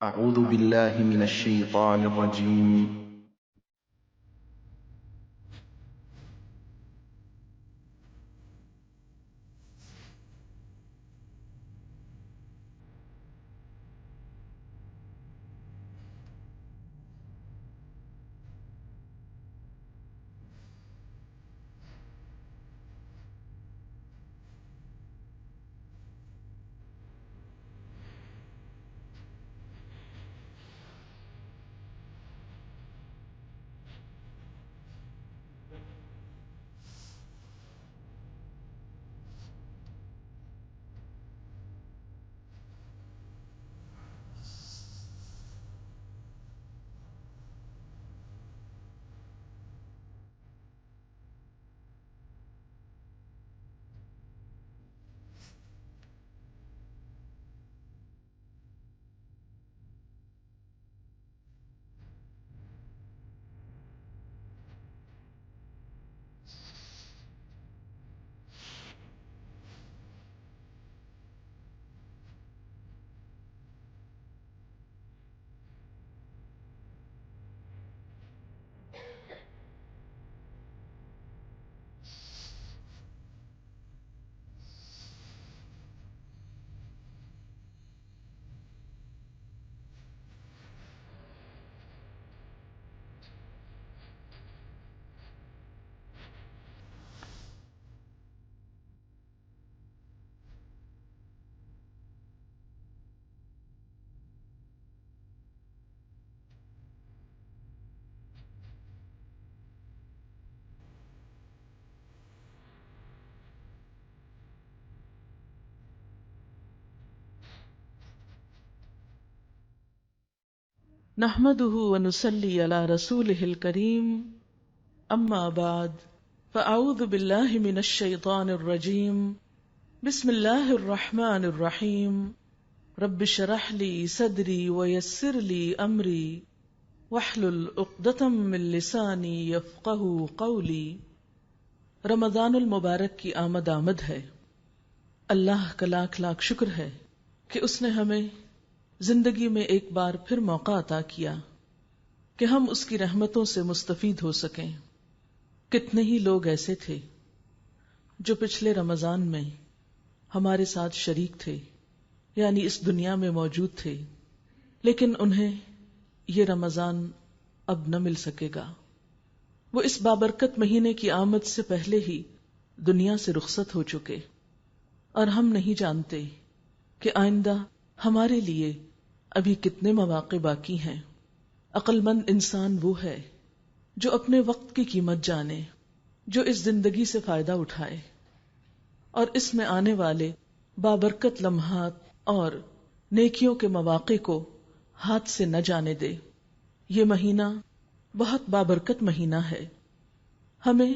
أعوذ بالله من الشيطان الرجيم. نحمده ونصلي على رسوله الكريم اما بعد فاعوذ بالله من الشيطان الرجيم بسم الله الرحمن الرحيم رب اشرح لي صدري ويسر لي امري واحلل عقدة من لساني يفقهوا قولي۔ رمضان المبارک کی آمد ہے۔ اللہ کا لاکھ لاکھ شکر ہے کہ اس نے ہمیں زندگی میں ایک بار پھر موقع عطا کیا کہ ہم اس کی رحمتوں سے مستفید ہو سکیں۔ کتنے ہی لوگ ایسے تھے جو پچھلے رمضان میں ہمارے ساتھ شریک تھے، یعنی اس دنیا میں موجود تھے، لیکن انہیں یہ رمضان اب نہ مل سکے گا۔ وہ اس بابرکت مہینے کی آمد سے پہلے ہی دنیا سے رخصت ہو چکے، اور ہم نہیں جانتے کہ آئندہ ہمارے لیے ابھی کتنے مواقع باقی ہیں۔ عقل مند انسان وہ ہے جو اپنے وقت کی قیمت جانے، جو اس زندگی سے فائدہ اٹھائے اور اس میں آنے والے بابرکت لمحات اور نیکیوں کے مواقع کو ہاتھ سے نہ جانے دے۔ یہ مہینہ بہت بابرکت مہینہ ہے۔ ہمیں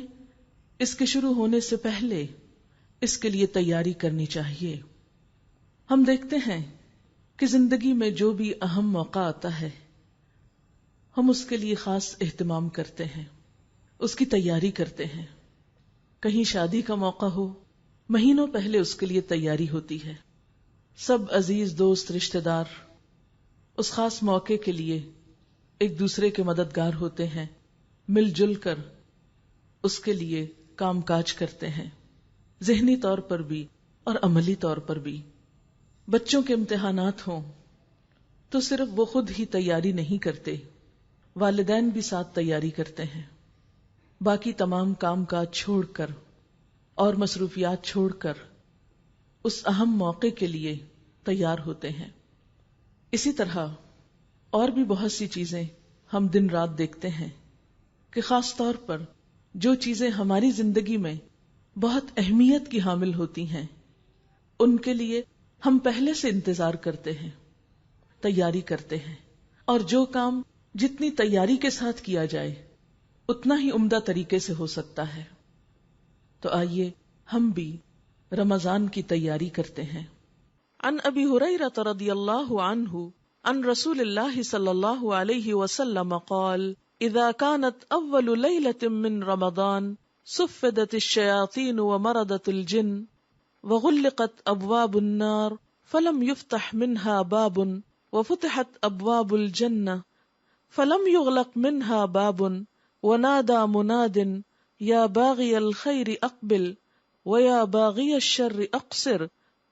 اس کے شروع ہونے سے پہلے اس کے لیے تیاری کرنی چاہیے۔ ہم دیکھتے ہیں کہ زندگی میں جو بھی اہم موقع آتا ہے ہم اس کے لیے خاص اہتمام کرتے ہیں، اس کی تیاری کرتے ہیں۔ کہیں شادی کا موقع ہو، مہینوں پہلے اس کے لیے تیاری ہوتی ہے۔ سب عزیز دوست رشتہ دار اس خاص موقع کے لیے ایک دوسرے کے مددگار ہوتے ہیں، مل جل کر اس کے لیے کام کاج کرتے ہیں، ذہنی طور پر بھی اور عملی طور پر بھی۔ بچوں کے امتحانات ہوں تو صرف وہ خود ہی تیاری نہیں کرتے، والدین بھی ساتھ تیاری کرتے ہیں۔ باقی تمام کام کاج چھوڑ کر اور مصروفیات چھوڑ کر اس اہم موقع کے لیے تیار ہوتے ہیں۔ اسی طرح اور بھی بہت سی چیزیں ہم دن رات دیکھتے ہیں کہ خاص طور پر جو چیزیں ہماری زندگی میں بہت اہمیت کی حامل ہوتی ہیں ان کے لیے ہم پہلے سے انتظار کرتے ہیں، تیاری کرتے ہیں، اور جو کام جتنی تیاری کے ساتھ کیا جائے اتنا ہی عمدہ طریقے سے ہو سکتا ہے۔ تو آئیے ہم بھی رمضان کی تیاری کرتے ہیں۔ عن ابی ہریرہ رضی اللہ عنہ عن رسول اللہ صلی اللہ علیہ وسلم قال اذا كانت اول لیلۃ من رمضان صفدت الشیاطین ومردت الجن وغلقت ابواب النار فلم يفتح منها باب وفتحت ابواب الجنہ فلم یغلق منها باب ونادى مناد یا باغی الخیر اقبل ویا باغی الشر اقصر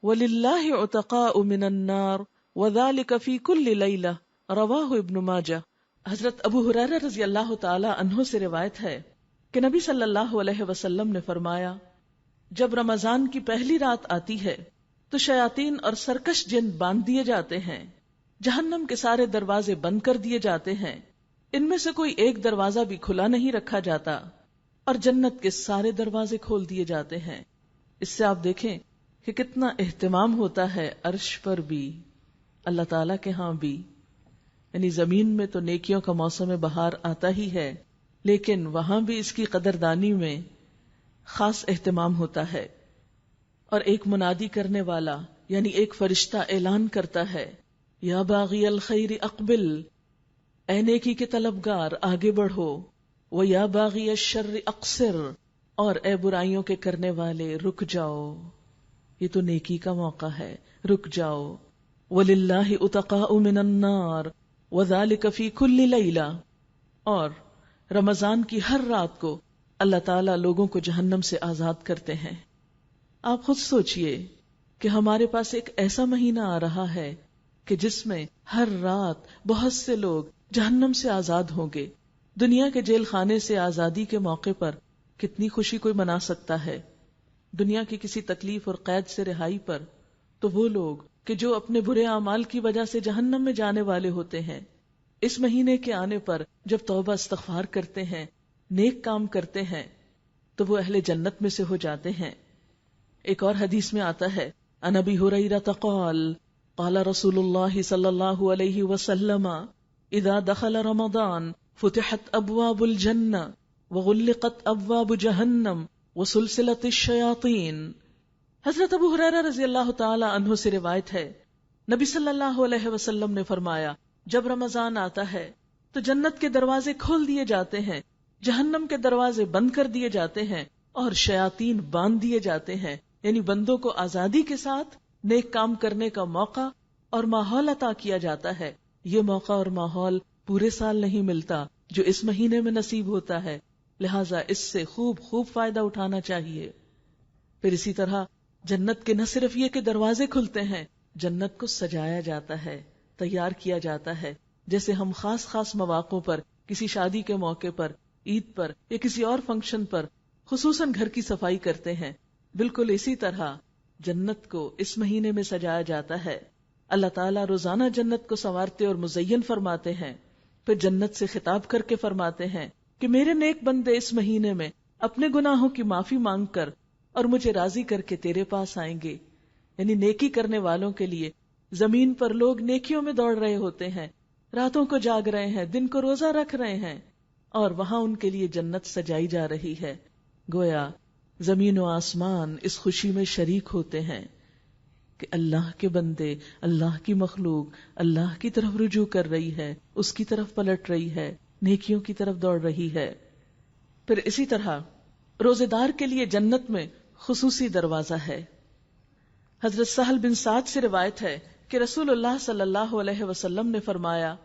وللہ عتقاء من النار وذلك فی کل لیلہ، رواہ ابن ماجہ۔ حضرت ابو ہریرہ رضی اللہ تعالی عنہ سے روایت ہے کہ نبی صلی اللہ علیہ وسلم نے فرمایا، جب رمضان کی پہلی رات آتی ہے تو شیاطین اور سرکش جن باندھ دیے جاتے ہیں، جہنم کے سارے دروازے بند کر دیے جاتے ہیں، ان میں سے کوئی ایک دروازہ بھی کھلا نہیں رکھا جاتا، اور جنت کے سارے دروازے کھول دیے جاتے ہیں۔ اس سے آپ دیکھیں کہ کتنا اہتمام ہوتا ہے عرش پر بھی، اللہ تعالیٰ کے ہاں بھی۔ یعنی زمین میں تو نیکیوں کا موسم بہار آتا ہی ہے، لیکن وہاں بھی اس کی قدردانی میں خاص اہتمام ہوتا ہے۔ اور ایک منادی کرنے والا یعنی ایک فرشتہ اعلان کرتا ہے، یا باغی الخیر اقبل، اے نیکی کے طلبگار آگے بڑھو، و یا باغی الشر اقصر، اور اے برائیوں کے کرنے والے رک جاؤ، یہ تو نیکی کا موقع ہے، رک جاؤ۔ وَلِلَّهِ عُتَقَاءُ مِنَ النَّارِ وَذَلِكَ فِي كُلِّ لَيْلَةٍ، اور رمضان کی ہر رات کو اللہ تعالیٰ لوگوں کو جہنم سے آزاد کرتے ہیں۔ آپ خود سوچئے کہ ہمارے پاس ایک ایسا مہینہ آ رہا ہے کہ جس میں ہر رات بہت سے لوگ جہنم سے آزاد ہوں گے۔ دنیا کے جیل خانے سے آزادی کے موقع پر کتنی خوشی کوئی منا سکتا ہے، دنیا کی کسی تکلیف اور قید سے رہائی پر، تو وہ لوگ کہ جو اپنے برے اعمال کی وجہ سے جہنم میں جانے والے ہوتے ہیں، اس مہینے کے آنے پر جب توبہ استغفار کرتے ہیں، نیک کام کرتے ہیں، تو وہ اہل جنت میں سے ہو جاتے ہیں۔ ایک اور حدیث میں آتا ہے، عن ابی ہریرہ قال قال رسول اللہ صلی اللہ علیہ وسلم اذا دخل رمضان فتحت ابواب الجنہ وغلقت ابواب جہنم وسلسلت الشیاطین۔ حضرت ابو ہریرہ رضی اللہ تعالی عنہ سے روایت ہے، نبی صلی اللہ علیہ وسلم نے فرمایا، جب رمضان آتا ہے تو جنت کے دروازے کھول دیے جاتے ہیں، جہنم کے دروازے بند کر دیے جاتے ہیں، اور شیاطین باندھ دیے جاتے ہیں، یعنی بندوں کو آزادی کے ساتھ نیک کام کرنے کا موقع اور ماحول عطا کیا جاتا ہے۔ یہ موقع اور ماحول پورے سال نہیں ملتا جو اس مہینے میں نصیب ہوتا ہے، لہٰذا اس سے خوب فائدہ اٹھانا چاہیے۔ پھر اسی طرح جنت کے نہ صرف یہ کہ دروازے کھلتے ہیں، جنت کو سجایا جاتا ہے، تیار کیا جاتا ہے، جیسے ہم خاص مواقع پر، کسی شادی کے موقع پر، عید پر یا کسی اور فنکشن پر خصوصاً گھر کی صفائی کرتے ہیں، بالکل اسی طرح جنت کو اس مہینے میں سجایا جاتا ہے۔ اللہ تعالیٰ روزانہ جنت کو سنوارتے اور مزین فرماتے ہیں، پھر جنت سے خطاب کر کے فرماتے ہیں کہ میرے نیک بندے اس مہینے میں اپنے گناہوں کی معافی مانگ کر اور مجھے راضی کر کے تیرے پاس آئیں گے۔ یعنی نیکی کرنے والوں کے لیے زمین پر لوگ نیکیوں میں دوڑ رہے ہوتے ہیں، راتوں کو جاگ رہے ہیں، دن کو روزہ رکھ رہے ہیں، اور وہاں ان کے لیے جنت سجائی جا رہی ہے۔ گویا زمین و آسمان اس خوشی میں شریک ہوتے ہیں کہ اللہ کے بندے، اللہ کی مخلوق اللہ کی طرف رجوع کر رہی ہے، اس کی طرف پلٹ رہی ہے، نیکیوں کی طرف دوڑ رہی ہے۔ پھر اسی طرح روزے دار کے لیے جنت میں خصوصی دروازہ ہے۔ حضرت سہل بن سعد سے روایت ہے کہ رسول اللہ صلی اللہ علیہ وسلم نے فرمایا،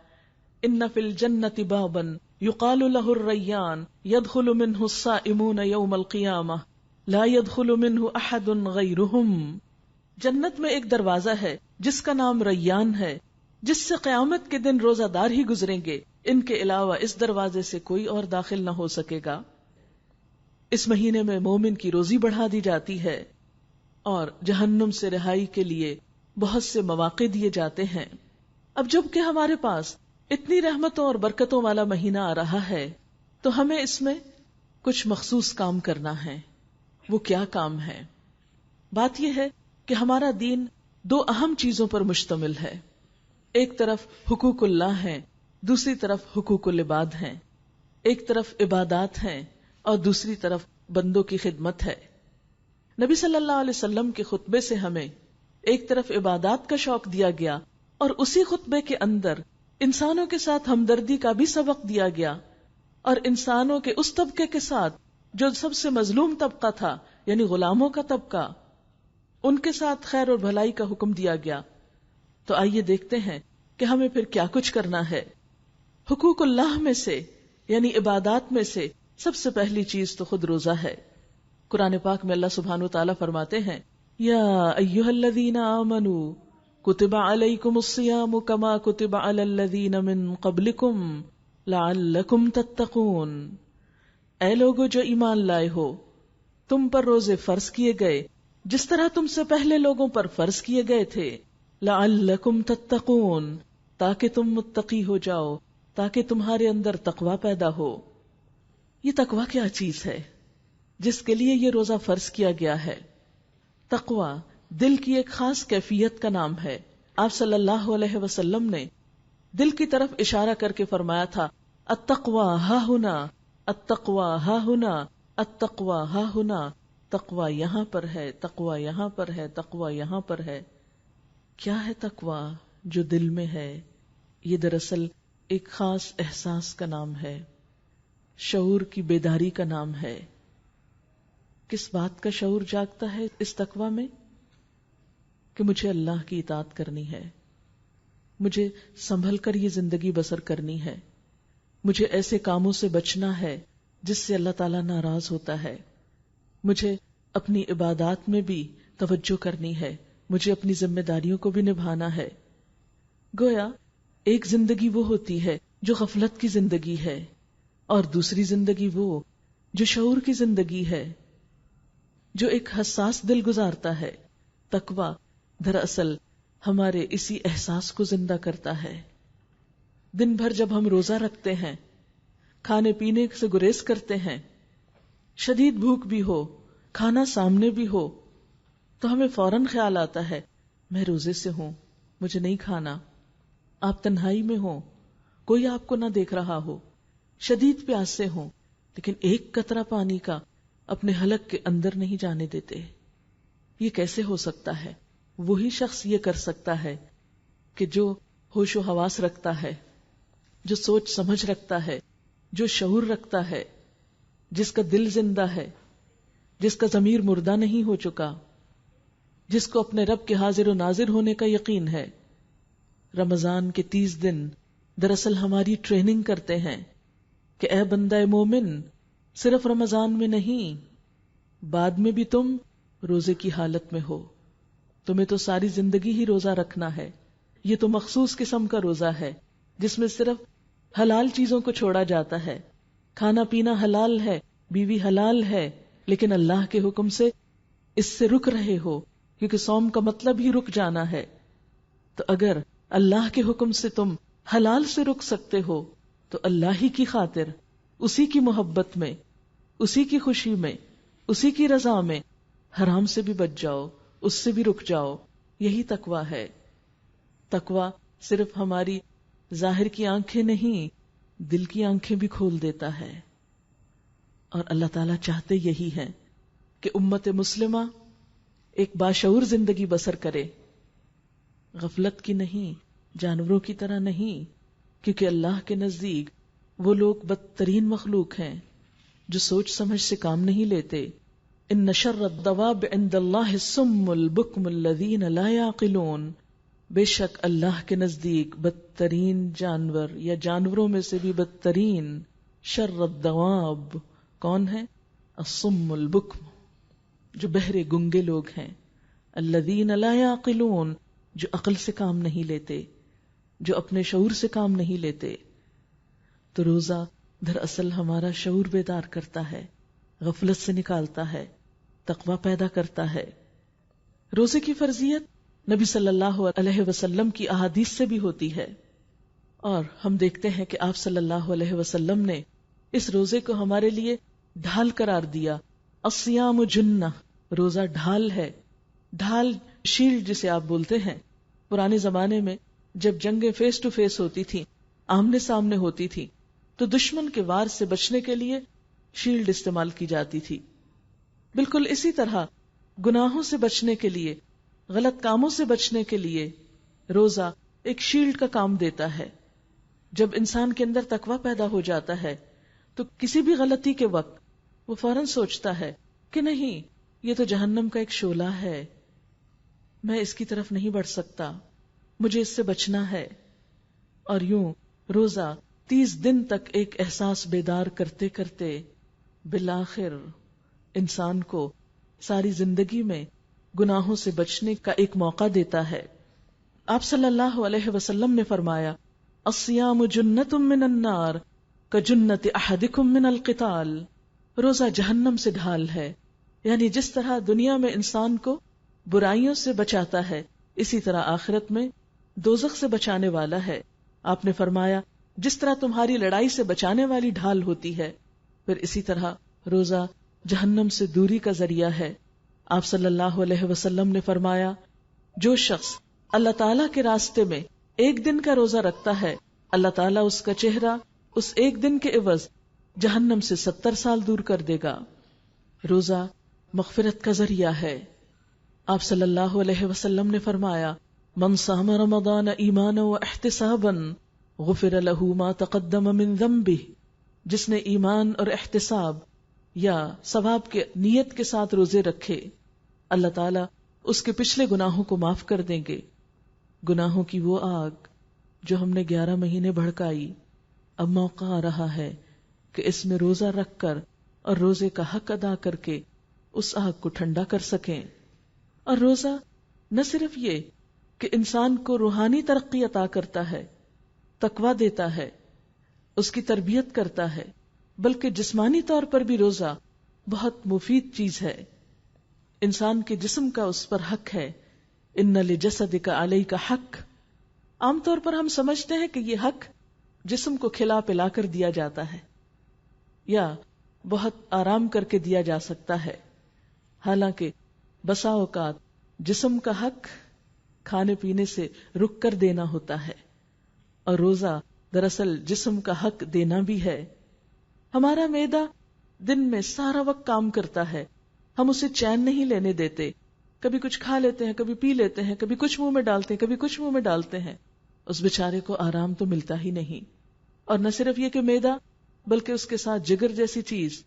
ان فی الجنۃ بابا یقال له الریان يدخل منه الصائمون یوم القیامہ لا يدخل منه احد غیرهم۔ جنت میں ایک دروازہ ہے جس کا نام ریان ہے، جس سے قیامت کے دن روزہ دار ہی گزریں گے، ان کے علاوہ اس دروازے سے کوئی اور داخل نہ ہو سکے گا۔ اس مہینے میں مومن کی روزی بڑھا دی جاتی ہے اور جہنم سے رہائی کے لیے بہت سے مواقع دیے جاتے ہیں۔ اب جب کہ ہمارے پاس اتنی رحمتوں اور برکتوں والا مہینہ آ رہا ہے تو ہمیں اس میں کچھ مخصوص کام کرنا ہے۔ وہ کیا کام ہے؟ بات یہ ہے کہ ہمارا دین دو اہم چیزوں پر مشتمل ہے، ایک طرف حقوق اللہ ہیں، دوسری طرف حقوق العباد ہیں، ایک طرف عبادات ہیں اور دوسری طرف بندوں کی خدمت ہے۔ نبی صلی اللہ علیہ وسلم کے خطبے سے ہمیں ایک طرف عبادات کا شوق دیا گیا اور اسی خطبے کے اندر انسانوں کے ساتھ ہمدردی کا بھی سبق دیا گیا، اور انسانوں کے اس طبقے کے ساتھ جو سب سے مظلوم طبقہ تھا، یعنی غلاموں کا طبقہ، ان کے ساتھ خیر اور بھلائی کا حکم دیا گیا۔ تو آئیے دیکھتے ہیں کہ ہمیں پھر کیا کچھ کرنا ہے. حقوق اللہ میں سے یعنی عبادات میں سے سب سے پہلی چیز تو خود روزہ ہے. قرآن پاک میں اللہ سبحانہ و تعالیٰ فرماتے ہیں یا ایھا الذین آمنوا کتب علیکم الصیام کما کتب علی الذین من قبلکم لعلکم تتقون. اے لوگو جو ایمان لائے ہو، تم پر روزے فرض کیے گئے جس طرح تم سے پہلے لوگوں پر فرض کیے گئے تھے. لعلکم تتقون، تاکہ تم متقی ہو جاؤ، تاکہ تمہارے اندر تقوی پیدا ہو. یہ تقوی کیا چیز ہے جس کے لیے یہ روزہ فرض کیا گیا ہے؟ تقوی دل کی ایک خاص کیفیت کا نام ہے. آپ صلی اللہ علیہ وسلم نے دل کی طرف اشارہ کر کے فرمایا تھا التقوی ہا ہنا، التقوی ہا ہنا، التقوی ہا ہنا. تقوی یہاں پر ہے، تقوی یہاں پر ہے، تقوی یہاں پر ہے. کیا ہے تقوی جو دل میں ہے؟ یہ دراصل ایک خاص احساس کا نام ہے، شعور کی بیداری کا نام ہے. کس بات کا شعور جاگتا ہے اس تقوی میں؟ کہ مجھے اللہ کی اطاعت کرنی ہے، مجھے سنبھل کر یہ زندگی بسر کرنی ہے، مجھے ایسے کاموں سے بچنا ہے جس سے اللہ تعالیٰ ناراض ہوتا ہے، مجھے اپنی عبادات میں بھی توجہ کرنی ہے، مجھے اپنی ذمہ داریوں کو بھی نبھانا ہے. گویا ایک زندگی وہ ہوتی ہے جو غفلت کی زندگی ہے، اور دوسری زندگی وہ جو شعور کی زندگی ہے، جو ایک حساس دل گزارتا ہے. تقوی دراصل ہمارے اسی احساس کو زندہ کرتا ہے. دن بھر جب ہم روزہ رکھتے ہیں، کھانے پینے سے گریز کرتے ہیں، شدید بھوک بھی ہو، کھانا سامنے بھی ہو، تو ہمیں فوراً خیال آتا ہے میں روزے سے ہوں، مجھے نہیں کھانا. آپ تنہائی میں ہوں، کوئی آپ کو نہ دیکھ رہا ہو، شدید پیاس سے ہوں، لیکن ایک قطرہ پانی کا اپنے حلق کے اندر نہیں جانے دیتے. یہ کیسے ہو سکتا ہے؟ وہی شخص یہ کر سکتا ہے کہ جو ہوش و حواس رکھتا ہے، جو سوچ سمجھ رکھتا ہے، جو شعور رکھتا ہے، جس کا دل زندہ ہے، جس کا ضمیر مردہ نہیں ہو چکا، جس کو اپنے رب کے حاضر و ناظر ہونے کا یقین ہے. رمضان کے 30 دن دراصل ہماری ٹریننگ کرتے ہیں کہ اے بندہ مومن، صرف رمضان میں نہیں، بعد میں بھی تم روزے کی حالت میں ہو. تمہیں تو ساری زندگی ہی روزہ رکھنا ہے. یہ تو مخصوص قسم کا روزہ ہے جس میں صرف حلال چیزوں کو چھوڑا جاتا ہے. کھانا پینا حلال ہے، بیوی حلال ہے، لیکن اللہ کے حکم سے اس سے رک رہے ہو، کیونکہ صوم کا مطلب ہی رک جانا ہے. تو اگر اللہ کے حکم سے تم حلال سے رک سکتے ہو تو اللہ ہی کی خاطر، اسی کی محبت میں، اسی کی خوشی میں، اسی کی رضا میں حرام سے بھی بچ جاؤ، اس سے بھی رک جاؤ. یہی تقوی ہے. تقوی صرف ہماری ظاہر کی آنکھیں نہیں، دل کی آنکھیں بھی کھول دیتا ہے. اور اللہ تعالیٰ چاہتے یہی ہیں کہ امت مسلمہ ایک باشعور زندگی بسر کرے، غفلت کی نہیں، جانوروں کی طرح نہیں، کیونکہ اللہ کے نزدیک وہ لوگ بدترین مخلوق ہیں جو سوچ سمجھ سے کام نہیں لیتے. ان شر الدواب عند اللہ الصم البکم الذین لا یعقلون. بے شک اللہ کے نزدیک بدترین جانور یا جانوروں میں سے بھی بدترین شر الدواب کون ہے؟ الصم البکم، جو بہرے گنگے لوگ ہیں. الذین لا یعقلون، جو عقل سے کام نہیں لیتے، جو اپنے شعور سے کام نہیں لیتے. تو روزہ دراصل ہمارا شعور بیدار کرتا ہے، غفلت سے نکالتا ہے، تقوی پیدا کرتا ہے. روزے کی فرضیت نبی صلی اللہ علیہ وسلم کی احادیث سے بھی ہوتی ہے، اور ہم دیکھتے ہیں کہ آپ صلی اللہ علیہ وسلم نے اس روزے کو ہمارے لیے ڈھال قرار دیا. الصیام جنہ، روزہ ڈھال ہے. ڈھال، شیلڈ جسے آپ بولتے ہیں. پرانے زمانے میں جب جنگیں فیس ٹو فیس ہوتی تھی، آمنے سامنے ہوتی تھی، تو دشمن کے وار سے بچنے کے لیے شیلڈ استعمال کی جاتی تھی. بالکل اسی طرح گناہوں سے بچنے کے لیے، غلط کاموں سے بچنے کے لیے روزہ ایک شیلڈ کا کام دیتا ہے. جب انسان کے اندر تقوی پیدا ہو جاتا ہے تو کسی بھی غلطی کے وقت وہ فوراً سوچتا ہے کہ نہیں، یہ تو جہنم کا ایک شعلہ ہے، میں اس کی طرف نہیں بڑھ سکتا، مجھے اس سے بچنا ہے. اور یوں روزہ 30 دن تک ایک احساس بیدار کرتے کرتے بالآخر انسان کو ساری زندگی میں گناہوں سے بچنے کا ایک موقع دیتا ہے۔ آپ صلی اللہ علیہ وسلم نے فرمایا، الصیام جنۃ من النار کجنۃ احدکم من القتال۔ روزہ جہنم سے ڈھال ہے، یعنی جس طرح دنیا میں انسان کو برائیوں سے بچاتا ہے، اسی طرح آخرت میں دوزخ سے بچانے والا ہے۔ آپ نے فرمایا، جس طرح تمہاری لڑائی سے بچانے والی ڈھال ہوتی ہے، پھر اسی طرح روزہ جہنم سے دوری کا ذریعہ ہے۔ آپ صلی اللہ علیہ وسلم نے فرمایا، جو شخص اللہ تعالیٰ کے راستے میں ایک دن کا روزہ رکھتا ہے، اللہ تعالیٰ اس کا چہرہ اس ایک دن کے عوض جہنم سے 70 سال دور کر دے گا۔ روزہ مغفرت کا ذریعہ ہے۔ آپ صلی اللہ علیہ وسلم نے فرمایا، من صام رمضان ایمانا و احتسابا غفر له ما تقدم من ذنبه۔ جس نے ایمان اور احتساب یا ثواب کے نیت کے ساتھ روزے رکھے، اللہ تعالیٰ اس کے پچھلے گناہوں کو معاف کر دیں گے۔ گناہوں کی وہ آگ جو ہم نے 11 مہینے بھڑکائی، اب موقع آ رہا ہے کہ اس میں روزہ رکھ کر اور روزے کا حق ادا کر کے اس آگ کو ٹھنڈا کر سکیں۔ اور روزہ نہ صرف یہ کہ انسان کو روحانی ترقی عطا کرتا ہے، تقویٰ دیتا ہے، اس کی تربیت کرتا ہے، بلکہ جسمانی طور پر بھی روزہ بہت مفید چیز ہے۔ انسان کے جسم کا اس پر حق ہے، ان لجسدک علیک حق۔ عام طور پر ہم سمجھتے ہیں کہ یہ حق جسم کو کھلا پلا کر دیا جاتا ہے یا بہت آرام کر کے دیا جا سکتا ہے، حالانکہ بسا اوقات جسم کا حق کھانے پینے سے رک کر دینا ہوتا ہے، اور روزہ دراصل جسم کا حق دینا بھی ہے۔ ہمارا معدہ دن میں سارا وقت کام کرتا ہے، ہم اسے چین نہیں لینے دیتے، کبھی کچھ کھا لیتے ہیں، کبھی پی لیتے ہیں، کبھی کچھ منہ میں ڈالتے ہیں، کبھی کچھ منہ میں ڈالتے ہیں، اس بیچارے کو آرام تو ملتا ہی نہیں۔ اور نہ صرف یہ کہ معدہ، بلکہ اس کے ساتھ جگر جیسی چیز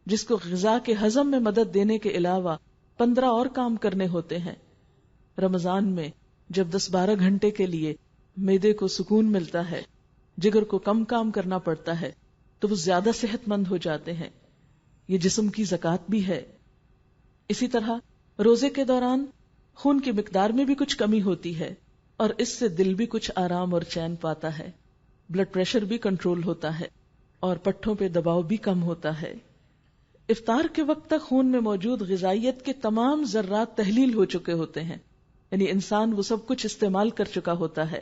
جس کو غذا کے ہضم میں مدد دینے کے علاوہ 15 اور کام کرنے ہوتے ہیں۔ رمضان میں جب 10-12 گھنٹے کے لیے معدے کو سکون ملتا ہے، جگر کو کم کام کرنا پڑتا ہے، تو وہ زیادہ صحت مند ہو جاتے ہیں۔ یہ جسم کی زکوٰۃ بھی ہے۔ اسی طرح روزے کے دوران خون کی مقدار میں بھی کچھ کمی ہوتی ہے، اور اس سے دل بھی کچھ آرام اور چین پاتا ہے، بلڈ پریشر بھی کنٹرول ہوتا ہے، اور پٹھوں پہ دباؤ بھی کم ہوتا ہے۔ افطار کے وقت تک خون میں موجود غذائیت کے تمام ذرات تحلیل ہو چکے ہوتے ہیں، یعنی انسان وہ سب کچھ استعمال کر چکا ہوتا ہے،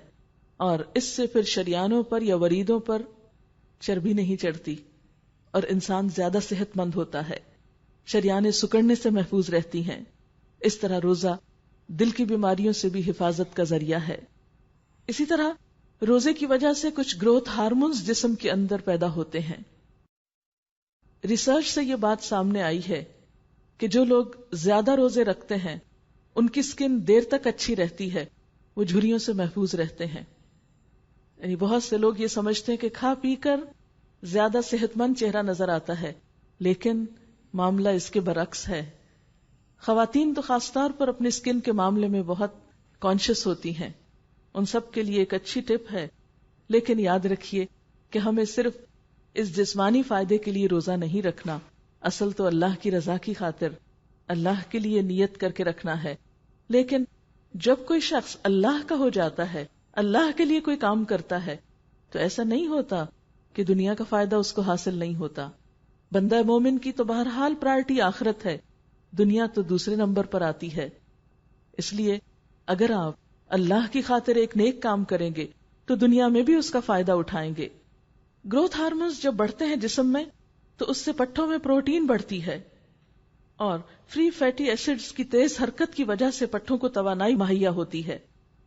اور اس سے پھر شریانوں پر یا وریدوں پر چربی نہیں چڑھتی، اور انسان زیادہ صحت مند ہوتا ہے، شریانیں سکڑنے سے محفوظ رہتی ہیں۔ اس طرح روزہ دل کی بیماریوں سے بھی حفاظت کا ذریعہ ہے۔ اسی طرح روزے کی وجہ سے کچھ گروتھ ہارمونز جسم کے اندر پیدا ہوتے ہیں۔ ریسرچ سے یہ بات سامنے آئی ہے کہ جو لوگ زیادہ روزے رکھتے ہیں ان کی سکن دیر تک اچھی رہتی ہے، وہ جھریوں سے محفوظ رہتے ہیں۔ یعنی بہت سے لوگ یہ سمجھتے ہیں کہ کھا پی کر زیادہ صحت مند چہرہ نظر آتا ہے، لیکن معاملہ اس کے برعکس ہے۔ خواتین تو خاص طور پر اپنی سکن کے معاملے میں بہت کانشیس ہوتی ہیں، ان سب کے لیے ایک اچھی ٹپ ہے، لیکن یاد رکھیے کہ ہمیں صرف اس جسمانی فائدے کے لیے روزہ نہیں رکھنا، اصل تو اللہ کی رضا کی خاطر اللہ کے لیے نیت کر کے رکھنا ہے۔ لیکن جب کوئی شخص اللہ کا ہو جاتا ہے، اللہ کے لیے کوئی کام کرتا ہے، تو ایسا نہیں ہوتا کہ دنیا کا فائدہ اس کو حاصل نہیں ہوتا۔ بندہ مومن کی تو بہرحال پرائرٹی آخرت ہے، دنیا تو دوسرے نمبر پر آتی ہے۔ اس لیے اگر آپ اللہ کی خاطر ایک نیک کام کریں گے تو دنیا میں بھی اس کا فائدہ اٹھائیں گے۔ گروتھ ہارمونز جب بڑھتے ہیں جسم میں تو اس سے پٹھوں میں پروٹین بڑھتی ہے، اور فری فیٹی ایسڈز کی تیز حرکت کی وجہ سے پٹھوں کو توانائی مہیا ہوتی ہے۔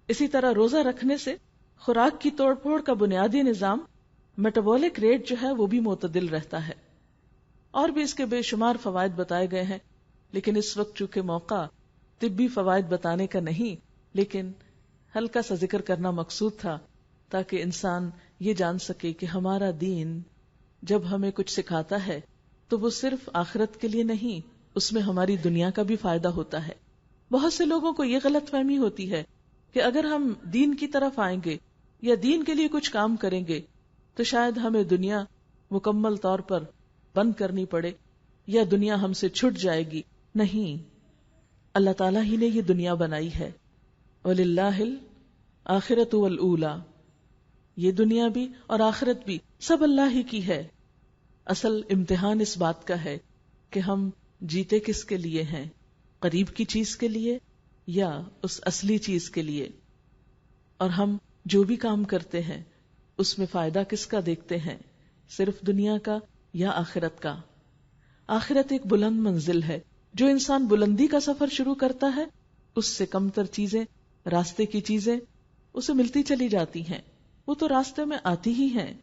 اسی طرح روزہ رکھنے سے خوراک کی توڑ پھوڑ کا بنیادی نظام میٹابولک ریٹ جو ہے وہ بھی معتدل رہتا ہے۔ اور بھی اس کے بے شمار فوائد بتائے گئے ہیں، لیکن اس وقت چونکہ موقع طبی فوائد بتانے کا نہیں، لیکن ہلکا سا ذکر کرنا مقصود تھا تاکہ انسان یہ جان سکے کہ ہمارا دین جب ہمیں کچھ سکھاتا ہے تو وہ صرف آخرت کے لیے نہیں، اس میں ہماری دنیا کا بھی فائدہ ہوتا ہے۔ بہت سے لوگوں کو یہ غلط فہمی ہوتی ہے کہ اگر ہم دین کی طرف آئیں گے یا دین کے لیے کچھ کام کریں گے تو شاید ہمیں دنیا مکمل طور پر بند کرنی پڑے یا دنیا ہم سے چھٹ جائے گی. نہیں، اللہ تعالیٰ ہی نے یہ دنیا بنائی ہے. وَلِلَّهِ الْآخِرَةُ وَالْأُولَى، یہ دنیا بھی اور آخرت بھی سب اللہ ہی کی ہے. اصل امتحان اس بات کا ہے کہ ہم جیتے کس کے لیے ہیں، قریب کی چیز کے لیے یا اس اصلی چیز کے لیے. اور ہم جو بھی کام کرتے ہیں اس میں فائدہ کس کا دیکھتے ہیں، صرف دنیا کا یا آخرت کا. آخرت ایک بلند منزل ہے. جو انسان بلندی کا سفر شروع کرتا ہے اس سے کم تر چیزیں، راستے کی چیزیں اسے ملتی چلی جاتی ہیں. وہ تو راستے میں آتی ہی ہیں،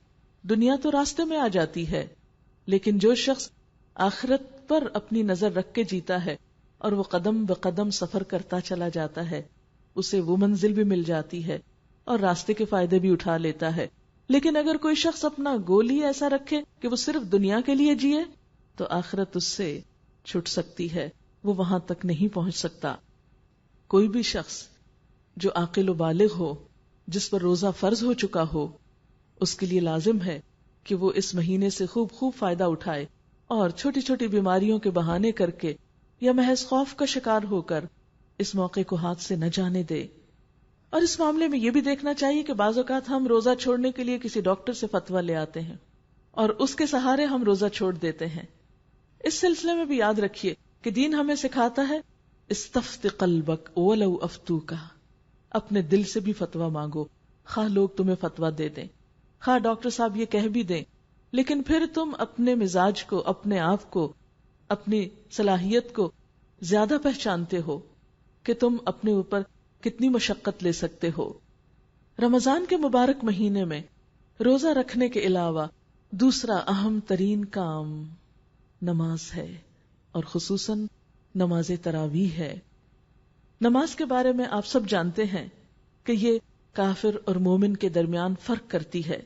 دنیا تو راستے میں آ جاتی ہے. لیکن جو شخص آخرت پر اپنی نظر رکھ کے جیتا ہے اور وہ قدم بقدم سفر کرتا چلا جاتا ہے، اسے وہ منزل بھی مل جاتی ہے اور راستے کے فائدے بھی اٹھا لیتا ہے. لیکن اگر کوئی شخص اپنا گول ہی ایسا رکھے کہ وہ صرف دنیا کے لیے جیے تو آخرت اس سے چھٹ سکتی ہے، وہ وہاں تک نہیں پہنچ سکتا. کوئی بھی شخص جو عاقل و بالغ ہو، جس پر روزہ فرض ہو چکا ہو، اس کے لیے لازم ہے کہ وہ اس مہینے سے خوب فائدہ اٹھائے اور چھوٹی چھوٹی بیماریوں کے بہانے کر کے یا محض خوف کا شکار ہو کر اس موقع کو ہاتھ سے نہ جانے دے. اور اس معاملے میں یہ بھی دیکھنا چاہیے کہ بعض اوقات ہم روزہ چھوڑنے کے لیے کسی ڈاکٹر سے فتویٰ لے آتے ہیں اور اس کے سہارے ہم روزہ چھوڑ دیتے ہیں. اس سلسلے میں بھی یاد رکھیے کہ دین ہمیں سکھاتا ہے استفت قلبک ولو افتوک، اپنے دل سے بھی فتویٰ مانگو، خواہ لوگ تمہیں فتویٰ دے دیں، خواہ ڈاکٹر صاحب یہ کہہ بھی دیں، لیکن پھر تم اپنے مزاج کو، اپنے آپ کو، اپنی صلاحیت کو زیادہ پہچانتے ہو کہ تم اپنے اوپر کتنی مشقت لے سکتے ہو. رمضان کے مبارک مہینے میں روزہ رکھنے کے علاوہ دوسرا اہم ترین کام نماز ہے، اور خصوصاً نماز تراویح ہے. نماز کے بارے میں آپ سب جانتے ہیں کہ یہ کافر اور مومن کے درمیان فرق کرتی ہے.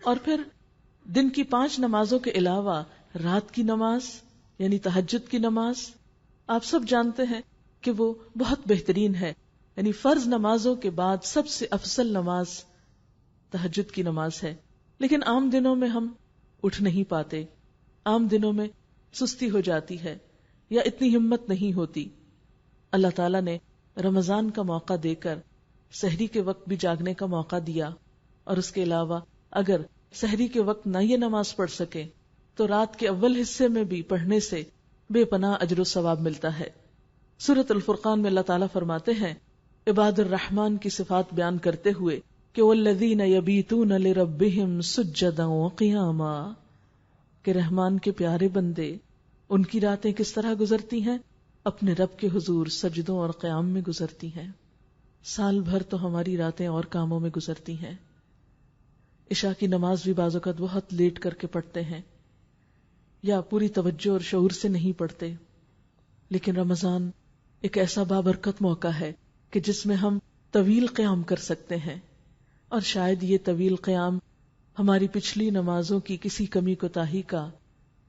اور پھر دن کی 5 نمازوں کے علاوہ رات کی نماز یعنی تہجد کی نماز آپ سب جانتے ہیں کہ وہ بہت بہترین ہے. یعنی فرض نمازوں کے بعد سب سے افضل نماز تہجد کی نماز ہے. لیکن عام دنوں میں ہم اٹھ نہیں پاتے، عام دنوں میں سستی ہو جاتی ہے یا اتنی ہمت نہیں ہوتی. اللہ تعالیٰ نے رمضان کا موقع دے کر سحری کے وقت بھی جاگنے کا موقع دیا، اور اس کے علاوہ اگر سحری کے وقت نہ یہ نماز پڑھ سکے تو رات کے اول حصے میں بھی پڑھنے سے بے پناہ اجر و ثواب ملتا ہے. سورۃ الفرقان میں اللہ تعالیٰ فرماتے ہیں عباد الرحمن کی صفات بیان کرتے ہوئے کہ والذین یبیتون لربہم سجدا وقیاما، کہ رحمان کے پیارے بندے ان کی راتیں کس طرح گزرتی ہیں، اپنے رب کے حضور سجدوں اور قیام میں گزرتی ہیں. سال بھر تو ہماری راتیں اور کاموں میں گزرتی ہیں. عشاء کی نماز بھی بعض اوقات بہت لیٹ کر کے پڑھتے ہیں یا پوری توجہ اور شعور سے نہیں پڑھتے. لیکن رمضان ایک ایسا بابرکت موقع ہے کہ جس میں ہم طویل قیام کر سکتے ہیں، اور شاید یہ طویل قیام ہماری پچھلی نمازوں کی کسی کمی کوتاہی کا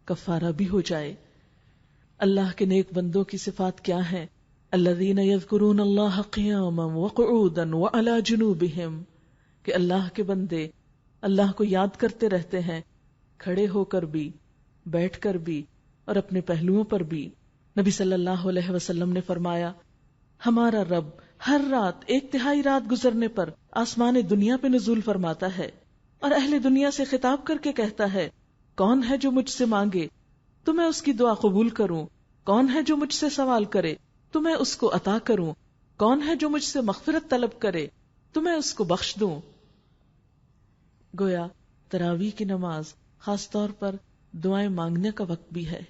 کفارہ بھی ہو جائے. اللہ کے نیک بندوں کی صفات کیا ہیں؟ الذین یذکرون اللہ قیاما وقعودا وعلی جنوبہم، کہ اللہ کے بندے اللہ کو یاد کرتے رہتے ہیں کھڑے ہو کر بھی، بیٹھ کر بھی اور اپنے پہلوؤں پر بھی. نبی صلی اللہ علیہ وسلم نے فرمایا ہمارا رب ہر رات 1/3 رات گزرنے پر آسمان دنیا پہ نزول فرماتا ہے اور اہل دنیا سے خطاب کر کے کہتا ہے کون ہے جو مجھ سے مانگے تو میں اس کی دعا قبول کروں، کون ہے جو مجھ سے سوال کرے تو میں اس کو عطا کروں، کون ہے جو مجھ سے مغفرت طلب کرے تو میں اس کو بخش دوں. گویا تراویح کی نماز خاص طور پر دعائیں مانگنے کا وقت بھی ہے،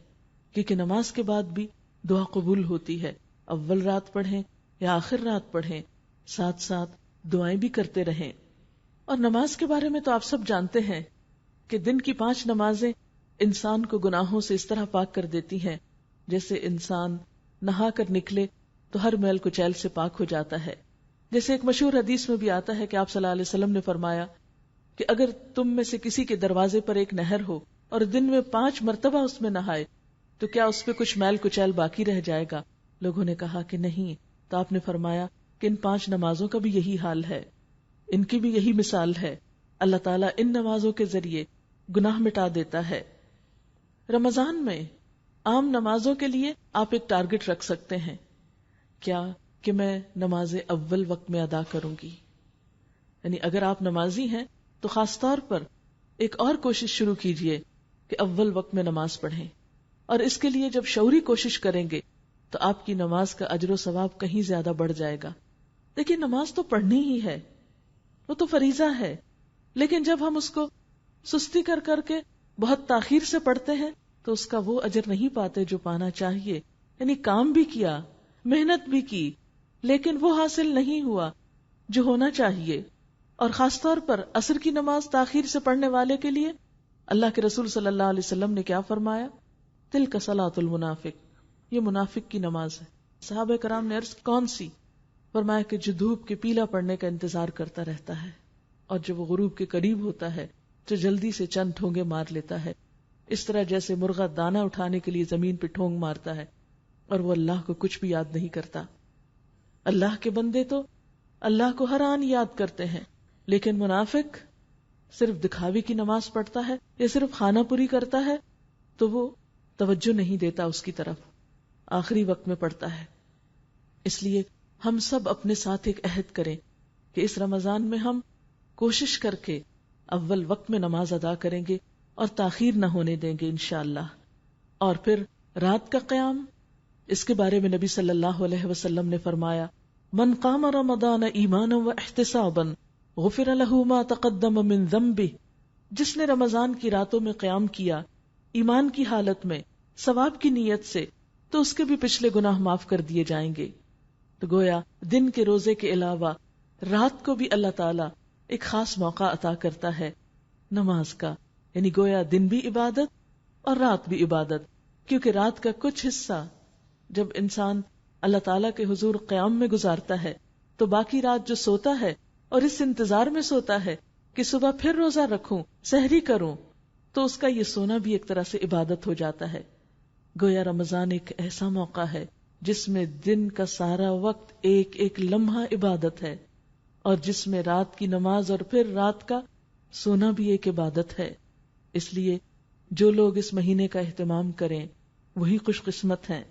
کیونکہ نماز کے بعد بھی دعا قبول ہوتی ہے. اول رات پڑھیں یا آخر رات پڑھیں، ساتھ ساتھ دعائیں بھی کرتے رہیں. اور نماز کے بارے میں تو آپ سب جانتے ہیں کہ دن کی 5 نمازیں انسان کو گناہوں سے اس طرح پاک کر دیتی ہیں جیسے انسان نہا کر نکلے تو ہر میل کچیل سے پاک ہو جاتا ہے. جیسے ایک مشہور حدیث میں بھی آتا ہے کہ آپ صلی اللہ علیہ وسلم نے فرمایا کہ اگر تم میں سے کسی کے دروازے پر ایک نہر ہو اور دن میں 5 مرتبہ اس میں نہائے تو کیا اس پہ کچھ میل کچیل باقی رہ جائے گا؟ لوگوں نے کہا کہ نہیں. تو آپ نے فرمایا کہ ان 5 نمازوں کا بھی یہی حال ہے. ان کی بھی یہی مثال ہے. اللہ تعالیٰ ان نمازوں کے ذریعے گناہ مٹا دیتا ہے. رمضان میں عام نمازوں کے لیے آپ ایک ٹارگٹ رکھ سکتے ہیں. کیا؟ کہ میں نماز اول وقت میں ادا کروں گی. یعنی اگر آپ نمازی ہیں تو خاص طور پر ایک اور کوشش شروع کیجئے کہ اول وقت میں نماز پڑھیں. اور اس کے لیے جب شعوری کوشش کریں گے تو آپ کی نماز کا اجر و ثواب کہیں زیادہ بڑھ جائے گا. دیکھیے نماز تو پڑھنی ہی ہے، وہ تو فریضہ ہے، لیکن جب ہم اس کو سستی کر کر کے بہت تاخیر سے پڑھتے ہیں تو اس کا وہ اجر نہیں پاتے جو پانا چاہیے. یعنی کام بھی کیا، محنت بھی کی، لیکن وہ حاصل نہیں ہوا جو ہونا چاہیے. اور خاص طور پر عصر کی نماز تاخیر سے پڑھنے والے کے لیے اللہ کے رسول صلی اللہ علیہ وسلم نے کیا فرمایا؟ تلک صلاۃ المنافق، یہ منافق کی نماز ہے. صحابہ کرام نے عرض کون سی؟ فرمایا کہ جو دھوپ کے پیلا پڑنے کا انتظار کرتا رہتا ہے اور جب وہ غروب کے قریب ہوتا ہے تو جلدی سے چند ٹھونگے مار لیتا ہے، اس طرح جیسے مرغا دانہ اٹھانے کے لیے زمین پہ ٹھونگ مارتا ہے اور وہ اللہ کو کچھ بھی یاد نہیں کرتا. اللہ کے بندے تو اللہ کو ہر آن یاد کرتے ہیں، لیکن منافق صرف دکھاوے کی نماز پڑھتا ہے یا صرف خانہ پوری کرتا ہے تو وہ توجہ نہیں دیتا اس کی طرف، آخری وقت میں پڑھتا ہے. اس لیے ہم سب اپنے ساتھ ایک عہد کریں کہ اس رمضان میں ہم کوشش کر کے اول وقت میں نماز ادا کریں گے اور تاخیر نہ ہونے دیں گے انشاءاللہ. اور پھر رات کا قیام، اس کے بارے میں نبی صلی اللہ علیہ وسلم نے فرمایا من قام رمضان ایمانا و احتسابا غفر له ما تقدم من ذنبه، جس نے رمضان کی راتوں میں قیام کیا ایمان کی حالت میں ثواب کی نیت سے تو اس کے بھی پچھلے گناہ معاف کر دیے جائیں گے. تو گویا دن کے روزے کے علاوہ رات کو بھی اللہ تعالیٰ ایک خاص موقع عطا کرتا ہے نماز کا. یعنی گویا دن بھی عبادت اور رات بھی عبادت، کیونکہ رات کا کچھ حصہ جب انسان اللہ تعالیٰ کے حضور قیام میں گزارتا ہے تو باقی رات جو سوتا ہے اور اس انتظار میں سوتا ہے کہ صبح پھر روزہ رکھوں، سحری کروں، تو اس کا یہ سونا بھی ایک طرح سے عبادت ہو جاتا ہے. گویا رمضان ایک ایسا موقع ہے جس میں دن کا سارا وقت ایک ایک لمحہ عبادت ہے اور جس میں رات کی نماز اور پھر رات کا سونا بھی ایک عبادت ہے. اس لیے جو لوگ اس مہینے کا اہتمام کریں وہی خوش قسمت ہیں.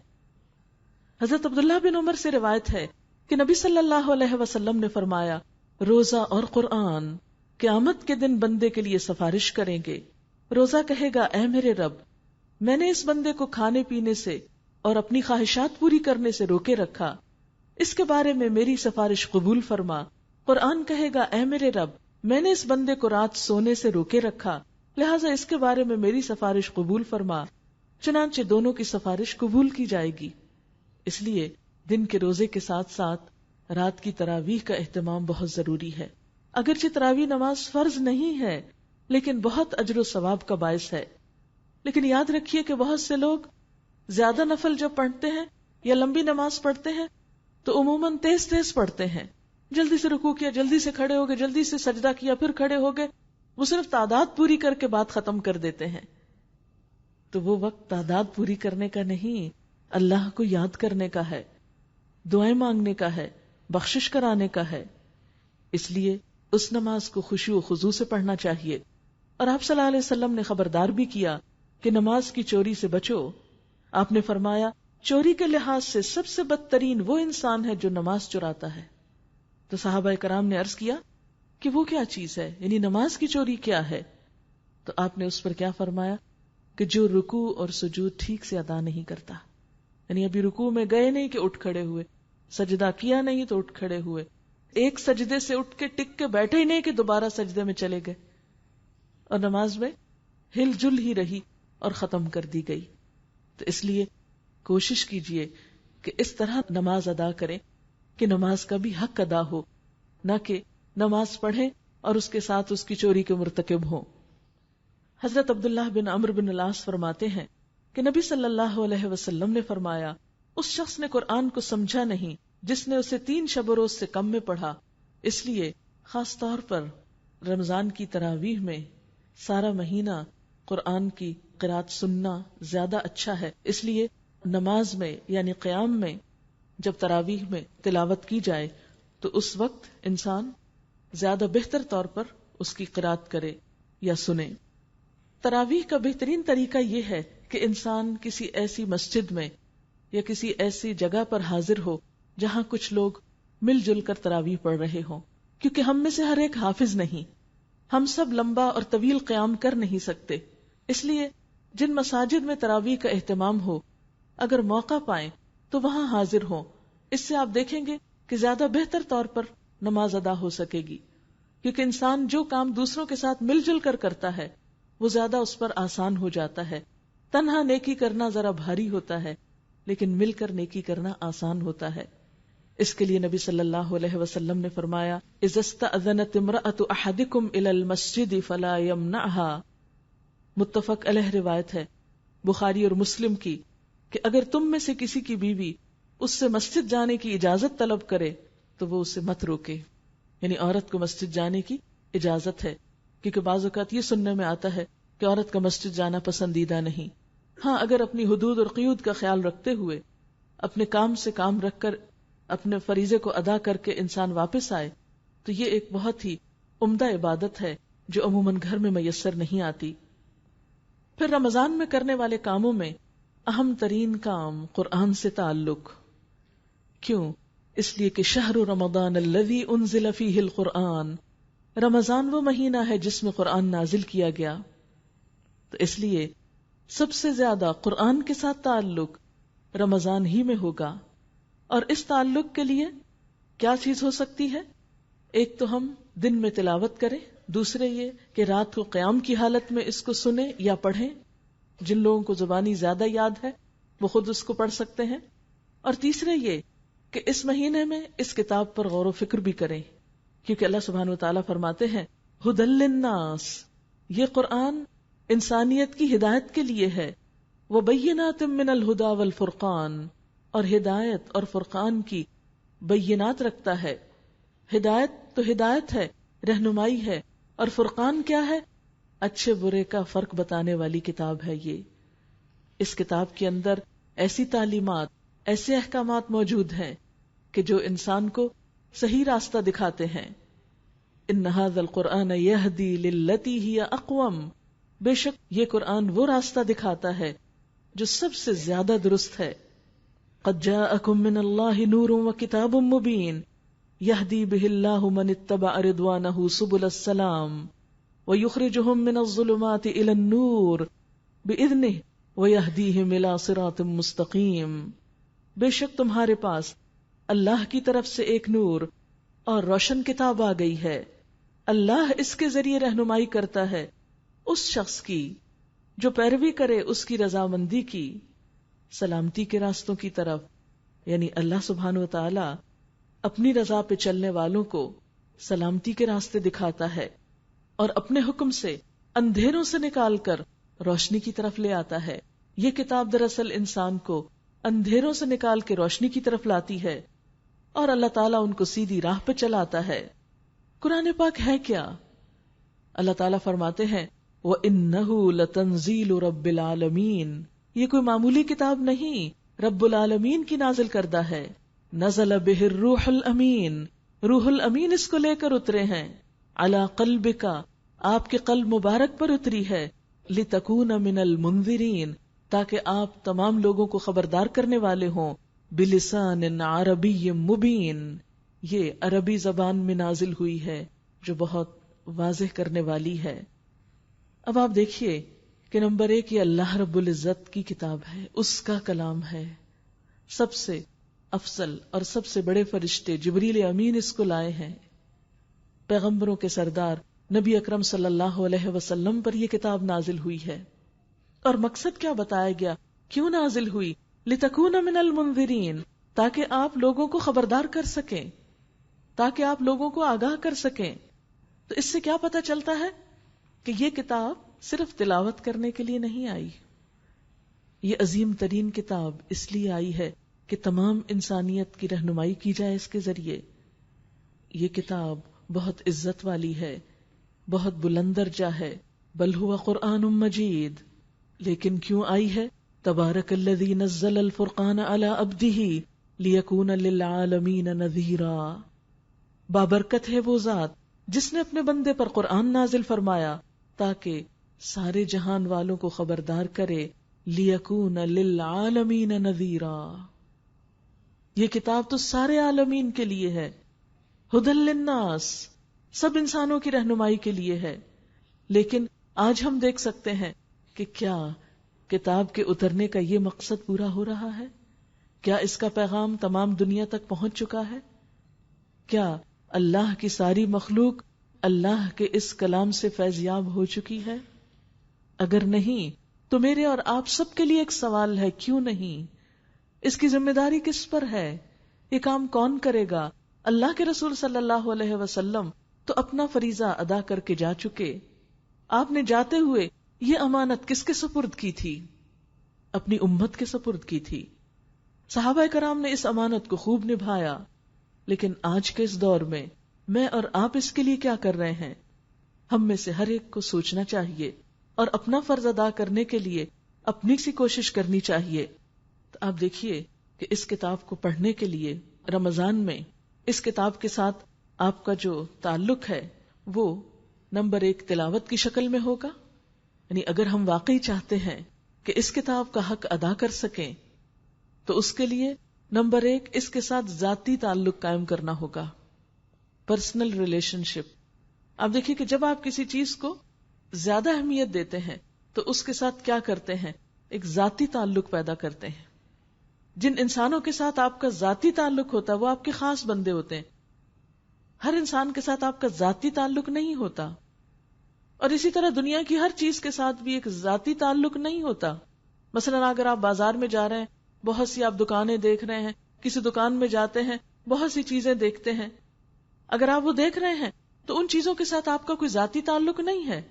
حضرت عبداللہ بن عمر سے روایت ہے کہ نبی صلی اللہ علیہ وسلم نے فرمایا روزہ اور قرآن قیامت کے دن بندے کے لیے سفارش کریں گے. روزہ کہے گا اے میرے رب، میں نے اس بندے کو کھانے پینے سے اور اپنی خواہشات پوری کرنے سے روکے رکھا، اس کے بارے میں میری سفارش قبول فرما. قرآن کہے گا اے میرے رب، میں نے اس بندے کو رات سونے سے روکے رکھا، لہٰذا اس کے بارے میں میری سفارش قبول فرما. چنانچہ دونوں کی سفارش قبول کی جائے گی. اس لیے دن کے روزے کے ساتھ ساتھ رات کی تراویح کا اہتمام بہت ضروری ہے. اگرچہ تراویح نماز فرض نہیں ہے لیکن بہت اجر و ثواب کا باعث ہے. لیکن یاد رکھیے کہ بہت سے لوگ زیادہ نفل جب پڑھتے ہیں یا لمبی نماز پڑھتے ہیں تو عموماً تیز تیز پڑھتے ہیں، جلدی سے رکوع کیا، جلدی سے کھڑے ہو گئے، جلدی سے سجدہ کیا، پھر کھڑے ہو گئے. وہ صرف تعداد پوری کر کے بات ختم کر دیتے ہیں. تو وہ وقت تعداد پوری کرنے کا نہیں، اللہ کو یاد کرنے کا ہے، دعائیں مانگنے کا ہے، بخشش کرانے کا ہے. اس لیے اس نماز کو خشوع و خضوع سے پڑھنا چاہیے. اور آپ صلی اللہ علیہ وسلم نے خبردار بھی کیا کہ نماز کی چوری سے بچو. آپ نے فرمایا چوری کے لحاظ سے سب سے بدترین وہ انسان ہے جو نماز چراتا ہے. تو صحابہ کرام نے عرض کیا کہ وہ کیا چیز ہے، یعنی نماز کی چوری کیا ہے؟ تو آپ نے اس پر کیا فرمایا کہ جو رکوع اور سجود ٹھیک سے ادا نہیں کرتا. یعنی ابھی رکوع میں گئے نہیں کہ اٹھ کھڑے ہوئے، سجدہ کیا نہیں تو اٹھ کھڑے ہوئے، ایک سجدے سے اٹھ کے ٹک کے بیٹھے ہی نہیں کہ دوبارہ سجدے میں چلے گئے، اور نماز میں ہل جل ہی رہی اور ختم کر دی گئی. تو اس لیے کوشش کیجئے کہ اس طرح نماز ادا کریں کہ نماز کا بھی حق ادا ہو، نہ کہ نماز پڑھیں اور اس کے ساتھ اس کی چوری کے مرتکب ہوں. حضرت عبداللہ بن عمرو بن العاص فرماتے ہیں کہ نبی صلی اللہ علیہ وسلم نے فرمایا اس شخص نے قرآن کو سمجھا نہیں جس نے اسے 3 شب و روز سے کم میں پڑھا. اس لیے خاص طور پر رمضان کی تراویح میں سارا مہینہ قرآن کی قرات سننا زیادہ اچھا ہے. اس لیے نماز میں یعنی قیام میں جب تراویح میں تلاوت کی جائے تو اس وقت انسان زیادہ بہتر طور پر اس کی قرات کرے یا سنے۔ تراویح کا بہترین طریقہ یہ ہے کہ انسان کسی ایسی مسجد میں یا کسی ایسی جگہ پر حاضر ہو جہاں کچھ لوگ مل جل کر تراویح پڑھ رہے ہوں، کیونکہ ہم میں سے ہر ایک حافظ نہیں، ہم سب لمبا اور طویل قیام کر نہیں سکتے۔ اس لیے جن مساجد میں تراویح کا اہتمام ہو، اگر موقع پائیں تو وہاں حاضر ہوں۔ اس سے آپ دیکھیں گے کہ زیادہ بہتر طور پر نماز ادا ہو سکے گی، کیونکہ انسان جو کام دوسروں کے ساتھ مل جل کر کرتا ہے وہ زیادہ اس پر آسان ہو جاتا ہے۔ تنہا نیکی کرنا ذرا بھاری ہوتا ہے، لیکن مل کر نیکی کرنا آسان ہوتا ہے۔ اس کے لیے نبی صلی اللہ علیہ وسلم نے فرمایا، اذا استأذنت امرأة احدکم الى المسجد فلا يمنعها، متفق علیہ روایت ہے بخاری اور مسلم کی، کہ اگر تم میں سے کسی کی بیوی اس سے مسجد جانے کی اجازت طلب کرے تو وہ اسے مت روکے۔ یعنی عورت کو مسجد جانے کی اجازت ہے، کیونکہ بعض اوقات یہ سننے میں آتا ہے کہ عورت کا مسجد جانا پسندیدہ نہیں۔ ہاں، اگر اپنی حدود اور قیود کا خیال رکھتے ہوئے اپنے کام سے کام رکھ کر اپنے فریضے کو ادا کر کے انسان واپس آئے تو یہ ایک بہت ہی عمدہ عبادت ہے جو عموماً گھر میں میسر نہیں آتی۔ پھر رمضان میں کرنے والے کاموں میں اہم ترین کام قرآن سے تعلق۔ کیوں؟ اس لیے کہ شہر رمضان الذی انزل فیہ القرآن، رمضان وہ مہینہ ہے جس میں قرآن نازل کیا گیا، تو اس لیے سب سے زیادہ قرآن کے ساتھ تعلق رمضان ہی میں ہوگا۔ اور اس تعلق کے لیے کیا چیز ہو سکتی ہے؟ ایک تو ہم دن میں تلاوت کریں، دوسرے یہ کہ رات کو قیام کی حالت میں اس کو سنیں یا پڑھیں۔ جن لوگوں کو زبانی زیادہ یاد ہے وہ خود اس کو پڑھ سکتے ہیں، اور تیسرے یہ کہ اس مہینے میں اس کتاب پر غور و فکر بھی کریں، کیونکہ اللہ سبحانہ وتعالیٰ فرماتے ہیں ھدی للناس، یہ قرآن انسانیت کی ہدایت کے لیے ہے، وبینات من الہدی والفرقان، اور ہدایت اور فرقان کی بینات رکھتا ہے۔ ہدایت تو ہدایت ہے، رہنمائی ہے، اور فرقان کیا ہے؟ اچھے برے کا فرق بتانے والی کتاب ہے یہ۔ اس کتاب کے اندر ایسی تعلیمات، ایسے احکامات موجود ہیں کہ جو انسان کو صحیح راستہ دکھاتے ہیں۔ ان ھذا القرآن یہدی للتی ہی اقوم، بے شک یہ قرآن وہ راستہ دکھاتا ہے جو سب سے زیادہ درست ہے۔ قد جاءکم من اللہ نور وکتاب مبین یہدی بہ اللہ من اتبع رضوانہ سبل السلام ویخرجہم من الظلمات الی النور بإذنہ ویہدیہم الی صراط مستقیم، بے شک تمہارے پاس اللہ کی طرف سے ایک نور اور روشن کتاب آ گئی ہے، اللہ اس کے ذریعے رہنمائی کرتا ہے اس شخص کی جو پیروی کرے اس کی رضامندی کی، سلامتی کے راستوں کی طرف۔ یعنی اللہ سبحانہ وتعالی اپنی رضا پہ چلنے والوں کو سلامتی کے راستے دکھاتا ہے، اور اپنے حکم سے اندھیروں سے نکال کر روشنی کی طرف لے آتا ہے۔ یہ کتاب دراصل انسان کو اندھیروں سے نکال کے روشنی کی طرف لاتی ہے، اور اللہ تعالیٰ ان کو سیدھی راہ پہ چلاتا ہے۔ قرآن پاک ہے کیا؟ اللہ تعالیٰ فرماتے ہیں وَإِنَّهُ لَتَنزِيلُ رَبِّ الْعَالَمِينَ، یہ کوئی معمولی کتاب نہیں، رب العالمین کی نازل کردہ ہے۔ نزل بہ الروح الامین، روح الامین اس کو لے کر اترے ہیں۔ علی قلبک، آپ کے قلب مبارک پر اتری ہے۔ لتکون من المنذرین، تاکہ آپ تمام لوگوں کو خبردار کرنے والے ہوں۔ بلسان عربی مبین، یہ عربی زبان میں نازل ہوئی ہے جو بہت واضح کرنے والی ہے۔ اب آپ دیکھیے کہ نمبر 1 یہ اللہ رب العزت کی کتاب ہے، اس کا کلام ہے۔ سب سے افضل اور سب سے بڑے فرشتے جبریل امین اس کو لائے ہیں۔ پیغمبروں کے سردار نبی اکرم صلی اللہ علیہ وسلم پر یہ کتاب نازل ہوئی ہے، اور مقصد کیا بتایا گیا، کیوں نازل ہوئی؟ لتکون من المنذرین، تاکہ آپ لوگوں کو خبردار کر سکیں، تاکہ آپ لوگوں کو آگاہ کر سکیں۔ تو اس سے کیا پتہ چلتا ہے کہ یہ کتاب صرف تلاوت کرنے کے لیے نہیں آئی، یہ عظیم ترین کتاب اس لیے آئی ہے کہ تمام انسانیت کی رہنمائی کی جائے اس کے ذریعے۔ یہ کتاب بہت عزت والی ہے، بہت بلند درجہ ہے، بل ہوا قرآن مجید۔ لیکن کیوں آئی ہے؟ تبارک الذی نزل الفرقان علی عبدہ لیکون للعالمین نذیرا، بابرکت ہے وہ ذات جس نے اپنے بندے پر قرآن نازل فرمایا تاکہ سارے جہان والوں کو خبردار کرے، لیکون للعالمین نذیرا، یہ کتاب تو سارے عالمین کے لیے ہے، ھدی للناس، سب انسانوں کی رہنمائی کے لیے ہے۔ لیکن آج ہم دیکھ سکتے ہیں کہ کیا کتاب کے اترنے کا یہ مقصد پورا ہو رہا ہے؟ کیا اس کا پیغام تمام دنیا تک پہنچ چکا ہے؟ کیا اللہ کی ساری مخلوق اللہ کے اس کلام سے فیضیاب ہو چکی ہے؟ اگر نہیں تو میرے اور آپ سب کے لیے ایک سوال ہے، کیوں نہیں؟ اس کی ذمہ داری کس پر ہے؟ یہ کام کون کرے گا؟ اللہ کے رسول صلی اللہ علیہ وسلم تو اپنا فریضہ ادا کر کے جا چکے۔ آپ نے جاتے ہوئے یہ امانت کس کے سپرد کی تھی؟ اپنی امت کے سپرد کی تھی۔ صحابہ کرام نے اس امانت کو خوب نبھایا، لیکن آج کے اس دور میں اور آپ اس کے لیے کیا کر رہے ہیں؟ ہم میں سے ہر ایک کو سوچنا چاہیے اور اپنا فرض ادا کرنے کے لیے اپنی سی کوشش کرنی چاہیے۔ تو آپ دیکھیے کہ اس کتاب کو پڑھنے کے لیے رمضان میں اس کتاب کے ساتھ آپ کا جو تعلق ہے وہ نمبر 1 تلاوت کی شکل میں ہوگا، یعنی اگر ہم واقعی چاہتے ہیں کہ اس کتاب کا حق ادا کر سکیں تو اس کے لیے نمبر 1 اس کے ساتھ ذاتی تعلق قائم کرنا ہوگا، پرسنل ریلیشن شپ۔ آپ دیکھیے کہ جب آپ کسی چیز کو زیادہ اہمیت دیتے ہیں تو اس کے ساتھ کیا کرتے ہیں؟ ایک ذاتی تعلق پیدا کرتے ہیں۔ جن انسانوں کے ساتھ آپ کا ذاتی تعلق ہوتا ہے وہ آپ کے خاص بندے ہوتے ہیں، ہر انسان کے ساتھ آپ کا ذاتی تعلق نہیں ہوتا، اور اسی طرح دنیا کی ہر چیز کے ساتھ بھی ایک ذاتی تعلق نہیں ہوتا۔ مثلا اگر آپ بازار میں جا رہے ہیں، بہت سی آپ دکانیں دیکھ رہے ہیں، کسی دکان میں جاتے ہیں، بہت سی چیزیں دیکھتے ہیں، اگر آپ وہ دیکھ رہے ہیں تو ان چیزوں کے ساتھ آپ کا کوئی ذاتی تعلق نہیں ہے،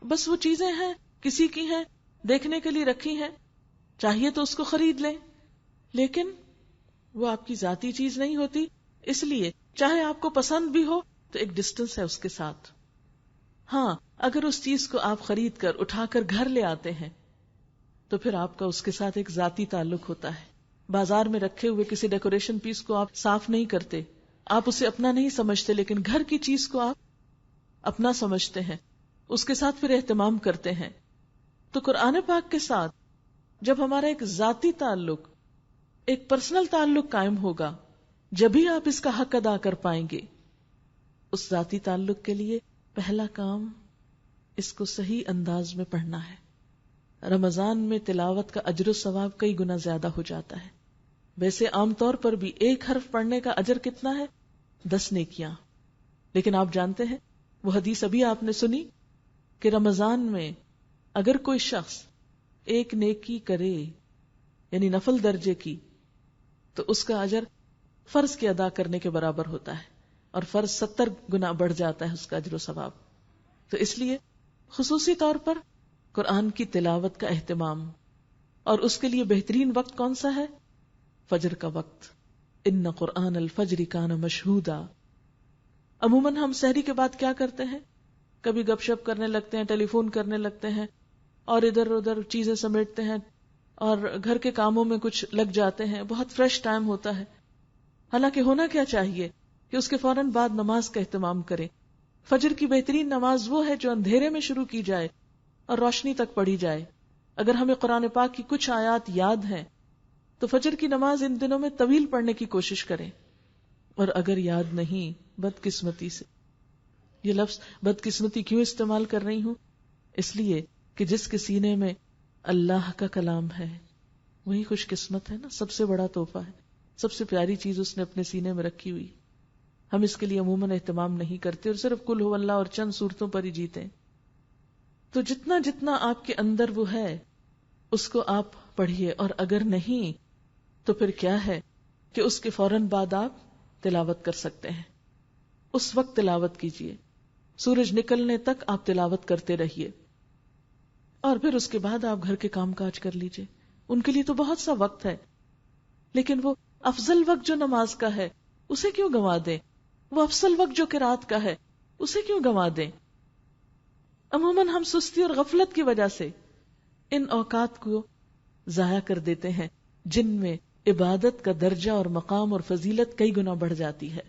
بس وہ چیزیں ہیں، کسی کی ہیں، دیکھنے کے لیے رکھی ہیں، چاہیے تو اس کو خرید لیں، لیکن وہ آپ کی ذاتی چیز نہیں ہوتی، اس لیے چاہے آپ کو پسند بھی ہو تو ایک ڈسٹنس ہے اس کے ساتھ۔ ہاں، اگر اس چیز کو آپ خرید کر اٹھا کر گھر لے آتے ہیں تو پھر آپ کا اس کے ساتھ ایک ذاتی تعلق ہوتا ہے۔ بازار میں رکھے ہوئے کسی ڈیکوریشن پیس کو آپ صاف نہیں کرتے، آپ اسے اپنا نہیں سمجھتے، لیکن گھر کی چیز کو آپ اپنا سمجھتے ہیں، اس کے ساتھ پھر اہتمام کرتے ہیں۔ تو قرآن پاک کے ساتھ جب ہمارا ایک ذاتی تعلق، ایک پرسنل تعلق قائم ہوگا، جبھی آپ اس کا حق ادا کر پائیں گے۔ اس ذاتی تعلق کے لیے پہلا کام اس کو صحیح انداز میں پڑھنا ہے۔ رمضان میں تلاوت کا اجر و ثواب کئی گنا زیادہ ہو جاتا ہے۔ ویسے عام طور پر بھی ایک حرف پڑھنے کا اجر کتنا ہے؟ 10 نیکیاں، لیکن آپ جانتے ہیں وہ حدیث ابھی آپ نے سنی کہ رمضان میں اگر کوئی شخص ایک نیکی کرے، یعنی نفل درجے کی، تو اس کا اجر فرض کے ادا کرنے کے برابر ہوتا ہے، اور فرض 70 گنا بڑھ جاتا ہے اس کا اجر و ثواب۔ تو اس لیے خصوصی طور پر قرآن کی تلاوت کا اہتمام، اور اس کے لیے بہترین وقت کون سا ہے؟ فجر کا وقت۔ ان قرآن الفجر کان مشہودا۔ عموماً ہم سحری کے بعد کیا کرتے ہیں؟ کبھی گپ شپ کرنے لگتے ہیں، ٹیلی فون کرنے لگتے ہیں، اور ادھر ادھر چیزیں سمیٹتے ہیں، اور گھر کے کاموں میں کچھ لگ جاتے ہیں، بہت فریش ٹائم ہوتا ہے۔ حالانکہ ہونا کیا چاہیے کہ اس کے فوراً بعد نماز کا اہتمام کریں۔ فجر کی بہترین نماز وہ ہے جو اندھیرے میں شروع کی جائے اور روشنی تک پڑھی جائے۔ اگر ہمیں قرآن پاک کی کچھ آیات یاد ہیں تو فجر کی نماز ان دنوں میں طویل پڑھنے کی کوشش کریں، اور اگر یاد نہیں، بدقسمتی سے، یہ لفظ بدقسمتی کیوں استعمال کر رہی ہوں؟ اس لیے کہ جس کے سینے میں اللہ کا کلام ہے وہی خوش قسمت ہے نا، سب سے بڑا تحفہ ہے، سب سے پیاری چیز اس نے اپنے سینے میں رکھی ہوئی۔ ہم اس کے لیے عموماً اہتمام نہیں کرتے اور صرف قل ہو اللہ اور چند صورتوں پر ہی جیتے۔ تو جتنا جتنا آپ کے اندر وہ ہے اس کو آپ پڑھیے، اور اگر نہیں تو پھر کیا ہے کہ اس کے فوراً بعد آپ تلاوت کر سکتے ہیں۔ اس وقت تلاوت کیجیے، سورج نکلنے تک آپ تلاوت کرتے رہیے، اور پھر اس کے بعد آپ گھر کے کام کاج کر لیجیے۔ ان کے لیے تو بہت سا وقت ہے، لیکن وہ افضل وقت جو نماز کا ہے اسے کیوں گنوا دیں؟ وہ افضل وقت جو قرات کا ہے اسے کیوں گنوا دیں؟ عموماً ہم سستی اور غفلت کی وجہ سے ان اوقات کو ضائع کر دیتے ہیں جن میں عبادت کا درجہ اور مقام اور فضیلت کئی گنا بڑھ جاتی ہے۔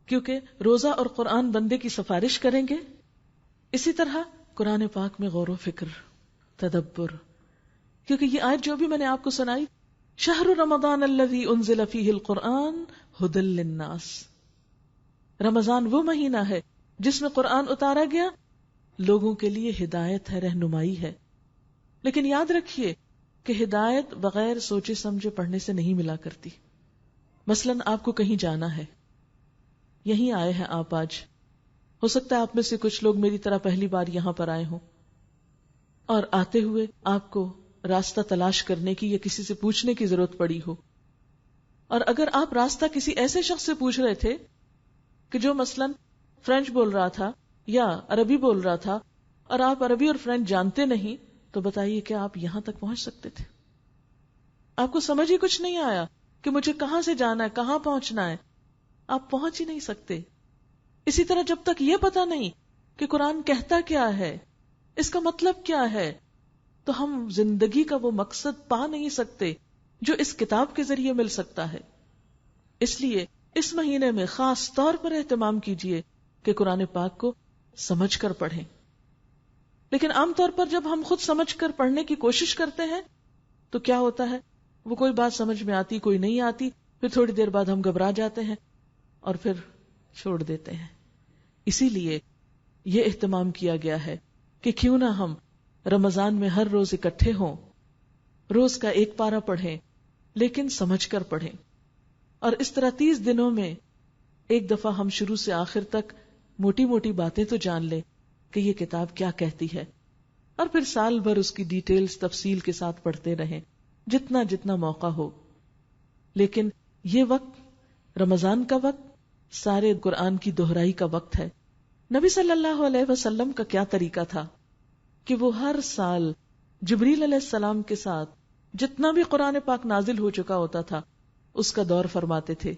کیونکہ روزہ اور قرآن بندے کی سفارش کریں گے. اسی طرح قرآن پاک میں غور و فکر، تدبر، کیونکہ یہ آیت جو بھی میں نے آپ کو سنائی، شہر رمضان الذی انزل فیہ القرآن ھدی للناس، رمضان وہ مہینہ ہے جس میں قرآن اتارا گیا، لوگوں کے لیے ہدایت ہے، رہنمائی ہے. لیکن یاد رکھیے کہ ہدایت بغیر سوچے سمجھے پڑھنے سے نہیں ملا کرتی. مثلاً آپ کو کہیں جانا ہے، یہیں آئے ہیں آپ آج، ہو سکتا ہے آپ میں سے کچھ لوگ میری طرح پہلی بار یہاں پر آئے ہوں، اور آتے ہوئے آپ کو راستہ تلاش کرنے کی یا کسی سے پوچھنے کی ضرورت پڑی ہو. اور اگر آپ راستہ کسی ایسے شخص سے پوچھ رہے تھے کہ جو مثلاً فرینچ بول رہا تھا یا عربی بول رہا تھا، اور آپ عربی اور فرینچ جانتے نہیں، تو بتائیے کیا آپ یہاں تک پہنچ سکتے تھے؟ آپ کو سمجھ ہی کچھ نہیں آیا کہ مجھے کہاں سے جانا ہے، کہاں پہنچنا ہے، آپ پہنچ ہی نہیں سکتے. اسی طرح جب تک یہ پتا نہیں کہ قرآن کہتا کیا ہے، اس کا مطلب کیا ہے، تو ہم زندگی کا وہ مقصد پا نہیں سکتے جو اس کتاب کے ذریعے مل سکتا ہے. اس لیے اس مہینے میں خاص طور پر اہتمام کیجئے کہ قرآن پاک کو سمجھ کر پڑھیں. لیکن عام طور پر جب ہم خود سمجھ کر پڑھنے کی کوشش کرتے ہیں تو کیا ہوتا ہے، وہ کوئی بات سمجھ میں آتی، کوئی نہیں آتی، پھر تھوڑی دیر بعد ہم گھبرا جاتے ہیں اور پھر چھوڑ دیتے ہیں. اسی لیے یہ اہتمام کیا گیا ہے کہ کیوں نہ ہم رمضان میں ہر روز اکٹھے ہوں، روز کا ایک پارہ پڑھیں، لیکن سمجھ کر پڑھیں. اور اس طرح 30 دنوں میں ایک دفعہ ہم شروع سے آخر تک موٹی موٹی باتیں تو جان لیں کہ یہ کتاب کیا کہتی ہے، اور پھر سال بھر اس کی ڈیٹیلز تفصیل کے ساتھ پڑھتے رہیں جتنا جتنا موقع ہو. لیکن یہ وقت، رمضان کا وقت، سارے قرآن کی دہرائی کا وقت ہے. نبی صلی اللہ علیہ وسلم کا کیا طریقہ تھا کہ وہ ہر سال جبریل علیہ السلام کے ساتھ جتنا بھی قرآن پاک نازل ہو چکا ہوتا تھا اس کا دور فرماتے تھے،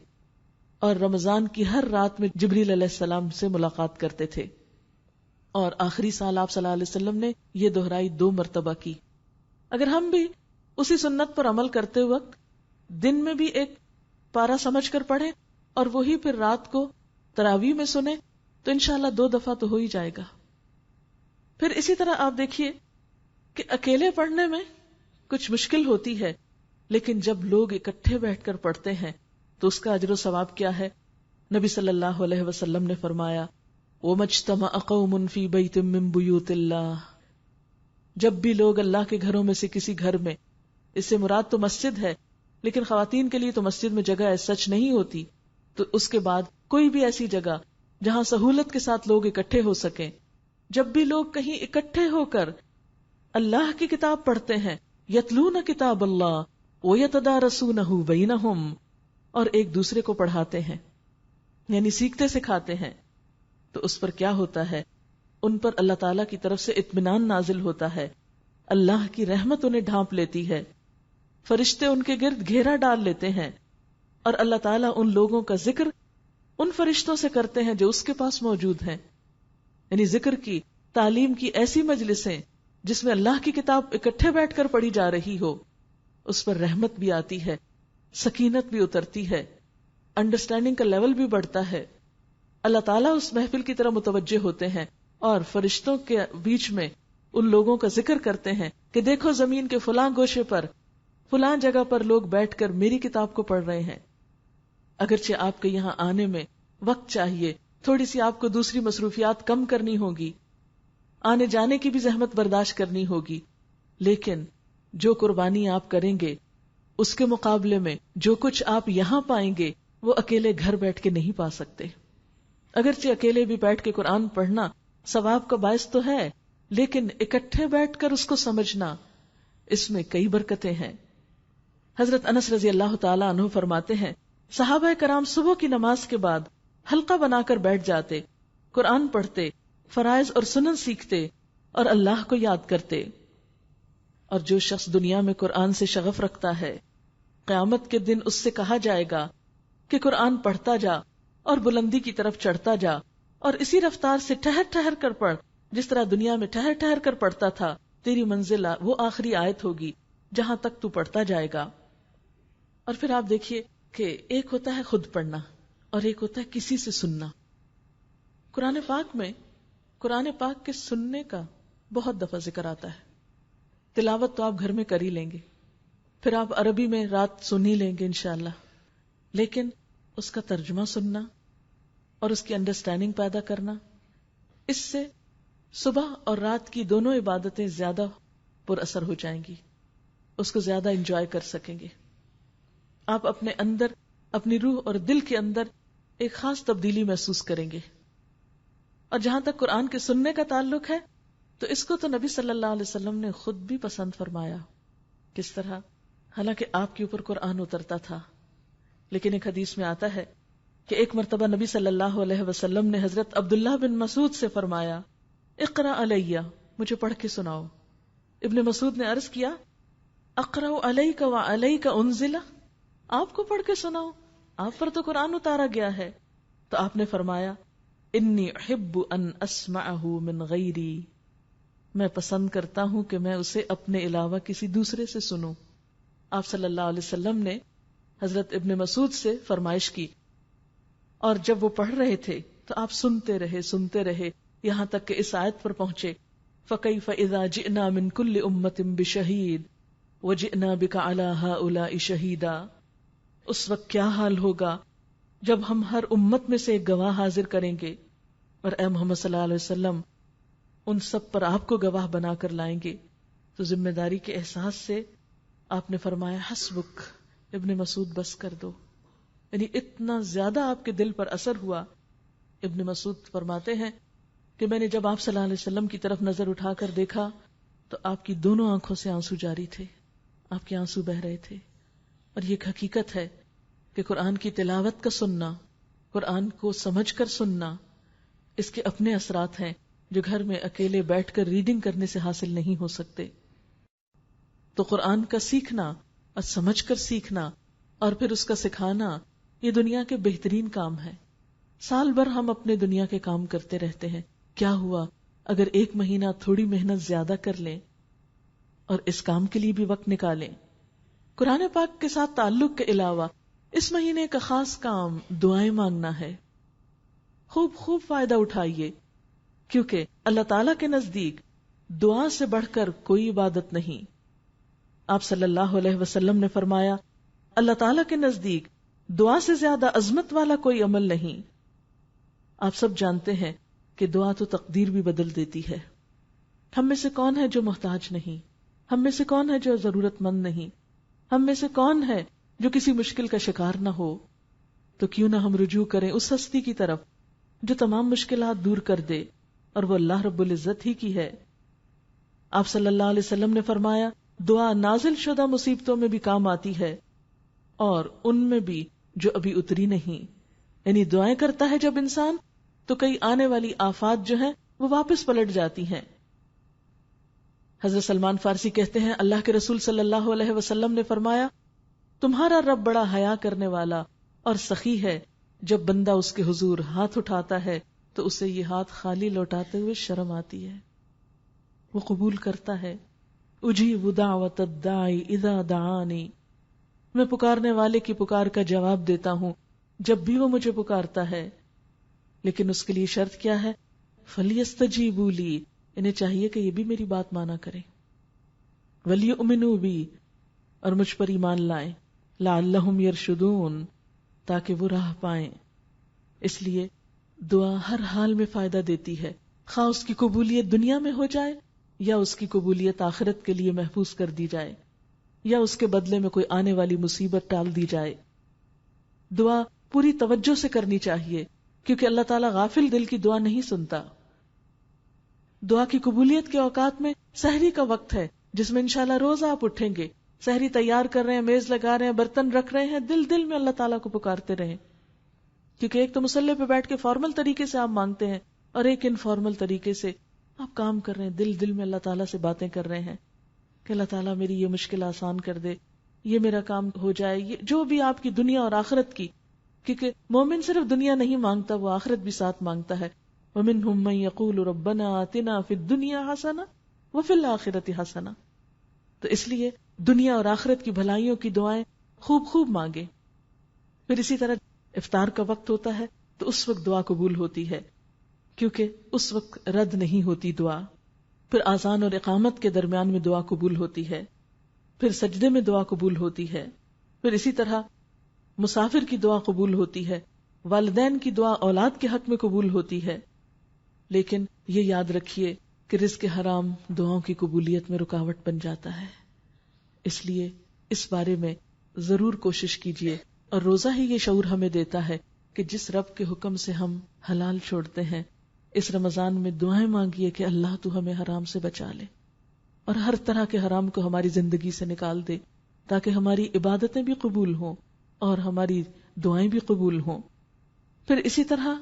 اور رمضان کی ہر رات میں جبریل علیہ السلام سے ملاقات کرتے تھے. اور آخری سال آپ صلی اللہ علیہ وسلم نے یہ دہرائی 2 مرتبہ کی. اگر ہم بھی اسی سنت پر عمل کرتے وقت دن میں بھی ایک پارہ سمجھ کر پڑھیں اور وہی پھر رات کو تراویح میں سنیں تو انشاءاللہ 2 دفعہ تو ہو ہی جائے گا. پھر اسی طرح آپ دیکھیے کہ اکیلے پڑھنے میں کچھ مشکل ہوتی ہے، لیکن جب لوگ اکٹھے بیٹھ کر پڑھتے ہیں تو اس کا اجر و ثواب کیا ہے. نبی صلی اللہ علیہ وسلم نے فرمایا، وَمَجْتَمَعَ قَوْمٌ فِي بَيْتٍ مِّن بُيُوتِ اللَّهِ، جب بھی لوگ اللہ کے گھروں میں سے کسی گھر میں، اس سے مراد تو مسجد ہے، لیکن خواتین کے لیے تو مسجد میں جگہ سچ نہیں ہوتی، تو اس کے بعد کوئی بھی ایسی جگہ جہاں سہولت کے ساتھ لوگ اکٹھے ہو سکیں، جب بھی لوگ کہیں اکٹھے ہو کر اللہ کی کتاب پڑھتے ہیں، یتلون کتاب اللہ ویتدارسونہ بینہم، اور ایک دوسرے کو پڑھاتے ہیں، یعنی سیکھتے سکھاتے ہیں، تو اس پر کیا ہوتا ہے، ان پر اللہ تعالیٰ کی طرف سے اطمینان نازل ہوتا ہے، اللہ کی رحمت انہیں ڈھانپ لیتی ہے، فرشتے ان کے گرد گھیرا ڈال لیتے ہیں، اور اللہ تعالیٰ ان لوگوں کا ذکر ان فرشتوں سے کرتے ہیں جو اس کے پاس موجود ہیں. یعنی ذکر کی، تعلیم کی ایسی مجلسیں جس میں اللہ کی کتاب اکٹھے بیٹھ کر پڑھی جا رہی ہو، اس پر رحمت بھی آتی ہے، سکینت بھی اترتی ہے، انڈرسٹینڈنگ کا لیول بھی بڑھتا ہے. اللہ تعالیٰ اس محفل کی طرح متوجہ ہوتے ہیں اور فرشتوں کے بیچ میں ان لوگوں کا ذکر کرتے ہیں کہ دیکھو زمین کے فلاں گوشے پر، فلاں جگہ پر لوگ بیٹھ کر میری کتاب کو پڑھ رہے ہیں. اگرچہ آپ کے یہاں آنے میں وقت چاہیے، تھوڑی سی آپ کو دوسری مصروفیات کم کرنی ہوگی، آنے جانے کی بھی زحمت برداشت کرنی ہوگی، لیکن جو قربانی آپ کریں گے اس کے مقابلے میں جو کچھ آپ یہاں پائیں گے وہ اکیلے گھر بیٹھ کے نہیں پا سکتے. اگرچہ اکیلے بھی بیٹھ کے قرآن پڑھنا ثواب کا باعث تو ہے، لیکن اکٹھے بیٹھ کر اس کو سمجھنا، اس میں کئی برکتیں ہیں. حضرت انس رضی اللہ تعالیٰ عنہ فرماتے ہیں، صحابہ کرام صبح کی نماز کے بعد حلقہ بنا کر بیٹھ جاتے، قرآن پڑھتے، فرائض اور سنن سیکھتے اور اللہ کو یاد کرتے. اور جو شخص دنیا میں قرآن سے شغف رکھتا ہے، قیامت کے دن اس سے کہا جائے گا کہ قرآن پڑھتا جا اور بلندی کی طرف چڑھتا جا، اور اسی رفتار سے ٹھہر ٹھہر کر پڑھ جس طرح دنیا میں ٹھہر ٹھہر کر پڑھتا تھا. تیری منزل وہ آخری آیت ہوگی جہاں تک تو پڑھتا جائے گا. اور پھر آپ دیکھیے کہ ایک ہوتا ہے خود پڑھنا اور ایک ہوتا ہے کسی سے سننا. قرآن پاک میں قرآن پاک کے سننے کا بہت دفعہ ذکر آتا ہے. تلاوت تو آپ گھر میں کر ہی لیں گے, پھر آپ عربی میں رات سن ہی لیں گے انشاءاللہ, لیکن اس کا ترجمہ سننا اور اس کی انڈرسٹینڈنگ پیدا کرنا, اس سے صبح اور رات کی دونوں عبادتیں زیادہ پر اثر ہو جائیں گی, اس کو زیادہ انجوائے کر سکیں گے. آپ اپنے اندر, اپنی روح اور دل کے اندر ایک خاص تبدیلی محسوس کریں گے. اور جہاں تک قرآن کے سننے کا تعلق ہے تو اس کو تو نبی صلی اللہ علیہ وسلم نے خود بھی پسند فرمایا. کس طرح؟ حالانکہ آپ کے اوپر قرآن اترتا تھا, لیکن ایک حدیث میں آتا ہے کہ ایک مرتبہ نبی صلی اللہ علیہ وسلم نے حضرت عبداللہ بن مسعود سے فرمایا, اقرأ علیہ, مجھے پڑھ کے سناؤ. ابن مسعود نے عرض کیا, اقرأ علیک وعلیک انزل, آپ کو پڑھ کے سناؤ, آپ پر تو قرآن اتارا گیا ہے. تو آپ نے فرمایا, انی احب ان اسمعہ من غیری, میں پسند کرتا ہوں کہ میں اسے اپنے علاوہ کسی دوسرے سے سنوں. آپ صلی اللہ علیہ وسلم نے حضرت ابن مسعود سے فرمائش کی, اور جب وہ پڑھ رہے تھے تو آپ سنتے رہے یہاں تک کہ اس آیت پر پہنچے, فَكَيْفَ إِذَا جِئْنَا مِن كُلِّ أُمَّةٍ بِشَهِيدٍ وَجِئْنَا بِكَ عَلَى هَؤُلَاءِ شَهِيدًا. اس وقت کیا حال ہوگا جب ہم ہر امت میں سے ایک گواہ حاضر کریں گے, اور اے محمد صلی اللہ علیہ وسلم ان سب پر آپ کو گواہ بنا کر لائیں گے. تو ذمہ داری کے احساس سے آپ نے فرمایا, حسبک ابن مسعود, بس کر دو. یعنی اتنا زیادہ آپ کے دل پر اثر ہوا. ابن مسعود فرماتے ہیں کہ میں نے جب آپ صلی اللہ علیہ وسلم کی طرف نظر اٹھا کر دیکھا تو آپ کی دونوں آنکھوں سے آنسو جاری تھے, آپ کے آنسو بہ رہے تھے. اور یہ ایک حقیقت ہے کہ قرآن کی تلاوت کا سننا, قرآن کو سمجھ کر سننا, اس کے اپنے اثرات ہیں جو گھر میں اکیلے بیٹھ کر ریڈنگ کرنے سے حاصل نہیں ہو سکتے. تو قرآن کا سیکھنا اور سمجھ کر سیکھنا اور پھر اس کا سکھانا, یہ دنیا کے بہترین کام ہے. سال بھر ہم اپنے دنیا کے کام کرتے رہتے ہیں, کیا ہوا اگر ایک مہینہ تھوڑی محنت زیادہ کر لیں اور اس کام کے لیے بھی وقت نکالیں. قرآن پاک کے ساتھ تعلق کے علاوہ اس مہینے کا خاص کام دعائیں مانگنا ہے. خوب فائدہ اٹھائیے, کیونکہ اللہ تعالیٰ کے نزدیک دعا سے بڑھ کر کوئی عبادت نہیں. آپ صلی اللہ علیہ وسلم نے فرمایا, اللہ تعالیٰ کے نزدیک دعا سے زیادہ عظمت والا کوئی عمل نہیں. آپ سب جانتے ہیں کہ دعا تو تقدیر بھی بدل دیتی ہے. ہم میں سے کون ہے جو محتاج نہیں, ہم میں سے کون ہے جو ضرورت مند نہیں, ہم میں سے کون ہے جو کسی مشکل کا شکار نہ ہو. تو کیوں نہ ہم رجوع کریں اس ہستی کی طرف جو تمام مشکلات دور کر دے, اور وہ اللہ رب العزت ہی کی ہے. آپ صلی اللہ علیہ وسلم نے فرمایا, دعا نازل شدہ مصیبتوں میں بھی کام آتی ہے اور ان میں بھی جو ابھی اتری نہیں. یعنی دعائیں کرتا ہے جب انسان تو کئی آنے والی آفات جو ہیں وہ واپس پلٹ جاتی ہیں. حضرت سلمان فارسی کہتے ہیں, اللہ کے رسول صلی اللہ علیہ وسلم نے فرمایا, تمہارا رب بڑا حیا کرنے والا اور سخی ہے. جب بندہ اس کے حضور ہاتھ اٹھاتا ہے تو اسے یہ ہاتھ خالی لوٹاتے ہوئے شرم آتی ہے, وہ قبول کرتا ہے. اجیب دعوت الداعی اذا دعانی, میں پکارنے والے کی پکار کا جواب دیتا ہوں جب بھی وہ مجھے پکارتا ہے. لیکن اس کے لیے شرط کیا ہے؟ فَلْيَسْتَجِيبُوا لِي, انہیں چاہیے کہ یہ بھی میری بات مانا کریں. وَلْيُؤْمِنُوا بِي, اور مجھ پر ایمان لائیں. لَعَلَّهُمْ يَرْشُدُونَ, تاکہ وہ راہ پائیں. اس لیے دعا ہر حال میں فائدہ دیتی ہے, خواہ اس کی قبولیت دنیا میں ہو جائے یا اس کی قبولیت آخرت کے لیے محفوظ کر دی جائے, یا اس کے بدلے میں کوئی آنے والی مصیبت ٹال دی جائے. دعا پوری توجہ سے کرنی چاہیے, کیونکہ اللہ تعالیٰ غافل دل کی دعا نہیں سنتا. دعا کی قبولیت کے اوقات میں سحری کا وقت ہے, جس میں انشاءاللہ روز آپ اٹھیں گے, سحری تیار کر رہے ہیں, میز لگا رہے ہیں, برتن رکھ رہے ہیں, دل میں اللہ تعالیٰ کو پکارتے رہیں. کیونکہ ایک تو مصلی پہ بیٹھ کے فارمل طریقے سے آپ مانگتے ہیں, اور ایک انفارمل طریقے سے آپ کام کر رہے ہیں, دل میں اللہ تعالیٰ سے باتیں کر رہے ہیں کہ اللہ تعالیٰ میری یہ مشکل آسان کر دے, یہ میرا کام ہو جائے, یہ جو بھی آپ کی دنیا اور آخرت کی. کیونکہ مومن صرف دنیا نہیں مانگتا, وہ آخرت بھی ساتھ مانگتا ہے. وَمِنْهُمْ مَنْ يَقُولُ رَبَّنَا آتِنَا فِي الدُّنْيَا حَسَنَةً وَفِي الْآخِرَةِ حَسَنَةً. تو اس لیے دنیا اور آخرت کی بھلائیوں کی دعائیں خوب مانگے. پھر اسی طرح افطار کا وقت ہوتا ہے تو اس وقت دعا قبول ہوتی ہے، کیونکہ اس وقت رد نہیں ہوتی دعا. پھر آذان اور اقامت کے درمیان میں دعا قبول ہوتی ہے، پھر سجدے میں دعا قبول ہوتی ہے، پھر اسی طرح مسافر کی دعا قبول ہوتی ہے، والدین کی دعا اولاد کے حق میں قبول ہوتی ہے. لیکن یہ یاد رکھیے کہ رزق حرام دعاؤں کی قبولیت میں رکاوٹ بن جاتا ہے. اس لیے اس بارے میں ضرور کوشش کیجیے. اور روزہ ہی یہ شعور ہمیں دیتا ہے کہ جس رب کے حکم سے ہم حلال چھوڑتے ہیں، اس رمضان میں دعائیں مانگیے کہ اللہ تو ہمیں حرام سے بچا لے اور ہر طرح کے حرام کو ہماری زندگی سے نکال دے، تاکہ ہماری عبادتیں بھی قبول ہوں اور ہماری دعائیں بھی قبول ہوں. پھر اسی طرح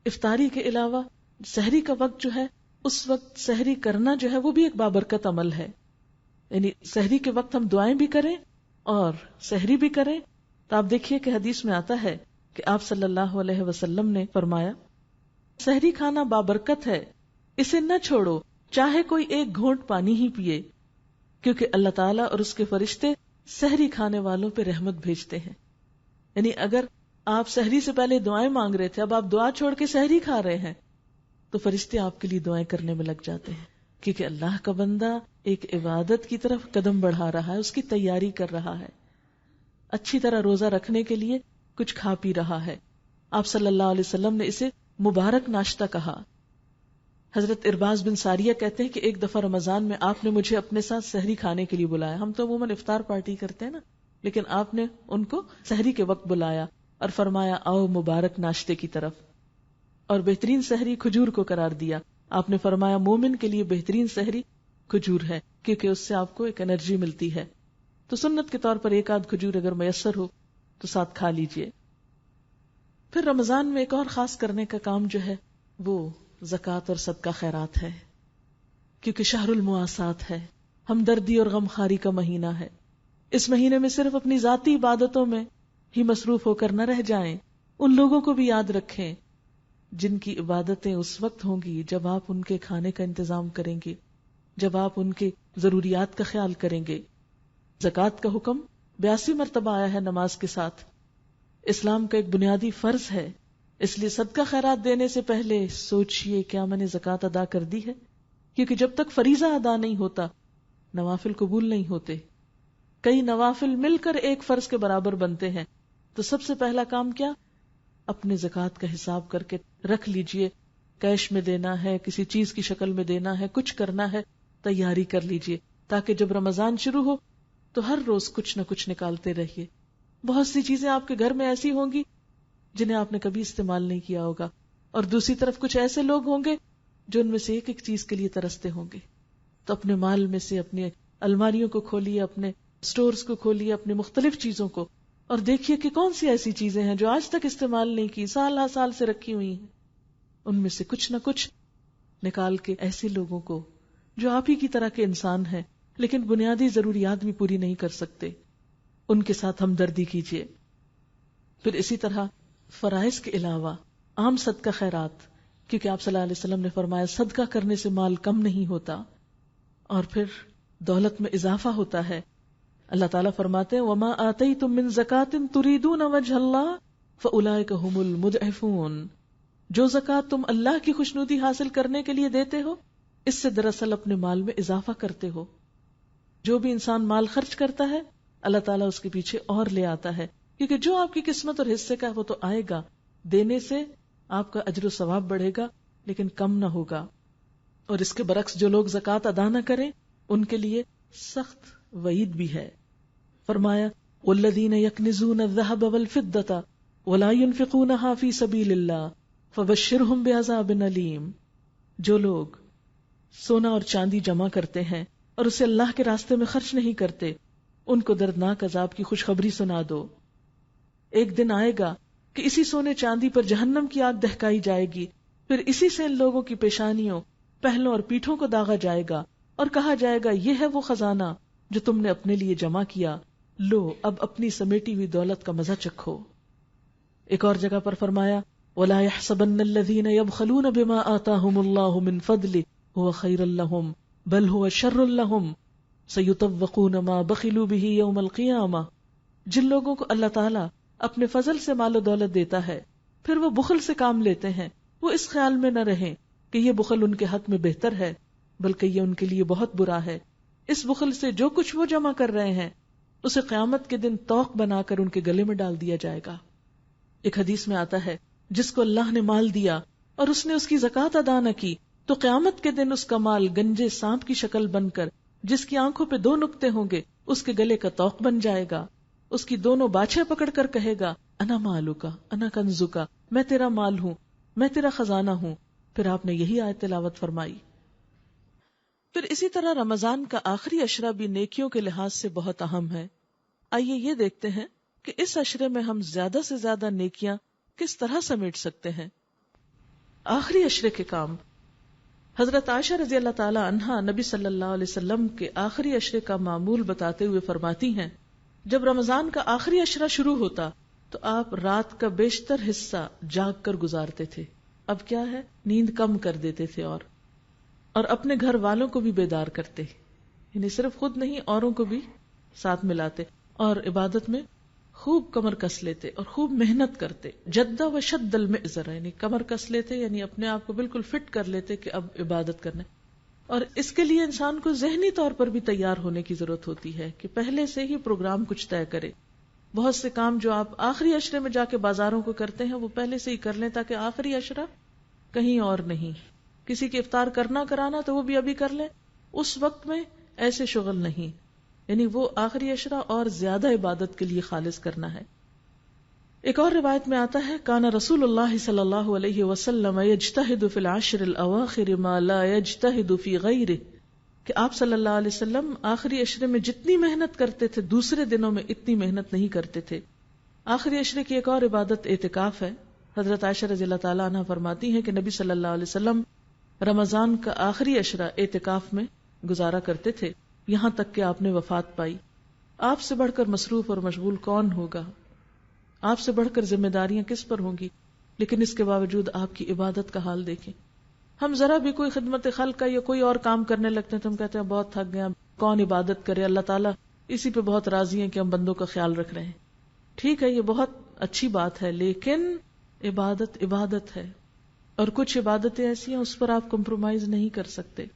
افطاری کے علاوہ سحری کا وقت جو ہے، اس وقت سحری کرنا جو ہے وہ بھی ایک بابرکت عمل ہے. یعنی سحری کے وقت ہم دعائیں بھی کریں اور سحری بھی کریں. تو آپ دیکھیے کہ حدیث میں آتا ہے کہ آپ صلی اللہ علیہ وسلم نے فرمایا، سحری کھانا بابرکت ہے، اسے نہ چھوڑو چاہے کوئی ایک گھونٹ پانی ہی پیے، کیونکہ اللہ تعالیٰ اور اس کے فرشتے سحری کھانے والوں پہ رحمت بھیجتے ہیں. یعنی اگر آپ سحری سے پہلے دعائیں مانگ رہے تھے، اب آپ دعا چھوڑ کے سحری کھا رہے ہیں، تو فرشتے آپ کے لیے دعائیں کرنے میں لگ جاتے ہیں، کیونکہ اللہ کا بندہ ایک عبادت کی طرف قدم بڑھا رہا ہے، اس کی تیاری کر رہا ہے، اچھی طرح روزہ رکھنے کے لیے کچھ کھا پی رہا ہے. آپ صلی اللہ علیہ وسلم نے اسے مبارک ناشتہ کہا. حضرت ارباز بن ساریہ کہتے ہیں کہ ایک دفعہ رمضان میں آپ نے مجھے اپنے ساتھ سحری کھانے کے لیے بلایا. ہم تو عموماً افطار پارٹی کرتے ہیں نا، لیکن آپ نے ان کو سحری کے وقت بلایا اور فرمایا آؤ مبارک ناشتے کی طرف. اور بہترین سحری کھجور کو قرار دیا. آپ نے فرمایا مومن کے لیے بہترین سحری کھجور ہے، کیونکہ اس سے آپ کو ایک انرجی ملتی ہے. تو سنت کے طور پر ایک آدھ کھجور اگر میسر ہو تو ساتھ کھا لیجئے. پھر رمضان میں ایک اور خاص کرنے کا کام جو ہے وہ زکوٰۃ اور صدقہ خیرات ہے، کیونکہ شہر المواسات ہے، ہمدردی اور غمخواری کا مہینہ ہے. اس مہینے میں صرف اپنی ذاتی عبادتوں میں ہی مصروف ہو کر نہ رہ جائیں، ان لوگوں کو بھی یاد رکھیں جن کی عبادتیں اس وقت ہوں گی جب آپ ان کے کھانے کا انتظام کریں گے، جب آپ ان کے ضروریات کا خیال کریں گے. زکوٰۃ کا حکم 82 مرتبہ آیا ہے نماز کے ساتھ. اسلام کا ایک بنیادی فرض ہے، اس لیے صدقہ خیرات دینے سے پہلے سوچئے کیا میں نے زکوٰۃ ادا کر دی ہے، کیونکہ جب تک فریضہ ادا نہیں ہوتا نوافل قبول نہیں ہوتے. کئی نوافل مل کر ایک فرض کے برابر بنتے ہیں. تو سب سے پہلا کام کیا؟ اپنے زکوٰۃ کا حساب کر کے رکھ لیجئے. کیش میں دینا ہے، کسی چیز کی شکل میں دینا ہے، کچھ کرنا ہے، تیاری کر لیجئے، تاکہ جب رمضان شروع ہو تو ہر روز کچھ نہ کچھ نکالتے رہیے. بہت سی چیزیں آپ کے گھر میں ایسی ہوں گی جنہیں آپ نے کبھی استعمال نہیں کیا ہوگا، اور دوسری طرف کچھ ایسے لوگ ہوں گے جو ان میں سے ایک ایک چیز کے لیے ترستے ہوں گے. تو اپنے مال میں سے اپنی الماریوں کو کھولیے، اپنے سٹورز کو کھولیے، اپنے مختلف چیزوں کو، اور دیکھیے کہ کون سی ایسی چیزیں ہیں جو آج تک استعمال نہیں کی، سال ہر سال سے رکھی ہوئی ہیں. ان میں سے کچھ نہ کچھ نکال کے ایسے لوگوں کو جو آپ ہی کی طرح کے انسان ہیں لیکن بنیادی ضروریات بھی پوری نہیں کر سکتے، ان کے ساتھ ہمدردی کیجیے. پھر اسی طرح فرائض کے علاوہ عام صدقہ خیرات، کیونکہ آپ صلی اللہ علیہ وسلم نے فرمایا صدقہ کرنے سے مال کم نہیں ہوتا اور پھر دولت میں اضافہ ہوتا ہے. اللہ تعالیٰ فرماتے ہیں وَمَا آتَيْتُم مِّن زَكَاةٍ تُرِيدُونَ وَجْهَ اللَّهِ فَأُولَٰئِكَ هُمُ الْمُضْعِفُونَ. جو زکوٰۃ تم اللہ کی خوشنودی حاصل کرنے کے لیے دیتے ہو، اس سے دراصل اپنے مال میں اضافہ کرتے ہو. جو بھی انسان مال خرچ کرتا ہے اللہ تعالیٰ اس کے پیچھے اور لے آتا ہے، کیونکہ جو آپ کی قسمت اور حصے کا ہے وہ تو آئے گا. دینے سے آپ کا اجر و ثواب بڑھے گا لیکن کم نہ ہوگا. اور اس کے برعکس جو لوگ زکوٰۃ ادا نہ کریں ان کے لیے سخت وعید بھی ہے. فرمایا وَالَّذِينَ يَكْنِزُونَ الذَّهَبَ وَالْفِضَّةَ وَلَا يُنْفِقُونَهَا فِي سَبِيلِ اللَّهِ فَبَشِّرْهُم بِعَذَابٍ أَلِيمٍ. جو لوگ سونا اور چاندی جمع کرتے ہیں اور اسے اللہ کے راستے میں خرچ نہیں کرتے، ان کو دردناک عذاب کی خوشخبری سنا دو. ایک دن آئے گا کہ اسی سونے چاندی پر جہنم کی آگ دہکائی جائے گی، پھر اسی سے ان لوگوں کی پیشانیوں، پہلوں اور پیٹھوں کو داغا جائے گا اور کہا جائے گا یہ ہے وہ خزانہ جو تم نے اپنے لیے جمع کیا، لو اب اپنی سمیٹی ہوئی دولت کا مزہ چکھو. ایک اور جگہ پر فرمایا وَلَا يَحْسَبَنَّ الَّذِينَ يَبْخَلُونَ بِمَا آتَاهُمُ اللَّهُ مِنْ فَضْلِهِ هُوَ خَيْرٌ لَهُمْ بَلْ هُوَ شَرٌّ لَهُمْ سَيُطَوَّقُونَ مَا بَخِلُوا بِهِ يَوْمَ الْقِيَامَةِ. جن لوگوں کو اللہ تعالیٰ اپنے فضل سے مال و دولت دیتا ہے، پھر وہ بخل سے کام لیتے ہیں، وہ اس خیال میں نہ رہیں کہ یہ بخل ان کے حق میں بہتر ہے، بلکہ یہ ان کے لیے بہت برا ہے۔ اس بخل سے جو کچھ وہ جمع کر رہے ہیں اسے قیامت کے دن توق بنا کر ان کے گلے میں ڈال دیا جائے گا۔ ایک حدیث میں آتا ہے، جس کو اللہ نے مال دیا اور اس نے اس کی زکوٰۃ ادا نہ کی تو قیامت کے دن اس کا مال گنجے سانپ کی شکل بن کر، جس کی آنکھوں پہ 2 نقطے ہوں گے، اس کے گلے کا توق بن جائے گا۔ اس کی دونوں باچھیں پکڑ کر کہے گا، انا مالوکا انا کنزوکا، میں تیرا مال ہوں، میں تیرا خزانہ ہوں۔ پھر آپ نے یہی آیت تلاوت فرمائی۔ پھر اسی طرح رمضان کا آخری عشرہ بھی نیکیوں کے لحاظ سے بہت اہم ہے۔ آئیے یہ دیکھتے ہیں کہ اس عشرے میں ہم زیادہ سے زیادہ نیکیاں کس طرح سمیٹ سکتے ہیں۔ آخری عشرے کے کام۔ حضرت عائشہ رضی اللہ تعالی عنہا نبی صلی اللہ علیہ وسلم کے آخری عشرے کا معمول بتاتے ہوئے فرماتی ہیں، جب رمضان کا آخری عشرہ شروع ہوتا تو آپ رات کا بیشتر حصہ جاگ کر گزارتے تھے۔ اب کیا ہے، نیند کم کر دیتے تھے اور اپنے گھر والوں کو بھی بیدار کرتے، یعنی صرف خود نہیں اوروں کو بھی ساتھ ملاتے، اور عبادت میں خوب کمر کس لیتے اور خوب محنت کرتے۔ جدہ و شد المئزر، یعنی کمر کس لیتے، یعنی اپنے آپ کو بالکل فٹ کر لیتے کہ اب عبادت کرنا۔ اور اس کے لیے انسان کو ذہنی طور پر بھی تیار ہونے کی ضرورت ہوتی ہے کہ پہلے سے ہی پروگرام کچھ طے کرے۔ بہت سے کام جو آپ آخری عشرے میں جا کے بازاروں کو کرتے ہیں وہ پہلے سے ہی کر لیں، تاکہ آخری عشرہ کہیں اور نہیں۔ کسی کے افطار کرنا کرانا تو وہ بھی ابھی کر لیں، اس وقت میں ایسے شغل نہیں، یعنی وہ آخری عشرہ اور زیادہ عبادت کے لیے خالص کرنا ہے۔ ایک اور روایت میں آتا ہے، کان رسول اللہ صلی اللہ علیہ وسلم یجتہد فی العشر الاواخر ما لا یجتہد فی غیرہ، کہ آپ صلی اللہ علیہ وسلم آخری عشرے میں جتنی محنت کرتے تھے دوسرے دنوں میں اتنی محنت نہیں کرتے تھے۔ آخری عشرے کی ایک اور عبادت اعتکاف ہے۔ حضرت عائشہ رضی اللہ تعالیٰ عنہ فرماتی ہیں کہ نبی صلی اللہ علیہ وسلم رمضان کا آخری عشرہ اعتکاف میں گزارا کرتے تھے، یہاں تک کہ آپ نے وفات پائی۔ آپ سے بڑھ کر مصروف اور مشغول کون ہوگا؟ آپ سے بڑھ کر ذمہ داریاں کس پر ہوں گی؟ لیکن اس کے باوجود آپ کی عبادت کا حال دیکھیں۔ ہم ذرا بھی کوئی خدمت خلق کا یا کوئی اور کام کرنے لگتے ہیں تو ہم کہتے ہیں بہت تھک گئے، کون عبادت کرے، اللہ تعالیٰ اسی پہ بہت راضی ہیں کہ ہم بندوں کا خیال رکھ رہے ہیں۔ ٹھیک ہے، یہ بہت اچھی بات ہے، لیکن عبادت عبادت ہے، اور کچھ عبادتیں ایسی ہیں اس پر آپ کمپرومائز نہیں کر سکتے۔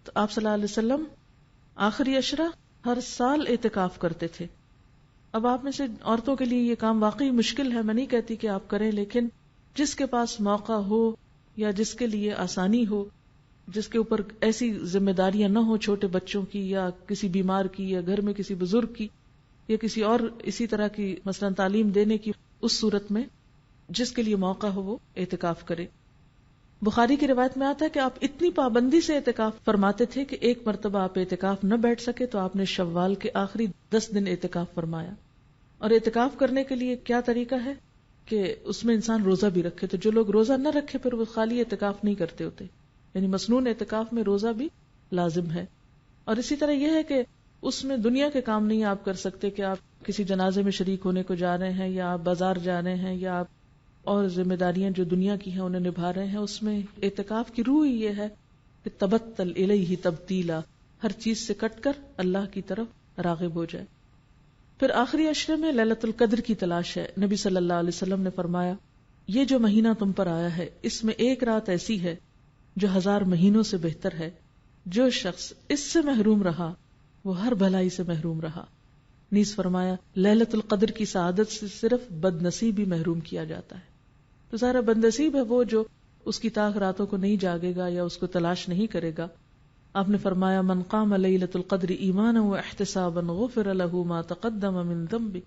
تو آپ صلی اللہ علیہ وسلم آخری عشرہ ہر سال اعتکاف کرتے تھے۔ اب آپ میں سے عورتوں کے لیے یہ کام واقعی مشکل ہے، میں نہیں کہتی کہ آپ کریں، لیکن جس کے پاس موقع ہو یا جس کے لیے آسانی ہو، جس کے اوپر ایسی ذمہ داریاں نہ ہو چھوٹے بچوں کی یا کسی بیمار کی یا گھر میں کسی بزرگ کی یا کسی اور اسی طرح کی مثلا تعلیم دینے کی، اس صورت میں جس کے لیے موقع ہو وہ اعتکاف کرے۔ بخاری کی روایت میں آتا ہے کہ آپ اتنی پابندی سے اعتکاف فرماتے تھے کہ ایک مرتبہ آپ اعتکاف نہ بیٹھ سکے تو آپ نے شوال کے آخری 10 دن اعتکاف فرمایا۔ اور اعتکاف کرنے کے لیے کیا طریقہ ہے کہ اس میں انسان روزہ بھی رکھے، تو جو لوگ روزہ نہ رکھے پھر وہ خالی اعتکاف نہیں کرتے ہوتے، یعنی مسنون اعتکاف میں روزہ بھی لازم ہے۔ اور اسی طرح یہ ہے کہ اس میں دنیا کے کام نہیں آپ کر سکتے کہ آپ کسی جنازے میں شریک ہونے کو جا رہے ہیں یا آپ بازار جا رہے ہیں یا آپ اور ذمہ داریاں جو دنیا کی ہیں انہیں نبھا رہے ہیں۔ اس میں اعتکاف کی روح یہ ہے کہ تبتل الیہ تبتیلا، ہر چیز سے کٹ کر اللہ کی طرف راغب ہو جائے۔ پھر آخری عشرے میں لیلۃ القدر کی تلاش ہے۔ نبی صلی اللہ علیہ وسلم نے فرمایا، یہ جو مہینہ تم پر آیا ہے اس میں ایک رات ایسی ہے جو 1000 مہینوں سے بہتر ہے۔ جو شخص اس سے محروم رہا وہ ہر بھلائی سے محروم رہا۔ نیز فرمایا، لیلۃ القدر کی سعادت سے صرف بد نصیب ہی محروم کیا جاتا ہے۔ تو ظاہر بد نصیب ہے وہ جو اس کی طاق راتوں کو نہیں جاگے گا یا اس کو تلاش نہیں کرے گا۔ آپ نے فرمایا، من قام لیلۃ القدر ایمانا واحتسابا غفر له ما تقدم من ذنبه،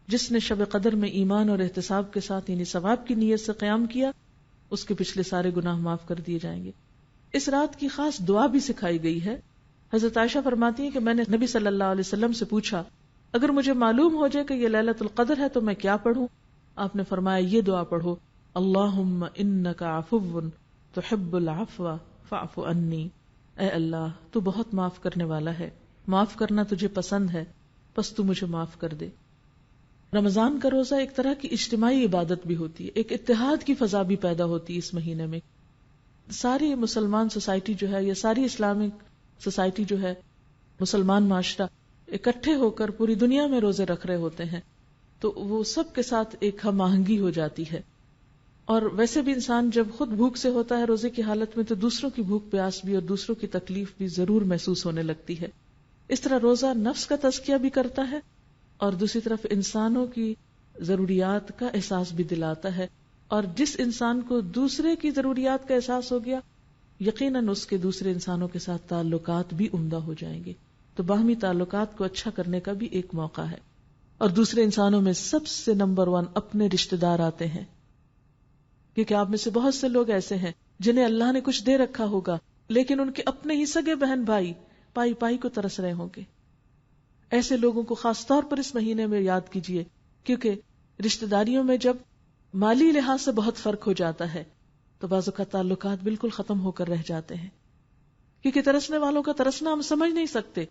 جس نے شب قدر میں ایمان اور احتساب کے ساتھ یعنی ثواب کی نیت سے قیام کیا، اس کے پچھلے سارے گناہ معاف کر دیے جائیں گے۔ اس رات کی خاص دعا بھی سکھائی گئی ہے۔ حضرت عائشہ فرماتی ہیں کہ میں نے نبی صلی اللہ علیہ وسلم سے پوچھا، اگر مجھے معلوم ہو جائے کہ یہ لیلۃ القدر ہے تو میں کیا پڑھوں؟ آپ نے فرمایا، یہ دعا پڑھو، اللہم انک عفو تحب العفو فاعف عنی، اے اللہ تو بہت معاف کرنے والا ہے، معاف کرنا تجھے پسند ہے، پس تو مجھے معاف کر دے۔ رمضان کا روزہ ایک طرح کی اجتماعی عبادت بھی ہوتی ہے، ایک اتحاد کی فضا بھی پیدا ہوتی ہے اس مہینے میں۔ ساری مسلمان سوسائٹی جو ہے یا ساری اسلامک سوسائٹی جو ہے، مسلمان معاشرہ اکٹھے ہو کر پوری دنیا میں روزے رکھ رہے ہوتے ہیں تو وہ سب کے ساتھ ایک ہم آہنگی ہو جاتی ہے. اور ویسے بھی انسان جب خود بھوک سے ہوتا ہے روزے کی حالت میں تو دوسروں کی بھوک پیاس بھی اور دوسروں کی تکلیف بھی ضرور محسوس ہونے لگتی ہے. اس طرح روزہ نفس کا تزکیہ بھی کرتا ہے اور دوسری طرف انسانوں کی ضروریات کا احساس بھی دلاتا ہے. اور جس انسان کو دوسرے کی ضروریات کا احساس ہو گیا یقیناً اس کے دوسرے انسانوں کے ساتھ تعلقات بھی عمدہ ہو جائیں گے. تو باہمی تعلقات کو اچھا کرنے کا بھی ایک موقع ہے. اور دوسرے انسانوں میں سب سے نمبر 1 اپنے رشتہ دار آتے ہیں، کیونکہ آپ میں سے بہت سے لوگ ایسے ہیں جنہیں اللہ نے کچھ دے رکھا ہوگا لیکن ان کے اپنے ہی سگے بہن بھائی پائی پائی کو ترس رہے ہوں گے. ایسے لوگوں کو خاص طور پر اس مہینے میں یاد کیجئے، کیونکہ رشتہ داریوں میں جب مالی لحاظ سے بہت فرق ہو جاتا ہے تو بعض اوقات تعلقات بالکل ختم ہو کر رہ جاتے ہیں، کیونکہ ترسنے والوں کا ترسنا ہم سمجھ نہیں سکتے.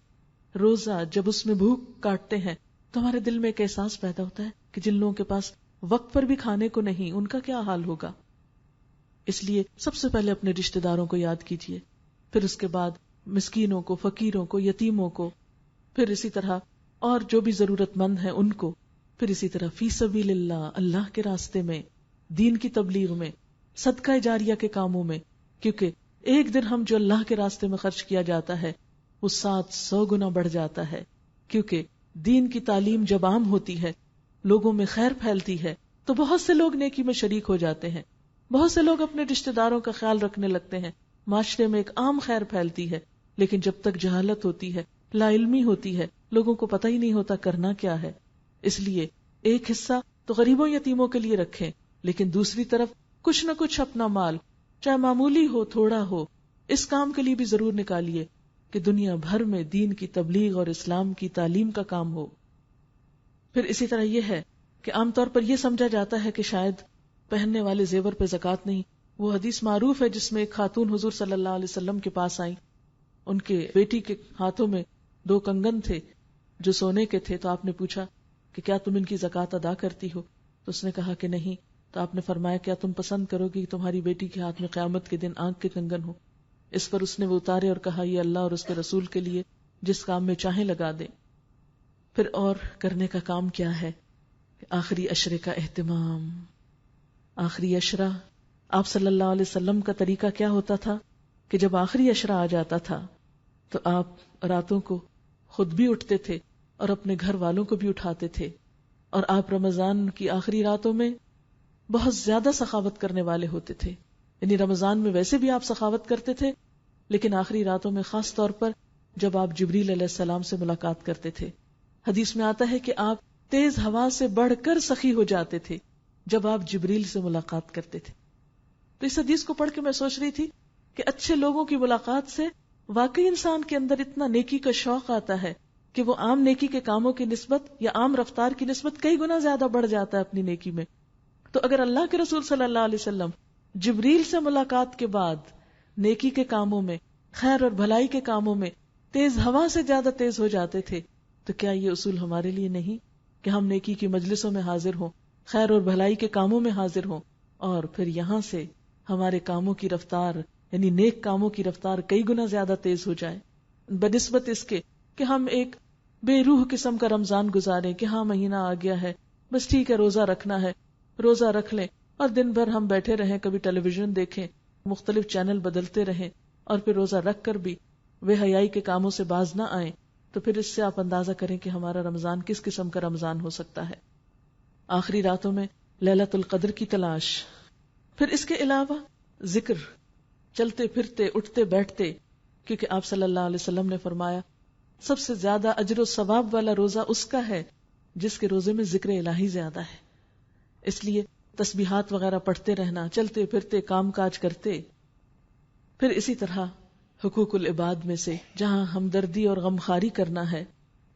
روزہ جب اس میں بھوک کاٹتے ہیں تو ہمارے دل میں ایک احساس پیدا ہوتا ہے کہ جن لوگوں کے پاس وقت پر بھی کھانے کو نہیں ان کا کیا حال ہوگا. اس لیے سب سے پہلے اپنے رشتہ داروں کو یاد کیجئے، پھر اس کے بعد مسکینوں کو، فقیروں کو، یتیموں کو، پھر اسی طرح اور جو بھی ضرورت مند ہیں ان کو، پھر اسی طرح فی سبیل اللہ، اللہ کے راستے میں، دین کی تبلیغ میں، صدقہ جاریہ کے کاموں میں، کیونکہ ایک درہم جو اللہ کے راستے میں خرچ کیا جاتا ہے وہ 700 گنا بڑھ جاتا ہے. کیونکہ دین کی تعلیم جب عام ہوتی ہے، لوگوں میں خیر پھیلتی ہے تو بہت سے لوگ نیکی میں شریک ہو جاتے ہیں، بہت سے لوگ اپنے رشتہ داروں کا خیال رکھنے لگتے ہیں، معاشرے میں ایک عام خیر پھیلتی ہے. لیکن جب تک جہالت ہوتی ہے، لا علمی ہوتی ہے، لوگوں کو پتہ ہی نہیں ہوتا کرنا کیا ہے. اس لیے ایک حصہ تو غریبوں یتیموں کے لیے رکھیں، لیکن دوسری طرف کچھ نہ کچھ اپنا مال، چاہے معمولی ہو تھوڑا ہو، اس کام کے لیے بھی ضرور نکالیے کہ دنیا بھر میں دین کی تبلیغ اور اسلام کی تعلیم کا کام ہو. پھر اسی طرح یہ ہے کہ عام طور پر یہ سمجھا جاتا ہے کہ شاید پہننے والے زیور پہ زکوٰۃ نہیں. وہ حدیث معروف ہے جس میں ایک خاتون حضور صلی اللہ علیہ وسلم کے پاس آئیں، ان کے بیٹی کے ہاتھوں میں 2 کنگن تھے جو سونے کے تھے. تو آپ نے پوچھا کہ کیا تم ان کی زکوٰۃ ادا کرتی ہو؟ تو اس نے کہا کہ نہیں. تو آپ نے فرمایا کیا تم پسند کرو گی کہ تمہاری بیٹی کے ہاتھ میں قیامت کے دن آنکھ کے کنگن ہو؟ اس پر اس نے وہ اتارے اور کہا یہ اللہ اور اس کے رسول کے لیے جس کام میں چاہیں لگا دیں. پھر اور کرنے کا کام کیا ہے؟ آخری عشرے کا اہتمام. آخری عشرہ آپ صلی اللہ علیہ وسلم کا طریقہ کیا ہوتا تھا کہ جب آخری عشرہ آ جاتا تھا تو آپ راتوں کو خود بھی اٹھتے تھے اور اپنے گھر والوں کو بھی اٹھاتے تھے. اور آپ رمضان کی آخری راتوں میں بہت زیادہ سخاوت کرنے والے ہوتے تھے. یعنی رمضان میں ویسے بھی آپ سخاوت کرتے تھے لیکن آخری راتوں میں خاص طور پر جب آپ جبریل علیہ السلام سے ملاقات کرتے تھے. حدیث میں آتا ہے کہ آپ تیز ہوا سے بڑھ کر سخی ہو جاتے تھے جب آپ جبریل سے ملاقات کرتے تھے. تو اس حدیث کو پڑھ کے میں سوچ رہی تھی کہ اچھے لوگوں کی ملاقات سے واقعی انسان کے اندر اتنا نیکی کا شوق آتا ہے کہ وہ عام نیکی کے کاموں کی نسبت یا عام رفتار کی نسبت کئی گنا زیادہ بڑھ جاتا ہے اپنی نیکی میں. تو اگر اللہ کے رسول صلی اللہ علیہ وسلم جبریل سے ملاقات کے بعد نیکی کے کاموں میں، خیر اور بھلائی کے کاموں میں تیز ہوا سے زیادہ تیز ہو جاتے تھے تو کیا یہ اصول ہمارے لیے نہیں کہ ہم نیکی کی مجلسوں میں حاضر ہوں، خیر اور بھلائی کے کاموں میں حاضر ہوں، اور پھر یہاں سے ہمارے کاموں کی رفتار یعنی نیک کاموں کی رفتار کئی گنا زیادہ تیز ہو جائے بنسبت اس کے کہ ہم ایک بے روح قسم کا رمضان گزاریں کہ ہاں مہینہ آ گیا ہے بس ٹھیک ہے روزہ رکھنا ہے، روزہ رکھ لیں اور دن بھر ہم بیٹھے رہیں، کبھی ٹیلی ویژن دیکھیں، مختلف چینل بدلتے رہیں اور پھر روزہ رکھ کر بھی بے حیائی کے کاموں سے باز نہ آئیں. تو پھر اس سے آپ اندازہ کریں کہ ہمارا رمضان کس قسم کا رمضان ہو سکتا ہے. آخری راتوں میں لیلۃ القدر کی تلاش. پھر اس کے علاوہ ذکر، چلتے پھرتے اٹھتے بیٹھتے، کیونکہ آپ صلی اللہ علیہ وسلم نے فرمایا سب سے زیادہ اجر و ثواب والا روزہ اس کا ہے جس کے روزے میں ذکر الہی زیادہ ہے. اس لیے تسبیحات وغیرہ پڑھتے رہنا، چلتے پھرتے کام کاج کرتے. پھر اسی طرح حقوق العباد میں سے جہاں ہمدردی اور غمخواری کرنا ہے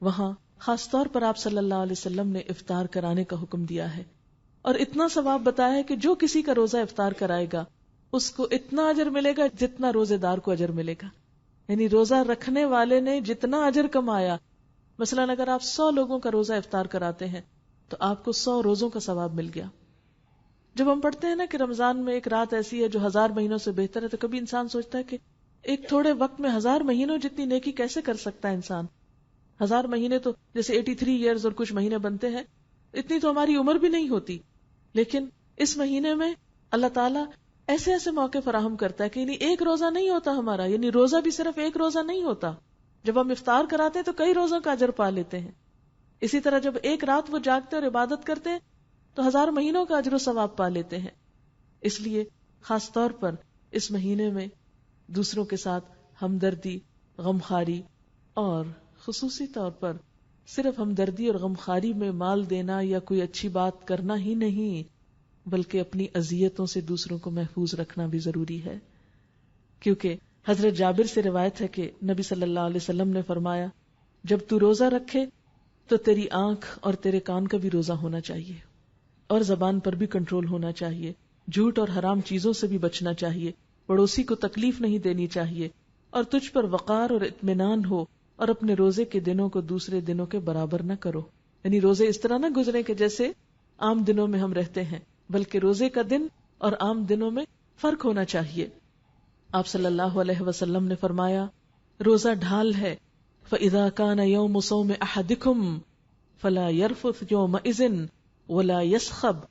وہاں خاص طور پر آپ صلی اللہ علیہ وسلم نے افطار کرانے کا حکم دیا ہے اور اتنا ثواب بتایا ہے کہ جو کسی کا روزہ افطار کرائے گا اس کو اتنا اجر ملے گا جتنا روزے دار کو اجر ملے گا. یعنی روزہ رکھنے والے نے جتنا اجر کمایا، مثلا اگر آپ 100 لوگوں کا روزہ افطار کراتے ہیں تو آپ کو 100 روزوں کا ثواب مل گیا. جب ہم پڑھتے ہیں نا کہ رمضان میں ایک رات ایسی ہے جو 1000 مہینوں سے بہتر ہے، تو کبھی انسان سوچتا ہے کہ ایک تھوڑے وقت میں 1000 مہینوں جتنی نیکی کیسے کر سکتا ہے انسان. 1000 مہینے تو جیسے 83 ایئرز اور کچھ مہینے بنتے ہیں، اتنی تو ہماری عمر بھی نہیں ہوتی. لیکن اس مہینے میں اللہ تعالیٰ ایسے ایسے موقع فراہم کرتا ہے کہ یعنی ایک روزہ نہیں ہوتا ہمارا، یعنی روزہ بھی صرف ایک روزہ نہیں ہوتا. جب ہم افطار کراتے ہیں تو کئی روزوں کا اجر پا لیتے ہیں. اسی طرح جب ایک رات وہ جاگتے اور عبادت کرتے ہیں تو 1000 مہینوں کا اجر و ثواب پا لیتے ہیں. اس لیے خاص طور پر اس مہینے میں دوسروں کے ساتھ ہمدردی، غمخواری، اور خصوصی طور پر صرف ہمدردی اور غمخواری میں مال دینا یا کوئی اچھی بات کرنا ہی نہیں، بلکہ اپنی اذیتوں سے دوسروں کو محفوظ رکھنا بھی ضروری ہے. کیونکہ حضرت جابر سے روایت ہے کہ نبی صلی اللہ علیہ وسلم نے فرمایا، جب تو روزہ رکھے تو تیری آنکھ اور تیرے کان کا بھی روزہ ہونا چاہیے، اور زبان پر بھی کنٹرول ہونا چاہیے، جھوٹ اور حرام چیزوں سے بھی بچنا چاہیے، پڑوسی کو تکلیف نہیں دینی چاہیے، اور تجھ پر وقار اور اطمینان ہو، اور اپنے روزے کے دنوں کو دوسرے دنوں کے برابر نہ کرو. یعنی روزے اس طرح نہ گزرے کہ جیسے عام دنوں میں ہم رہتے ہیں، بلکہ روزے کا دن اور عام دنوں میں فرق ہونا چاہیے. آپ صلی اللہ علیہ وسلم نے فرمایا، روزہ ڈھال ہے، فَإِذَا كَانَ يَوْمُ صَوْمِ أَحَدِكُمْ فَلَا يَرْفُثْ يَوْمَئِذٍ وَلَا يَسْخَبْ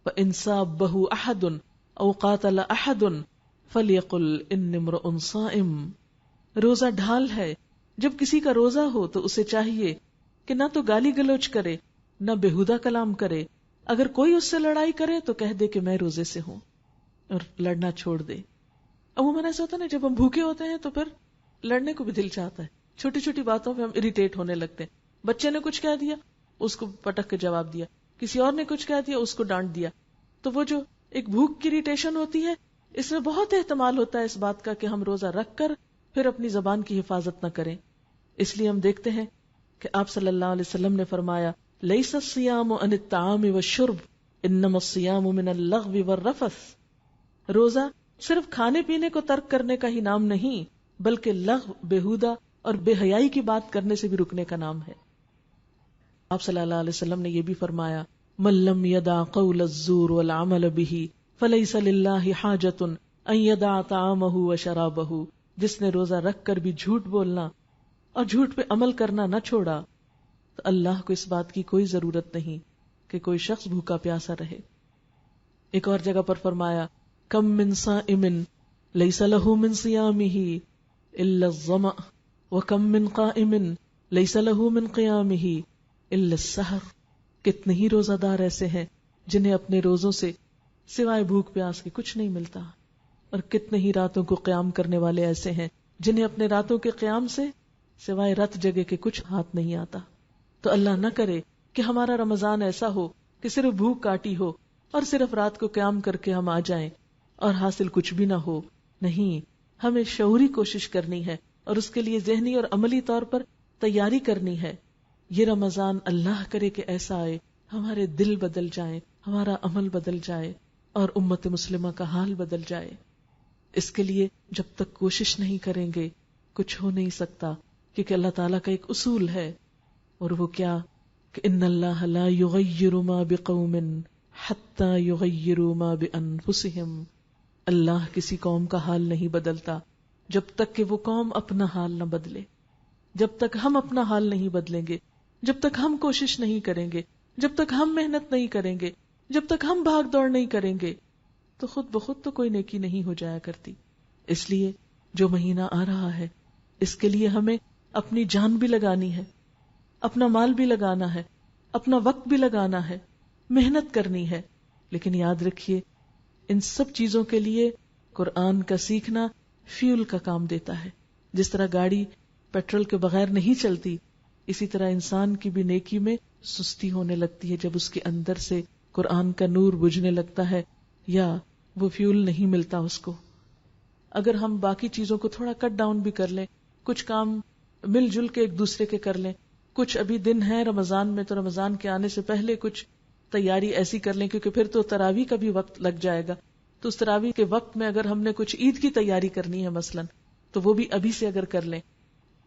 فَإِنْ صَابَّهُ أَحَدٌ أَوْ قَاتَلَ أَحَدٌ فَلْيَقُلْ إِنِّي امْرُؤٌ صَائِمٌ. روزہ ڈھال ہے، جب کسی کا روزہ ہو تو اسے چاہیے کہ نہ تو گالی گلوچ کرے، نہ بےہودہ کلام کرے. اگر کوئی اس سے لڑائی کرے تو کہہ دے کہ میں روزے سے ہوں، اور لڑنا چھوڑ دے. عموماً ایسا ہوتا ہے نا، جب ہم بھوکے ہوتے ہیں تو پھر لڑنے کو بھی دل چاہتا ہے، چھوٹی چھوٹی باتوں پہ ہم اریٹیٹ ہونے لگتے ہیں. بچے نے کچھ کہہ دیا، اس کو پٹک کے جواب دیا، کسی اور نے کچھ کہہ دیا، اس کو ڈانٹ دیا. تو وہ جو ایک بھوک کی اریٹیشن ہوتی ہے، اس میں بہت احتمال ہوتا ہے اس بات کا کہ ہم روزہ رکھ کر پھر اپنی زبان کی حفاظت نہ کریں. اس لیے ہم دیکھتے ہیں کہ آپ صلی اللہ علیہ وسلم نے فرمایا، لیس الصیام عن الطعام والشرب انما الصیام من اللغو والرفث. روزہ صرف کھانے پینے کو ترک کرنے کا ہی نام نہیں، بلکہ لغو، بےہودہ اور بے حیائی کی بات کرنے سے بھی رکنے کا نام ہے. آپ صلی اللہ علیہ وسلم نے یہ بھی فرمایا، من لم يدع قول الزور والعمل به فليس للہ حاجۃ ان يدع طعامہ وشرابہ. جس نے روزہ رکھ کر بھی جھوٹ بولنا اور جھوٹ پہ عمل کرنا نہ چھوڑا تو اللہ کو اس بات کی کوئی ضرورت نہیں کہ کوئی شخص بھوکا پیاسا رہے. ایک اور جگہ پر فرمایا، کم من صائم لیس لہ من صیامہ الا الظمأ وکم من قائم لیس لہ من قیامہ الا السحر. کتنے ہی روزہ دار ایسے ہیں جنہیں اپنے روزوں سے سوائے بھوک پیاس کے کچھ نہیں ملتا، اور کتنے ہی راتوں کو قیام کرنے والے ایسے ہیں جنہیں اپنے راتوں کے قیام سے سوائے رت جگہ کے کچھ ہاتھ نہیں آتا. تو اللہ نہ کرے کہ ہمارا رمضان ایسا ہو کہ صرف بھوک کاٹی ہو اور صرف رات کو قیام کر کے ہم آ جائیں اور حاصل کچھ بھی نہ ہو. نہیں، ہمیں شعوری کوشش کرنی ہے اور اس کے لیے ذہنی اور عملی طور پر تیاری کرنی ہے. یہ رمضان اللہ کرے کہ ایسا آئے، ہمارے دل بدل جائیں، ہمارا عمل بدل جائے اور امت مسلمہ کا حال بدل جائے. اس کے لیے جب تک کوشش نہیں کریں گے کچھ ہو نہیں سکتا، کیونکہ اللہ تعالیٰ کا ایک اصول ہے، اور وہ کیا کہ ان اللہ لا یغیر ما بقوم حتی یغیروا ما بانفسہم. اللہ کسی قوم کا حال نہیں بدلتا جب تک کہ وہ قوم اپنا حال نہ بدلے. جب تک ہم اپنا حال نہیں بدلیں گے، جب تک ہم کوشش نہیں کریں گے، جب تک ہم محنت نہیں کریں گے، جب تک ہم بھاگ دوڑ نہیں کریں گے، تو خود بخود تو کوئی نیکی نہیں ہو جایا کرتی. اس لیے جو مہینہ آ رہا ہے اس کے لیے ہمیں اپنی جان بھی لگانی ہے، اپنا مال بھی لگانا ہے، اپنا وقت بھی لگانا ہے، محنت کرنی ہے. لیکن یاد رکھیے ان سب چیزوں کے لیے قرآن کا سیکھنا فیول کا کام دیتا ہے. جس طرح گاڑی پیٹرول کے بغیر نہیں چلتی، اسی طرح انسان کی بھی نیکی میں سستی ہونے لگتی ہے جب اس کے اندر سے قرآن کا نور بجھنے لگتا ہے یا وہ فیول نہیں ملتا اس کو. اگر ہم باقی چیزوں کو تھوڑا کٹ ڈاؤن بھی کر لیں، کچھ کام مل جل کے ایک دوسرے کے کر لیں، کچھ ابھی دن ہے رمضان میں تو رمضان کے آنے سے پہلے کچھ تیاری ایسی کر لیں، کیونکہ پھر تو تراویح کا بھی وقت لگ جائے گا. تو اس تراویح کے وقت میں اگر ہم نے کچھ عید کی تیاری کرنی ہے مثلا، تو وہ بھی ابھی سے اگر کر لیں.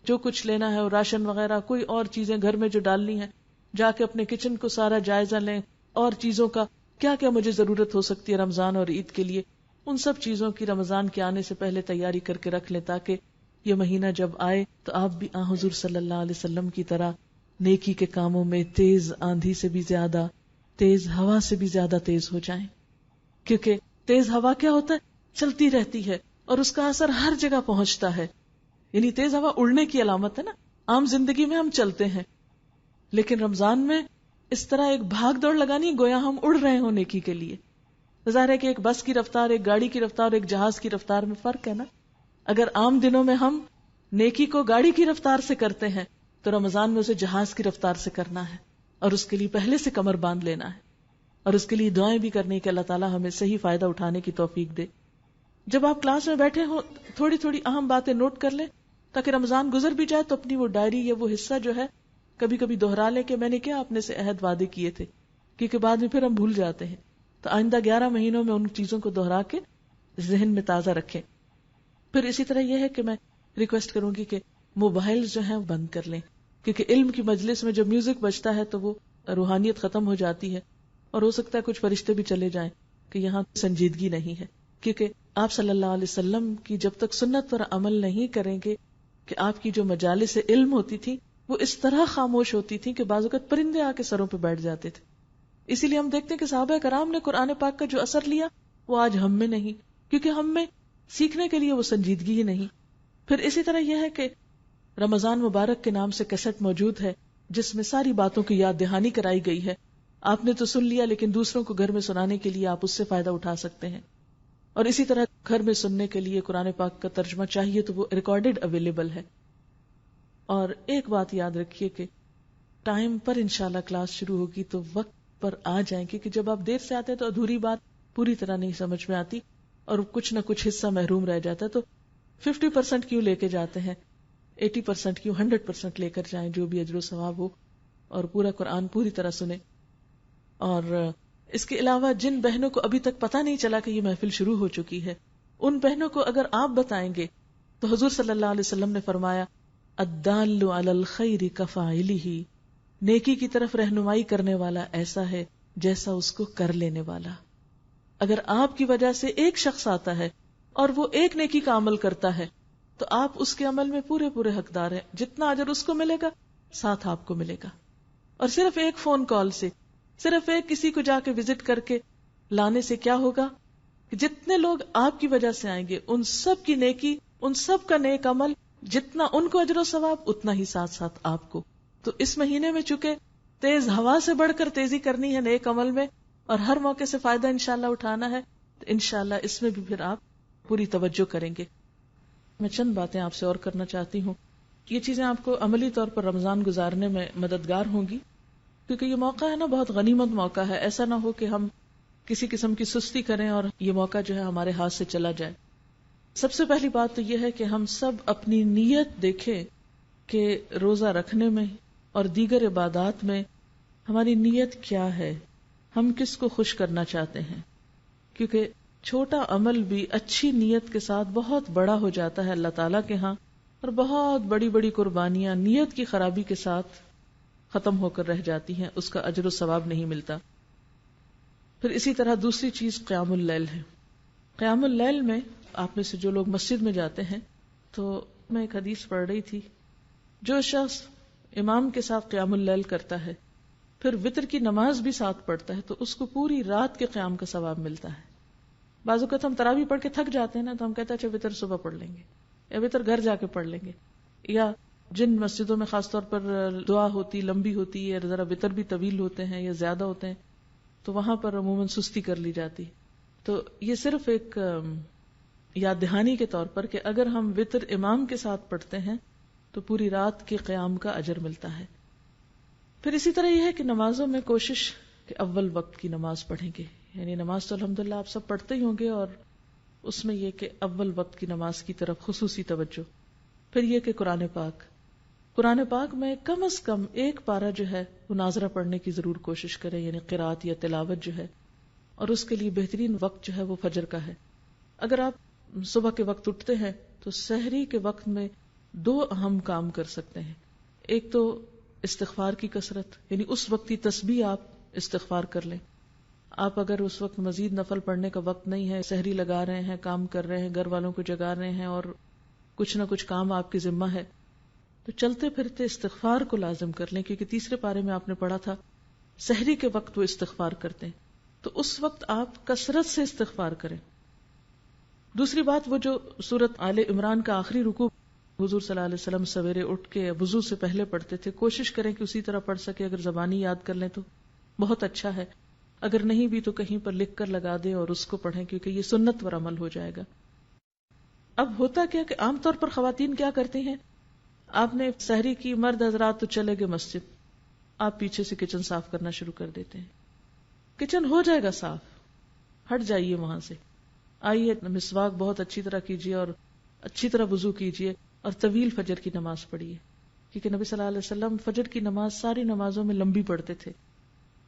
جو کچھ لینا ہے، راشن وغیرہ، کوئی اور چیزیں گھر میں جو ڈالنی ہیں، جا کے اپنے کچن کو سارا جائزہ لیں، اور چیزوں کا کیا کیا مجھے ضرورت ہو سکتی ہے رمضان اور عید کے لیے، ان سب چیزوں کی رمضان کے آنے سے پہلے تیاری کر کے رکھ لیں، تاکہ یہ مہینہ جب آئے تو آپ بھی حضور صلی اللہ علیہ وسلم کی طرح نیکی کے کاموں میں تیز آندھی سے بھی زیادہ تیز ہوا سے بھی زیادہ تیز ہو جائیں، کیونکہ تیز ہوا کیا ہوتا ہے؟ چلتی رہتی ہے اور اس کا اثر ہر جگہ پہنچتا ہے. یعنی تیز ہوا اڑنے کی علامت ہے نا. عام زندگی میں ہم چلتے ہیں، لیکن رمضان میں اس طرح ایک بھاگ دوڑ لگانی گویا ہم اڑ رہے ہوں نیکی کے لیے. ظاہر ہے کہ ایک بس کی رفتار، ایک گاڑی کی رفتار، ایک جہاز کی رفتار میں فرق ہے نا. اگر عام دنوں میں ہم نیکی کو گاڑی کی رفتار سے کرتے ہیں تو رمضان میں اسے جہاز کی رفتار سے کرنا ہے، اور اس کے لیے پہلے سے کمر باندھ لینا ہے، اور اس کے لیے دعائیں بھی کرنی کہ اللہ تعالیٰ ہمیں صحیح فائدہ اٹھانے کی توفیق دے. جب آپ کلاس میں بیٹھے ہوں تھوڑی تھوڑی اہم باتیں نوٹ کر لیں تاکہ رمضان گزر بھی جائے تو اپنی وہ ڈائری یا وہ حصہ جو ہے کبھی کبھی دوہرا لیں کہ میں نے کیا اپنے سے عہد وعدے کیے تھے، کیونکہ بعد میں پھر ہم بھول جاتے ہیں. تو آئندہ 11 مہینوں میں ان چیزوں کو دوہرا کے ذہن میں تازہ رکھیں. پھر اسی طرح یہ ہے کہ میں ریکویسٹ کروں گی کہ موبائل جو ہیں بند کر لیں، کیونکہ علم کی مجلس میں جب میوزک بجتا ہے تو وہ روحانیت ختم ہو جاتی ہے، اور ہو سکتا ہے کچھ فرشتے بھی چلے جائیں کہ یہاں سنجیدگی نہیں ہے. کیونکہ آپ صلی اللہ علیہ وسلم کی جب تک سنت پر عمل نہیں کریں گے کہ آپ کی جو مجالس علم ہوتی تھی وہ اس طرح خاموش ہوتی تھی کہ بعض اوقات پرندے آ کے سروں پہ بیٹھ جاتے تھے. اسی لیے ہم دیکھتے ہیں کہ صحابہ کرام نے قرآن پاک کا جو اثر لیا وہ آج ہم میں نہیں، کیونکہ ہم میں سیکھنے کے لیے وہ سنجیدگی ہی نہیں. پھر اسی طرح یہ ہے کہ رمضان مبارک کے نام سے کیسٹ موجود ہے جس میں ساری باتوں کی یاد دہانی کرائی گئی ہے. آپ نے تو سن لیا لیکن دوسروں کو گھر میں سنانے کے لیے آپ اس سے فائدہ اٹھا سکتے ہیں. اور اسی طرح گھر میں سننے کے لیے قرآن پاک کا ترجمہ چاہیے تو وہ ریکارڈڈ اویلیبل ہے. اور ایک بات یاد رکھیے کہ ٹائم پر انشاءاللہ کلاس شروع ہوگی تو وقت پر آ جائیں، کیونکہ جب آپ دیر سے آتے ہیں تو ادھوری بات پوری طرح نہیں سمجھ میں آتی اور کچھ نہ کچھ حصہ محروم رہ جاتا ہے. تو 50% کیوں لے کے جاتے ہیں، 80% کیوں 100% لے کر جائیں، جو بھی اجر و ثواب ہو، اور پورا قرآن پوری طرح سنیں. اور اس کے علاوہ جن بہنوں کو ابھی تک پتہ نہیں چلا کہ یہ محفل شروع ہو چکی ہے، ان بہنوں کو اگر آپ بتائیں گے تو حضور صلی اللہ علیہ وسلم نے فرمایا الدال علی الخیر کفاعلہ، نیکی کی طرف رہنمائی کرنے والا ایسا ہے جیسا اس کو کر لینے والا. اگر آپ کی وجہ سے ایک شخص آتا ہے اور وہ ایک نیکی کا عمل کرتا ہے تو آپ اس کے عمل میں پورے پورے حقدار ہیں. جتنا اجر اس کو ملے گا ساتھ آپ کو ملے گا. اور صرف ایک فون کال سے، صرف ایک کسی کو جا کے وزٹ کر کے لانے سے کیا ہوگا کہ جتنے لوگ آپ کی وجہ سے آئیں گے ان سب کی نیکی، ان سب کا نیک عمل، جتنا ان کو اجر و ثواب اتنا ہی ساتھ ساتھ آپ کو. تو اس مہینے میں چونکہ تیز ہوا سے بڑھ کر تیزی کرنی ہے نیک عمل میں اور ہر موقع سے فائدہ انشاءاللہ اٹھانا ہے، تو انشاءاللہ اس میں بھی پھر آپ پوری توجہ کریں گے. میں چند باتیں آپ سے اور کرنا چاہتی ہوں. یہ چیزیں آپ کو عملی طور پر رمضان گزارنے میں مددگار ہوں گی، کیونکہ یہ موقع ہے نا، بہت غنیمت موقع ہے. ایسا نہ ہو کہ ہم کسی قسم کی سستی کریں اور یہ موقع جو ہے ہمارے ہاتھ سے چلا جائے. سب سے پہلی بات تو یہ ہے کہ ہم سب اپنی نیت دیکھیں کہ روزہ رکھنے میں اور دیگر عبادات میں ہماری نیت کیا ہے، ہم کس کو خوش کرنا چاہتے ہیں. کیونکہ چھوٹا عمل بھی اچھی نیت کے ساتھ بہت بڑا ہو جاتا ہے اللہ تعالیٰ کے ہاں، اور بہت بڑی بڑی قربانیاں نیت کی خرابی کے ساتھ ختم ہو کر رہ جاتی ہیں، اس کا اجر و ثواب نہیں ملتا. پھر اسی طرح دوسری چیز قیام اللیل ہے. قیام اللیل میں آپ میں سے جو لوگ مسجد میں جاتے ہیں، تو میں ایک حدیث پڑھ رہی تھی، جو شخص امام کے ساتھ قیام اللیل کرتا ہے پھر وتر کی نماز بھی ساتھ پڑھتا ہے تو اس کو پوری رات کے قیام کا ثواب ملتا ہے. بعض اوقات ہم تراویح پڑھ کے تھک جاتے ہیں نا، تو ہم کہتے ہیں اچھا وتر صبح پڑھ لیں گے یا وتر گھر جا کے پڑھ لیں گے. یا جن مسجدوں میں خاص طور پر دعا ہوتی لمبی ہوتی ہے، ذرا وتر بھی طویل ہوتے ہیں یا زیادہ ہوتے ہیں، تو وہاں پر عموماً سستی کر لی جاتی. تو یہ صرف ایک یاد دہانی کے طور پر کہ اگر ہم وتر امام کے ساتھ پڑھتے ہیں تو پوری رات کے قیام کا اجر ملتا ہے. پھر اسی طرح یہ ہے کہ نمازوں میں کوشش کہ اول وقت کی نماز پڑھیں گے. یعنی نماز تو الحمدللہ آپ سب پڑھتے ہی ہوں گے، اور اس میں یہ کہ اول وقت کی نماز کی طرف خصوصی توجہ. پھر یہ کہ قرآن پاک میں کم از کم ایک پارہ جو ہے وہ ناظرہ پڑھنے کی ضرور کوشش کریں، یعنی قرات یا تلاوت جو ہے. اور اس کے لیے بہترین وقت جو ہے وہ فجر کا ہے. اگر آپ صبح کے وقت اٹھتے ہیں تو سحری کے وقت میں 2 اہم کام کر سکتے ہیں. ایک تو استغفار کی کثرت، یعنی اس وقت کی تسبیح آپ استغفار کر لیں. آپ اگر اس وقت مزید نفل پڑھنے کا وقت نہیں ہے، سحری لگا رہے ہیں، کام کر رہے ہیں، گھر والوں کو جگا رہے ہیں اور کچھ نہ کچھ کام آپ کے ذمہ ہے، تو چلتے پھرتے استغفار کو لازم کر لیں. کیونکہ تیسرے پارے میں آپ نے پڑھا تھا سحری کے وقت وہ استغفار کرتے ہیں، تو اس وقت آپ کثرت سے استغفار کریں. دوسری بات، وہ جو سورت آل عمران کا آخری رکوع حضور صلی اللہ علیہ وسلم سویرے اٹھ کے وضو سے پہلے پڑھتے تھے، کوشش کریں کہ اسی طرح پڑھ سکے. اگر زبانی یاد کر لیں تو بہت اچھا ہے، اگر نہیں بھی تو کہیں پر لکھ کر لگا دیں اور اس کو پڑھیں، کیونکہ یہ سنت پر عمل ہو جائے گا. اب ہوتا کیا کہ عام طور پر خواتین کیا کرتی ہیں، آپ نے سحری کی، مرد حضرات تو چلے گئے مسجد، آپ پیچھے سے کچن صاف کرنا شروع کر دیتے ہیں. کچن ہو جائے گا صاف، ہٹ جائیے وہاں سے، آئیے مسواک بہت اچھی طرح کیجیے اور اچھی طرح وضو کیجیے اور طویل فجر کی نماز پڑھیے، کیونکہ نبی صلی اللہ علیہ وسلم فجر کی نماز ساری نمازوں میں لمبی پڑھتے تھے.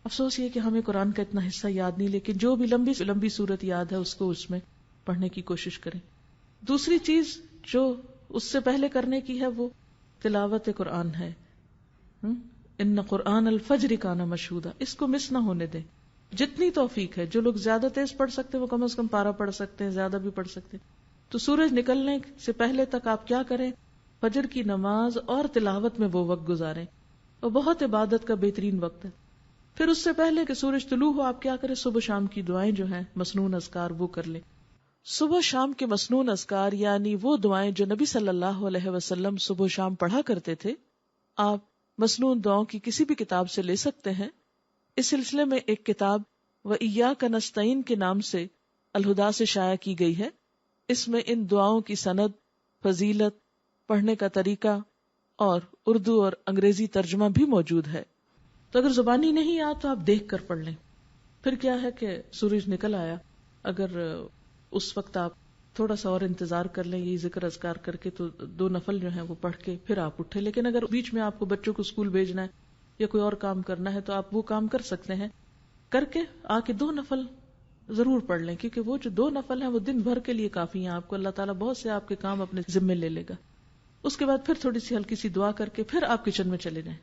افسوس یہ کہ ہمیں قرآن کا اتنا حصہ یاد نہیں، لیکن جو بھی لمبی صورت یاد ہے اس کو اس میں پڑھنے کی کوشش کریں. دوسری چیز جو اس سے پہلے کرنے کی ہے وہ تلاوت قرآن ہے. ان قرآن الفجر کان مشہودا، اس کو مس نہ ہونے دیں. جتنی توفیق ہے، جو لوگ زیادہ تیز پڑھ سکتے ہیں وہ کم از کم پارہ پڑھ سکتے ہیں، زیادہ بھی پڑھ سکتے ہیں. تو سورج نکلنے سے پہلے تک آپ کیا کریں، فجر کی نماز اور تلاوت میں وہ وقت گزاریں، اور بہت عبادت کا بہترین وقت ہے. پھر اس سے پہلے کہ سورج طلوع ہو آپ کیا کریں، صبح شام کی دعائیں جو ہیں مسنون اذکار وہ کر لیں. صبح شام کے مسنون اذکار یعنی وہ دعائیں جو نبی صلی اللہ علیہ وسلم صبح شام پڑھا کرتے تھے، آپ مسنون دعاؤں کی کسی بھی کتاب سے لے سکتے ہیں. اس سلسلے میں ایک کتاب وَإِيَّاكَ نَسْتَعِينُ کے نام سے الہدا سے شائع کی گئی ہے. اس میں ان دعاؤں کی سند، فضیلت، پڑھنے کا طریقہ اور اردو اور انگریزی ترجمہ بھی موجود ہے. تو اگر زبانی نہیں آ تو آپ دیکھ کر پڑھ لیں. پھر کیا ہے کہ سورج نکل آیا، اگر اس وقت آپ تھوڑا سا اور انتظار کر لیں یہ ذکر اذکار کر کے، تو 2 نفل جو ہیں وہ پڑھ کے پھر آپ اٹھے. لیکن اگر بیچ میں آپ کو بچوں کو اسکول بھیجنا ہے یا کوئی اور کام کرنا ہے تو آپ وہ کام کر سکتے ہیں، کر کے آ کے 2 نفل ضرور پڑھ لیں، کیونکہ وہ جو 2 نفل ہیں وہ دن بھر کے لیے کافی ہیں. آپ کو اللہ تعالیٰ بہت سے آپ کے کام اپنے ذمے لے لے گا. اس کے بعد پھر تھوڑی سی ہلکی سی دعا کر کے پھر آپ کچن میں چلے جائیں.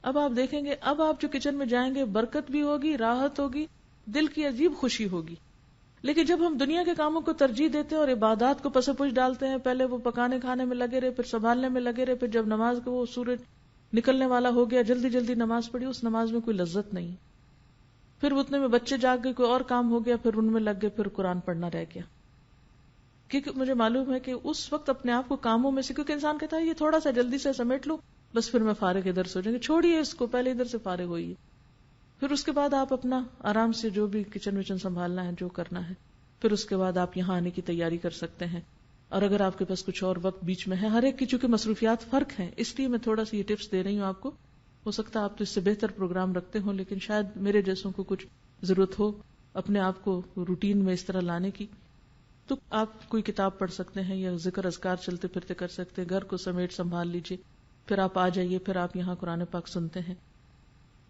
اب آپ دیکھیں گے، اب آپ جو کچن میں جائیں گے برکت بھی ہوگی، راحت ہوگی، دل کی عجیب خوشی ہوگی. لیکن جب ہم دنیا کے کاموں کو ترجیح دیتے ہیں اور عبادات کو پس پش ڈالتے ہیں، پہلے وہ پکانے کھانے میں لگے رہے، پھر سنبھالنے میں لگے رہے، پھر جب نماز کو وہ سورج نکلنے والا ہو گیا جلدی جلدی نماز پڑھی، اس نماز میں کوئی لذت نہیں. پھر اتنے میں بچے جاگ گئے، کوئی اور کام ہو گیا، پھر ان میں لگ گئے، پھر قرآن پڑھنا رہ گیا. کیونکہ مجھے معلوم ہے کہ اس وقت اپنے آپ کو کاموں میں سے، کیونکہ انسان کہتا ہے یہ تھوڑا سا جلدی سے سمیٹ لو بس پھر میں فارغ ادھر سے ہو جائیں گے، چھوڑیے اس کو، پہلے ادھر سے فارغ ہوئیے. پھر اس کے بعد آپ اپنا آرام سے جو بھی کچن وچن سنبھالنا ہے، جو کرنا ہے، پھر اس کے بعد آپ یہاں آنے کی تیاری کر سکتے ہیں. اور اگر آپ کے پاس کچھ اور وقت بیچ میں ہے، ہر ایک کی چونکہ مصروفیات فرق ہیں، اس لیے میں تھوڑا سا یہ ٹپس دے رہی ہوں آپ کو. ہو سکتا ہے آپ تو اس سے بہتر پروگرام رکھتے ہوں، لیکن شاید میرے جیسوں کو کچھ ضرورت ہو اپنے آپ کو روٹین میں اس طرح لانے کی، تو آپ کوئی کتاب پڑھ سکتے ہیں یا ذکر اذکار چلتے پھرتے کر سکتے ہیں. گھر کو سمیٹ سنبھال لیجیے، پھر آپ آ جائیے، پھر آپ یہاں قرآن پاک سنتے ہیں.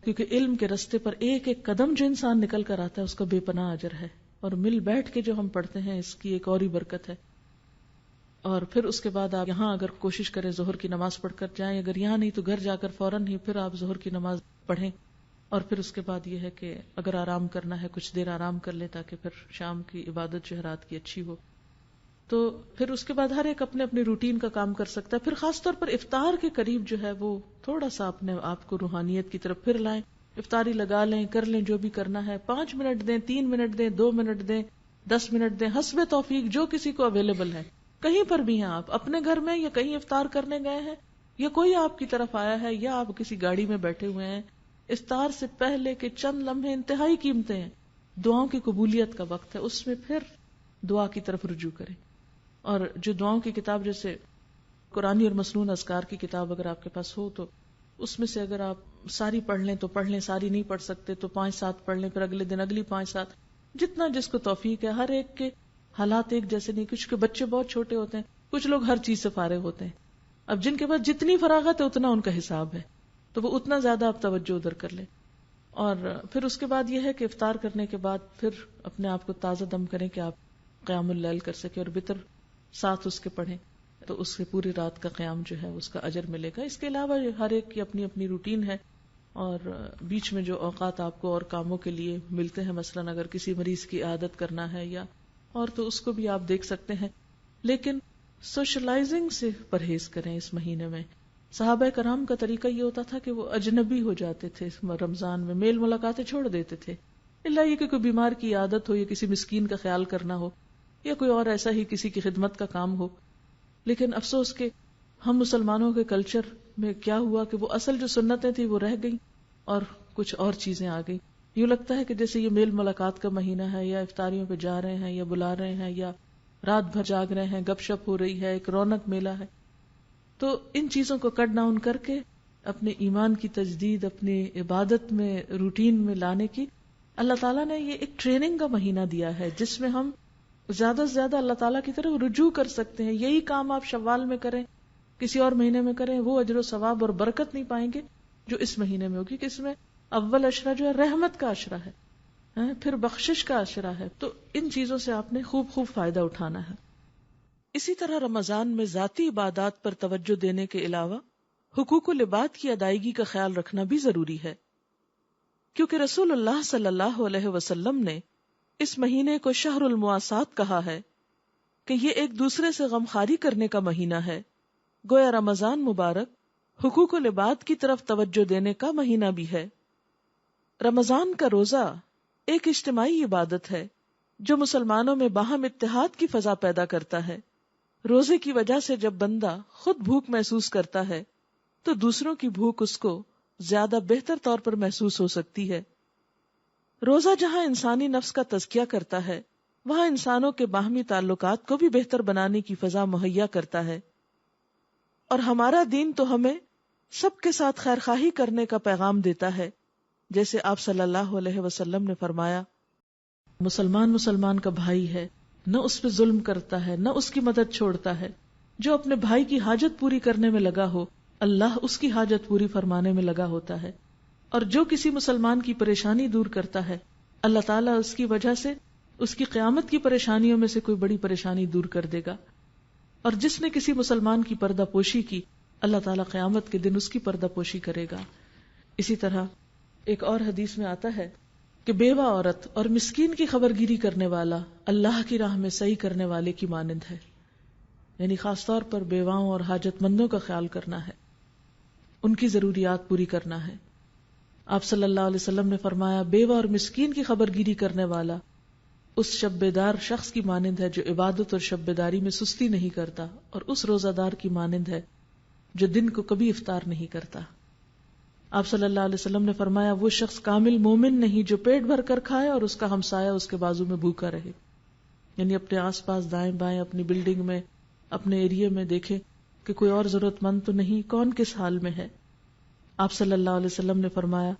کیونکہ علم کے رستے پر ایک ایک قدم جو انسان نکل کر آتا ہے اس کا بے پناہ اجر ہے، اور مل بیٹھ کے جو ہم پڑھتے ہیں اس کی ایک اور ہی برکت ہے. اور پھر اس کے بعد آپ یہاں اگر کوشش کریں ظہر کی نماز پڑھ کر جائیں، اگر یہاں نہیں تو گھر جا کر فوراً ہی پھر آپ ظہر کی نماز پڑھیں. اور پھر اس کے بعد یہ ہے کہ اگر آرام کرنا ہے کچھ دیر آرام کر لیں تاکہ پھر شام کی عبادت جو ہے رات کی اچھی ہو. تو پھر اس کے بعد ہر ایک اپنے اپنے روٹین کا کام کر سکتا ہے. پھر خاص طور پر افطار کے قریب جو ہے وہ تھوڑا سا اپنے آپ کو روحانیت کی طرف پھر لائیں، افطاری لگا لیں، کر لیں جو بھی کرنا ہے. 5 منٹ دیں، 3 منٹ دیں، 2 منٹ دیں، 10 منٹ دیں، حسب توفیق جو کسی کو اویلیبل ہے. کہیں پر بھی ہیں آپ، اپنے گھر میں یا کہیں افطار کرنے گئے ہیں یا کوئی آپ کی طرف آیا ہے یا آپ کسی گاڑی میں بیٹھے ہوئے ہیں، افطار سے پہلے کے چند لمحے انتہائی قیمتی ہیں. دعاؤں کی قبولیت کا وقت ہے، اس میں پھر دعا کی طرف رجوع کریں. اور جو دعاؤں کی کتاب جیسے قرآنی اور مسنون اذکار کی کتاب اگر آپ کے پاس ہو تو اس میں سے اگر آپ ساری پڑھ لیں تو پڑھ لیں، ساری نہیں پڑھ سکتے تو 5-7 پڑھ لیں، پھر اگلے دن اگلی 5-7، جتنا جس کو توفیق ہے. ہر ایک کے حالات ایک جیسے نہیں، کچھ کے بچے بہت چھوٹے ہوتے ہیں، کچھ لوگ ہر چیز سے فارغ ہوتے ہیں. اب جن کے پاس جتنی فراغت ہے اتنا ان کا حساب ہے، تو وہ اتنا زیادہ آپ توجہ ادھر کر لیں. اور پھر اس کے بعد یہ ہے کہ افطار کرنے کے بعد پھر اپنے آپ کو تازہ دم کریں کہ آپ قیام اللیل کر سکیں، اور وتر ساتھ اس کے پڑھیں تو اس سے پوری رات کا قیام جو ہے اس کا اجر ملے گا. اس کے علاوہ ہر ایک کی اپنی اپنی روٹین ہے، اور بیچ میں جو اوقات آپ کو اور کاموں کے لیے ملتے ہیں، مثلا اگر کسی مریض کی عادت کرنا ہے یا اور تو اس کو بھی آپ دیکھ سکتے ہیں. لیکن سوشلائزنگ سے پرہیز کریں اس مہینے میں، صحابہ کرام کا طریقہ یہ ہوتا تھا کہ وہ اجنبی ہو جاتے تھے رمضان میں، میل ملاقاتیں چھوڑ دیتے تھے، الا یہ کہ کوئی بیمار کی عادت ہو یا کسی مسکین کا خیال کرنا ہو یا کوئی اور ایسا ہی کسی کی خدمت کا کام ہو. لیکن افسوس کہ ہم مسلمانوں کے کلچر میں کیا ہوا کہ وہ اصل جو سنتیں تھیں وہ رہ گئیں اور کچھ اور چیزیں آ گئیں. یوں لگتا ہے کہ جیسے یہ میل ملاقات کا مہینہ ہے، یا افطاریوں پہ جا رہے ہیں یا بلا رہے ہیں یا رات بھر جاگ رہے ہیں، گپ شپ ہو رہی ہے، ایک رونق میلہ ہے. تو ان چیزوں کو کٹ ڈاؤن کر کے اپنے ایمان کی تجدید، اپنی عبادت میں روٹین میں لانے کی اللہ تعالیٰ نے یہ ایک ٹریننگ کا مہینہ دیا ہے، جس میں ہم زیادہ سے زیادہ اللہ تعالیٰ کی طرف رجوع کر سکتے ہیں. یہی کام آپ شوال میں کریں، کسی اور مہینے میں کریں، وہ اجر و ثواب اور برکت نہیں پائیں گے جو اس مہینے میں ہوگی، کہ اس میں اول عشرہ جو ہے رحمت کا عشرہ ہے، پھر بخشش کا عشرہ ہے. تو ان چیزوں سے آپ نے خوب فائدہ اٹھانا ہے. اسی طرح رمضان میں ذاتی عبادات پر توجہ دینے کے علاوہ حقوق العباد کی ادائیگی کا خیال رکھنا بھی ضروری ہے، کیونکہ رسول اللہ صلی اللہ علیہ وسلم نے اس مہینے کو شہر المواسات کہا ہے کہ یہ ایک دوسرے سے غمخواری کرنے کا مہینہ ہے. گویا رمضان مبارک حقوق العباد کی طرف توجہ دینے کا مہینہ بھی ہے. رمضان کا روزہ ایک اجتماعی عبادت ہے جو مسلمانوں میں باہم اتحاد کی فضا پیدا کرتا ہے. روزے کی وجہ سے جب بندہ خود بھوک محسوس کرتا ہے تو دوسروں کی بھوک اس کو زیادہ بہتر طور پر محسوس ہو سکتی ہے. روزہ جہاں انسانی نفس کا تزکیہ کرتا ہے، وہاں انسانوں کے باہمی تعلقات کو بھی بہتر بنانے کی فضا مہیا کرتا ہے. اور ہمارا دین تو ہمیں سب کے ساتھ خیرخواہی کرنے کا پیغام دیتا ہے، جیسے آپ صلی اللہ علیہ وسلم نے فرمایا، مسلمان کا بھائی ہے، نہ اس پہ ظلم کرتا ہے، نہ اس کی مدد چھوڑتا ہے. جو اپنے بھائی کی حاجت پوری کرنے میں لگا ہو، اللہ اس کی حاجت پوری فرمانے میں لگا ہوتا ہے. اور جو کسی مسلمان کی پریشانی دور کرتا ہے، اللہ تعالیٰ اس کی وجہ سے اس کی قیامت کی پریشانیوں میں سے کوئی بڑی پریشانی دور کر دے گا. اور جس نے کسی مسلمان کی پردہ پوشی کی، اللہ تعالیٰ قیامت کے دن اس کی پردہ پوشی کرے گا. اسی طرح ایک اور حدیث میں آتا ہے کہ بیوہ عورت اور مسکین کی خبرگیری کرنے والا اللہ کی راہ میں سعی کرنے والے کی مانند ہے. یعنی خاص طور پر بیواؤں اور حاجت مندوں کا خیال کرنا ہے، ان کی ضروریات پوری کرنا ہے. آپ صلی اللہ علیہ وسلم نے فرمایا، بیوہ اور مسکین کی خبرگیری کرنے والا اس شب بیدار شخص کی مانند ہے جو عبادت اور شب بیداری میں سستی نہیں کرتا، اور اس روزہ دار کی مانند ہے جو دن کو کبھی افطار نہیں کرتا. آپ صلی اللہ علیہ وسلم نے فرمایا، وہ شخص کامل مومن نہیں جو پیٹ بھر کر کھائے اور اس کا ہمسایہ اس کے بازو میں بھوکا رہے. یعنی اپنے آس پاس دائیں بائیں، اپنی بلڈنگ میں، اپنے ایریے میں دیکھے کہ کوئی اور ضرورت مند تو نہیں، کون کس حال میں ہے. آپ صلی اللہ علیہ وسلم نے فرمایا،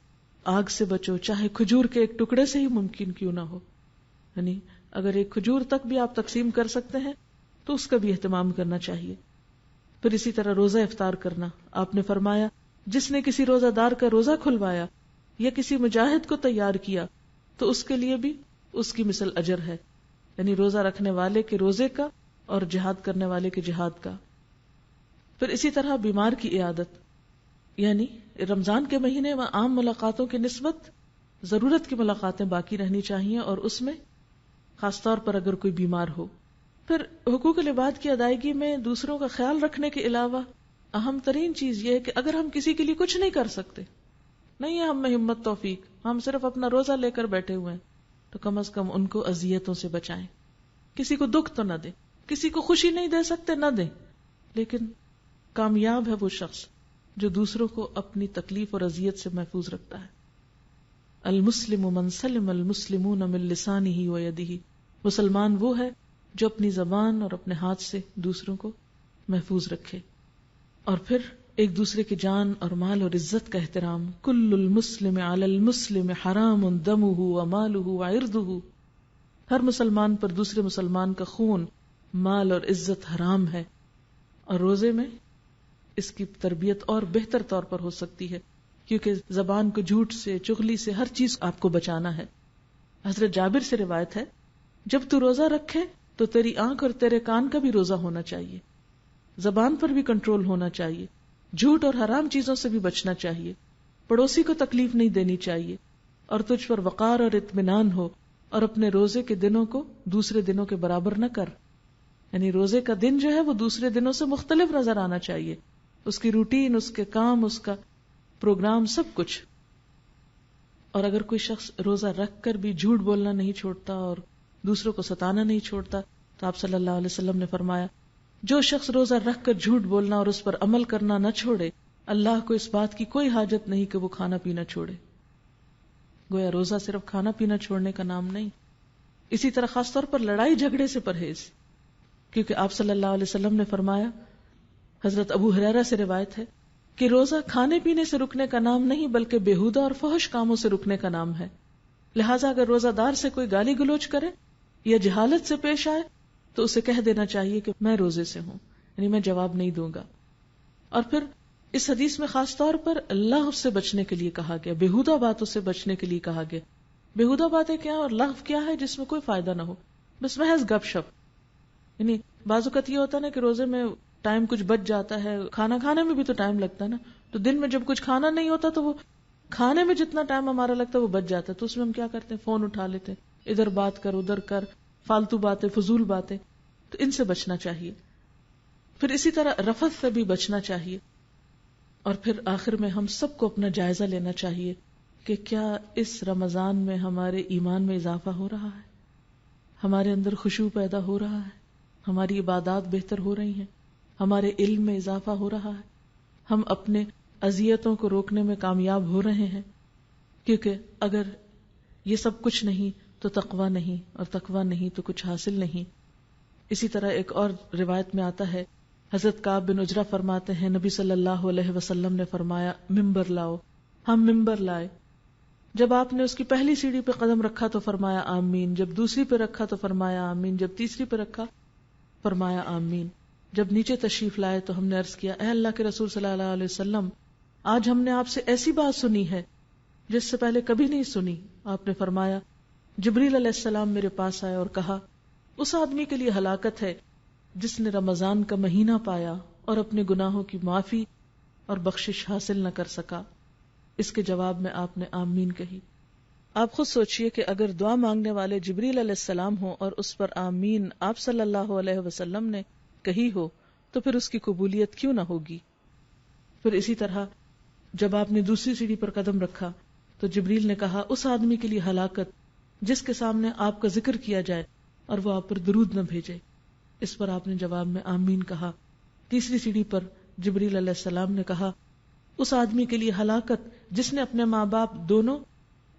آگ سے بچو، چاہے کھجور کے ایک ٹکڑے سے ہی ممکن کیوں نہ ہو. یعنی اگر ایک کھجور تک بھی آپ تقسیم کر سکتے ہیں تو اس کا بھی اہتمام کرنا چاہیے. پھر اسی طرح روزہ افطار کرنا. آپ نے فرمایا، جس نے کسی روزہ دار کا روزہ کھلوایا یا کسی مجاہد کو تیار کیا تو اس کے لیے بھی اس کی مثل اجر ہے. یعنی روزہ رکھنے والے کے روزے کا اور جہاد کرنے والے کے جہاد کا. پھر اسی طرح بیمار کی عیادت. یعنی رمضان کے مہینے میں عام ملاقاتوں کی نسبت ضرورت کی ملاقاتیں باقی رہنی چاہیے، اور اس میں خاص طور پر اگر کوئی بیمار ہو. پھر حقوق العباد کی ادائیگی میں دوسروں کا خیال رکھنے کے علاوہ اہم ترین چیز یہ ہے کہ اگر ہم کسی کے لیے کچھ نہیں کر سکتے، نہیں ہے ہم میں ہمت توفیق، ہم صرف اپنا روزہ لے کر بیٹھے ہوئے ہیں، تو کم از کم ان کو اذیتوں سے بچائیں. کسی کو دکھ تو نہ دیں، کسی کو خوشی نہیں دے سکتے نہ دیں، لیکن کامیاب ہے وہ شخص جو دوسروں کو اپنی تکلیف اور اذیت سے محفوظ رکھتا ہے. المسلم من سلم المسلمون من لسانہ و یدہ. مسلمان وہ ہے جو اپنی زبان اور اپنے ہاتھ سے دوسروں کو محفوظ رکھے. اور پھر ایک دوسرے کی جان اور مال اور عزت کا احترام. کل المسلم علی المسلم حرام دمہ ومالہ وعرضہ. ہر مسلمان پر دوسرے مسلمان کا خون، مال اور عزت حرام ہے. اور روزے میں اس کی تربیت اور بہتر طور پر ہو سکتی ہے، کیونکہ زبان کو جھوٹ سے، چغلی سے، ہر چیز آپ کو بچانا ہے. حضرت جابر سے روایت ہے، جب تو روزہ رکھے تو تیری آنکھ اور تیرے کان کا بھی روزہ ہونا چاہیے، زبان پر بھی کنٹرول ہونا چاہیے، جھوٹ اور حرام چیزوں سے بھی بچنا چاہیے، پڑوسی کو تکلیف نہیں دینی چاہیے، اور تجھ پر وقار اور اطمینان ہو، اور اپنے روزے کے دنوں کو دوسرے دنوں کے برابر نہ کر. یعنی روزے کا دن جو ہے وہ دوسرے دنوں سے مختلف نظر آنا چاہیے. اس کی روٹین، اس کے کام، اس کا پروگرام، سب کچھ. اور اگر کوئی شخص روزہ رکھ کر بھی جھوٹ بولنا نہیں چھوڑتا اور دوسروں کو ستانا نہیں چھوڑتا تو آپ صلی اللہ علیہ وسلم نے فرمایا جو شخص روزہ رکھ کر جھوٹ بولنا اور اس پر عمل کرنا نہ چھوڑے اللہ کو اس بات کی کوئی حاجت نہیں کہ وہ کھانا پینا چھوڑے. گویا روزہ صرف کھانا پینا چھوڑنے کا نام نہیں. اسی طرح خاص طور پر لڑائی جھگڑے سے پرہیز، کیونکہ آپ صلی اللہ علیہ وسلم نے فرمایا، حضرت ابو ہریرہ سے روایت ہے کہ روزہ کھانے پینے سے رکنے کا نام نہیں بلکہ بےہودہ اور فحش کاموں سے رکنے کا نام ہے. لہٰذا اگر روزہ دار سے کوئی گالی گلوچ کرے یا جہالت سے پیش آئے تو اسے کہہ دینا چاہیے کہ میں روزے سے ہوں، یعنی میں جواب نہیں دوں گا. اور پھر اس حدیث میں خاص طور پر لغو سے بچنے کے لیے کہا گیا، بےہودہ باتوں سے بچنے کے لیے کہا گیا. بےہودہ باتیں کیا اور لغو کیا ہے؟ جس میں کوئی فائدہ نہ ہو، بس محض گپ شپ. یعنی بعض اوقات یہ ہوتا ہے نا کہ روزے میں ٹائم کچھ بچ جاتا ہے، کھانا کھانے میں بھی تو ٹائم لگتا ہے نا، تو دن میں جب کچھ کھانا نہیں ہوتا تو وہ کھانے میں جتنا ٹائم ہمارا لگتا ہے وہ بچ جاتا ہے، تو اس میں ہم کیا کرتے ہیں، فون اٹھا لیتے ہیں، ادھر بات کر ادھر کر، فالتو باتیں، فضول باتیں. تو ان سے بچنا چاہیے. پھر اسی طرح رفث سے بھی بچنا چاہیے. اور پھر آخر میں ہم سب کو اپنا جائزہ لینا چاہیے کہ کیا اس رمضان میں ہمارے ایمان میں اضافہ ہو رہا ہے، ہمارے اندر خشوع پیدا ہو رہا ہے، ہماری عبادات بہتر ہو رہی ہیں، ہمارے علم میں اضافہ ہو رہا ہے، ہم اپنے اذیتوں کو روکنے میں کامیاب ہو رہے ہیں. کیونکہ اگر یہ سب کچھ نہیں تو تقویٰ نہیں، اور تقویٰ نہیں تو کچھ حاصل نہیں. اسی طرح ایک اور روایت میں آتا ہے، حضرت کعب بن عجرہ فرماتے ہیں نبی صلی اللہ علیہ وسلم نے فرمایا ممبر لاؤ. ہم ممبر لائے. جب آپ نے اس کی پہلی سیڑھی پہ قدم رکھا تو فرمایا آمین، جب دوسری پہ رکھا تو فرمایا آمین، جب تیسری پہ رکھا فرمایا آمین. جب نیچے تشریف لائے تو ہم نے عرض کیا اے اللہ کے رسول صلی اللہ علیہ وسلم، آج ہم نے آپ سے ایسی بات سنی ہے جس سے پہلے کبھی نہیں سنی. آپ نے فرمایا جبریل علیہ السلام میرے پاس آئے اور کہا اس آدمی کے لیے ہلاکت ہے جس نے رمضان کا مہینہ پایا اور اپنے گناہوں کی معافی اور بخشش حاصل نہ کر سکا. اس کے جواب میں آپ نے آمین کہی. آپ خود سوچئے کہ اگر دعا مانگنے والے جبریل علیہ السلام ہوں اور اس پر آمین آپ صلی اللہ علیہ وسلم نے کہی ہو تو پھر اس کی قبولیت کیوں نہ ہوگی. پھر اسی طرح جب آپ نے دوسری سیڑھی پر قدم رکھا تو جبریل نے کہا اس آدمی کے لیے ہلاکت جس کے سامنے آپ کا ذکر کیا جائے اور وہ آپ پر درود نہ بھیجے. اس پر آپ نے جواب میں آمین کہا. تیسری سیڑھی پر جبریل علیہ السلام نے کہا اس آدمی کے لیے ہلاکت جس نے اپنے ماں باپ دونوں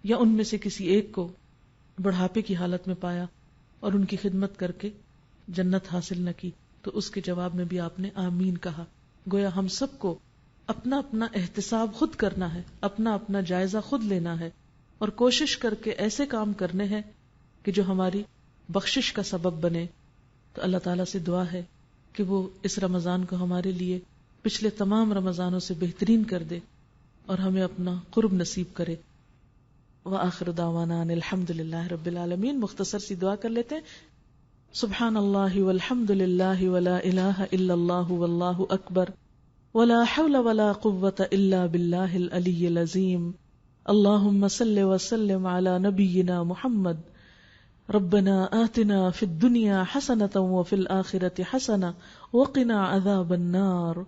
یا ان میں سے کسی ایک کو بڑھاپے کی حالت میں پایا اور ان کی خدمت کر کے جنت حاصل نہ کی. تو اس کے جواب میں بھی آپ نے آمین کہا. گویا ہم سب کو اپنا اپنا احتساب خود کرنا ہے، اپنا اپنا جائزہ خود لینا ہے اور کوشش کر کے ایسے کام کرنے ہیں کہ جو ہماری بخشش کا سبب بنے. تو اللہ تعالیٰ سے دعا ہے کہ وہ اس رمضان کو ہمارے لیے پچھلے تمام رمضانوں سے بہترین کر دے اور ہمیں اپنا قرب نصیب کرے. وآخر دعوانا ان الحمد للہ رب العالمین. مختصر سی دعا کر لیتے ہیں. سبحان اللہ والحمد للہ ولا الہ الا اللہ واللہ اکبر ولا حول ولا قوة الا باللہ العلی العظیم. اللہم صل وسلم علی نبینا محمد. ربنا آتنا فی الدنیا حسنة وفی الآخرة حسنة وقنا عذاب النار.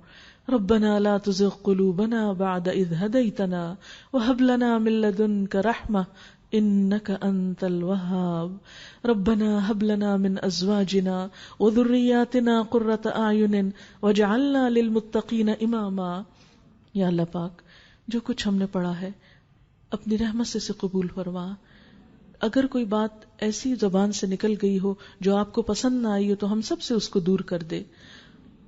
ربنا لا تزغ قلوبنا بعد إذ هديتنا وهب لنا من لدنك رحمة إنك أنت الوهاب. ربنا هب لنا من أزواجنا وذرياتنا قرة أعين واجعلنا للمتقين إماما. یا اللہ پاک جو کچھ ہم نے پڑھا ہے اپنی رحمت سے قبول فرما. اگر کوئی بات ایسی زبان سے نکل گئی ہو جو آپ کو پسند نہ آئی ہو تو ہم سب سے اس کو دور کر دے.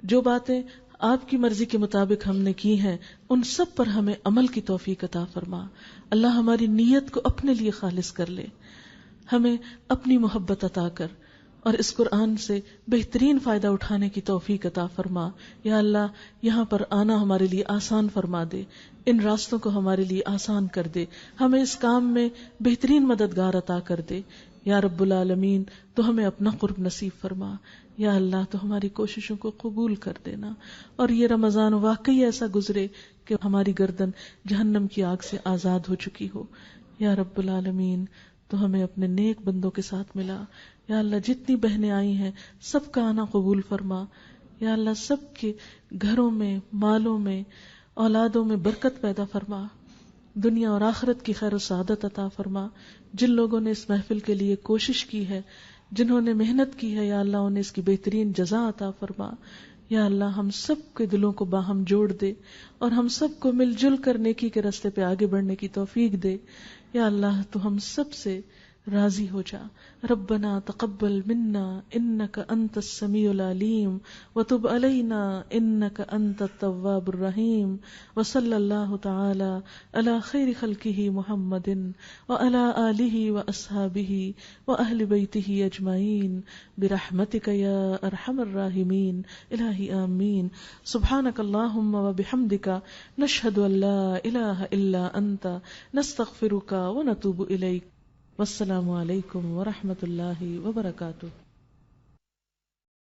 جو باتیں آپ کی مرضی کے مطابق ہم نے کی ہیں ان سب پر ہمیں عمل کی توفیق عطا فرما. اللہ ہماری نیت کو اپنے لیے خالص کر لے، ہمیں اپنی محبت عطا کر اور اس قرآن سے بہترین فائدہ اٹھانے کی توفیق عطا فرما. یا اللہ یہاں پر آنا ہمارے لیے آسان فرما دے، ان راستوں کو ہمارے لیے آسان کر دے، ہمیں اس کام میں بہترین مددگار عطا کر دے. یا رب العالمین تو ہمیں اپنا قرب نصیب فرما. یا اللہ تو ہماری کوششوں کو قبول کر دینا اور یہ رمضان واقعی ایسا گزرے کہ ہماری گردن جہنم کی آگ سے آزاد ہو چکی ہو. یا رب العالمین تو ہمیں اپنے نیک بندوں کے ساتھ ملا. یا اللہ جتنی بہنیں آئی ہیں سب کا آنا قبول فرما. یا اللہ سب کے گھروں میں، مالوں میں، اولادوں میں برکت پیدا فرما، دنیا اور آخرت کی خیر و سعادت عطا فرما۔ جن لوگوں نے اس محفل کے لیے کوشش کی ہے، جنہوں نے محنت کی ہے، یا اللہ انہیں اس کی بہترین جزا عطا فرما۔ یا اللہ ہم سب کے دلوں کو باہم جوڑ دے اور ہم سب کو مل جل کر نیکی کے راستے پہ آگے بڑھنے کی توفیق دے۔ یا اللہ تو ہم سب سے راضی ہو جا۔ ربنا تقبل منا انک انت السمیع العلیم وتب علینا انک انت التواب الرحیم، وصلی اللہ تعالی علی خیر خلقہ محمد وعلی آلہ واصحابہ واہل بیتہ اجمعین برحمتک یا ارحم الراحمین۔ الہی آمین۔ سبحانک اللہم وبحمدک نشہد ان لا الہ الا انت نستغفرک ونتوب الیک۔ والسلام علیکم ورحمۃ اللہ وبرکاتہ۔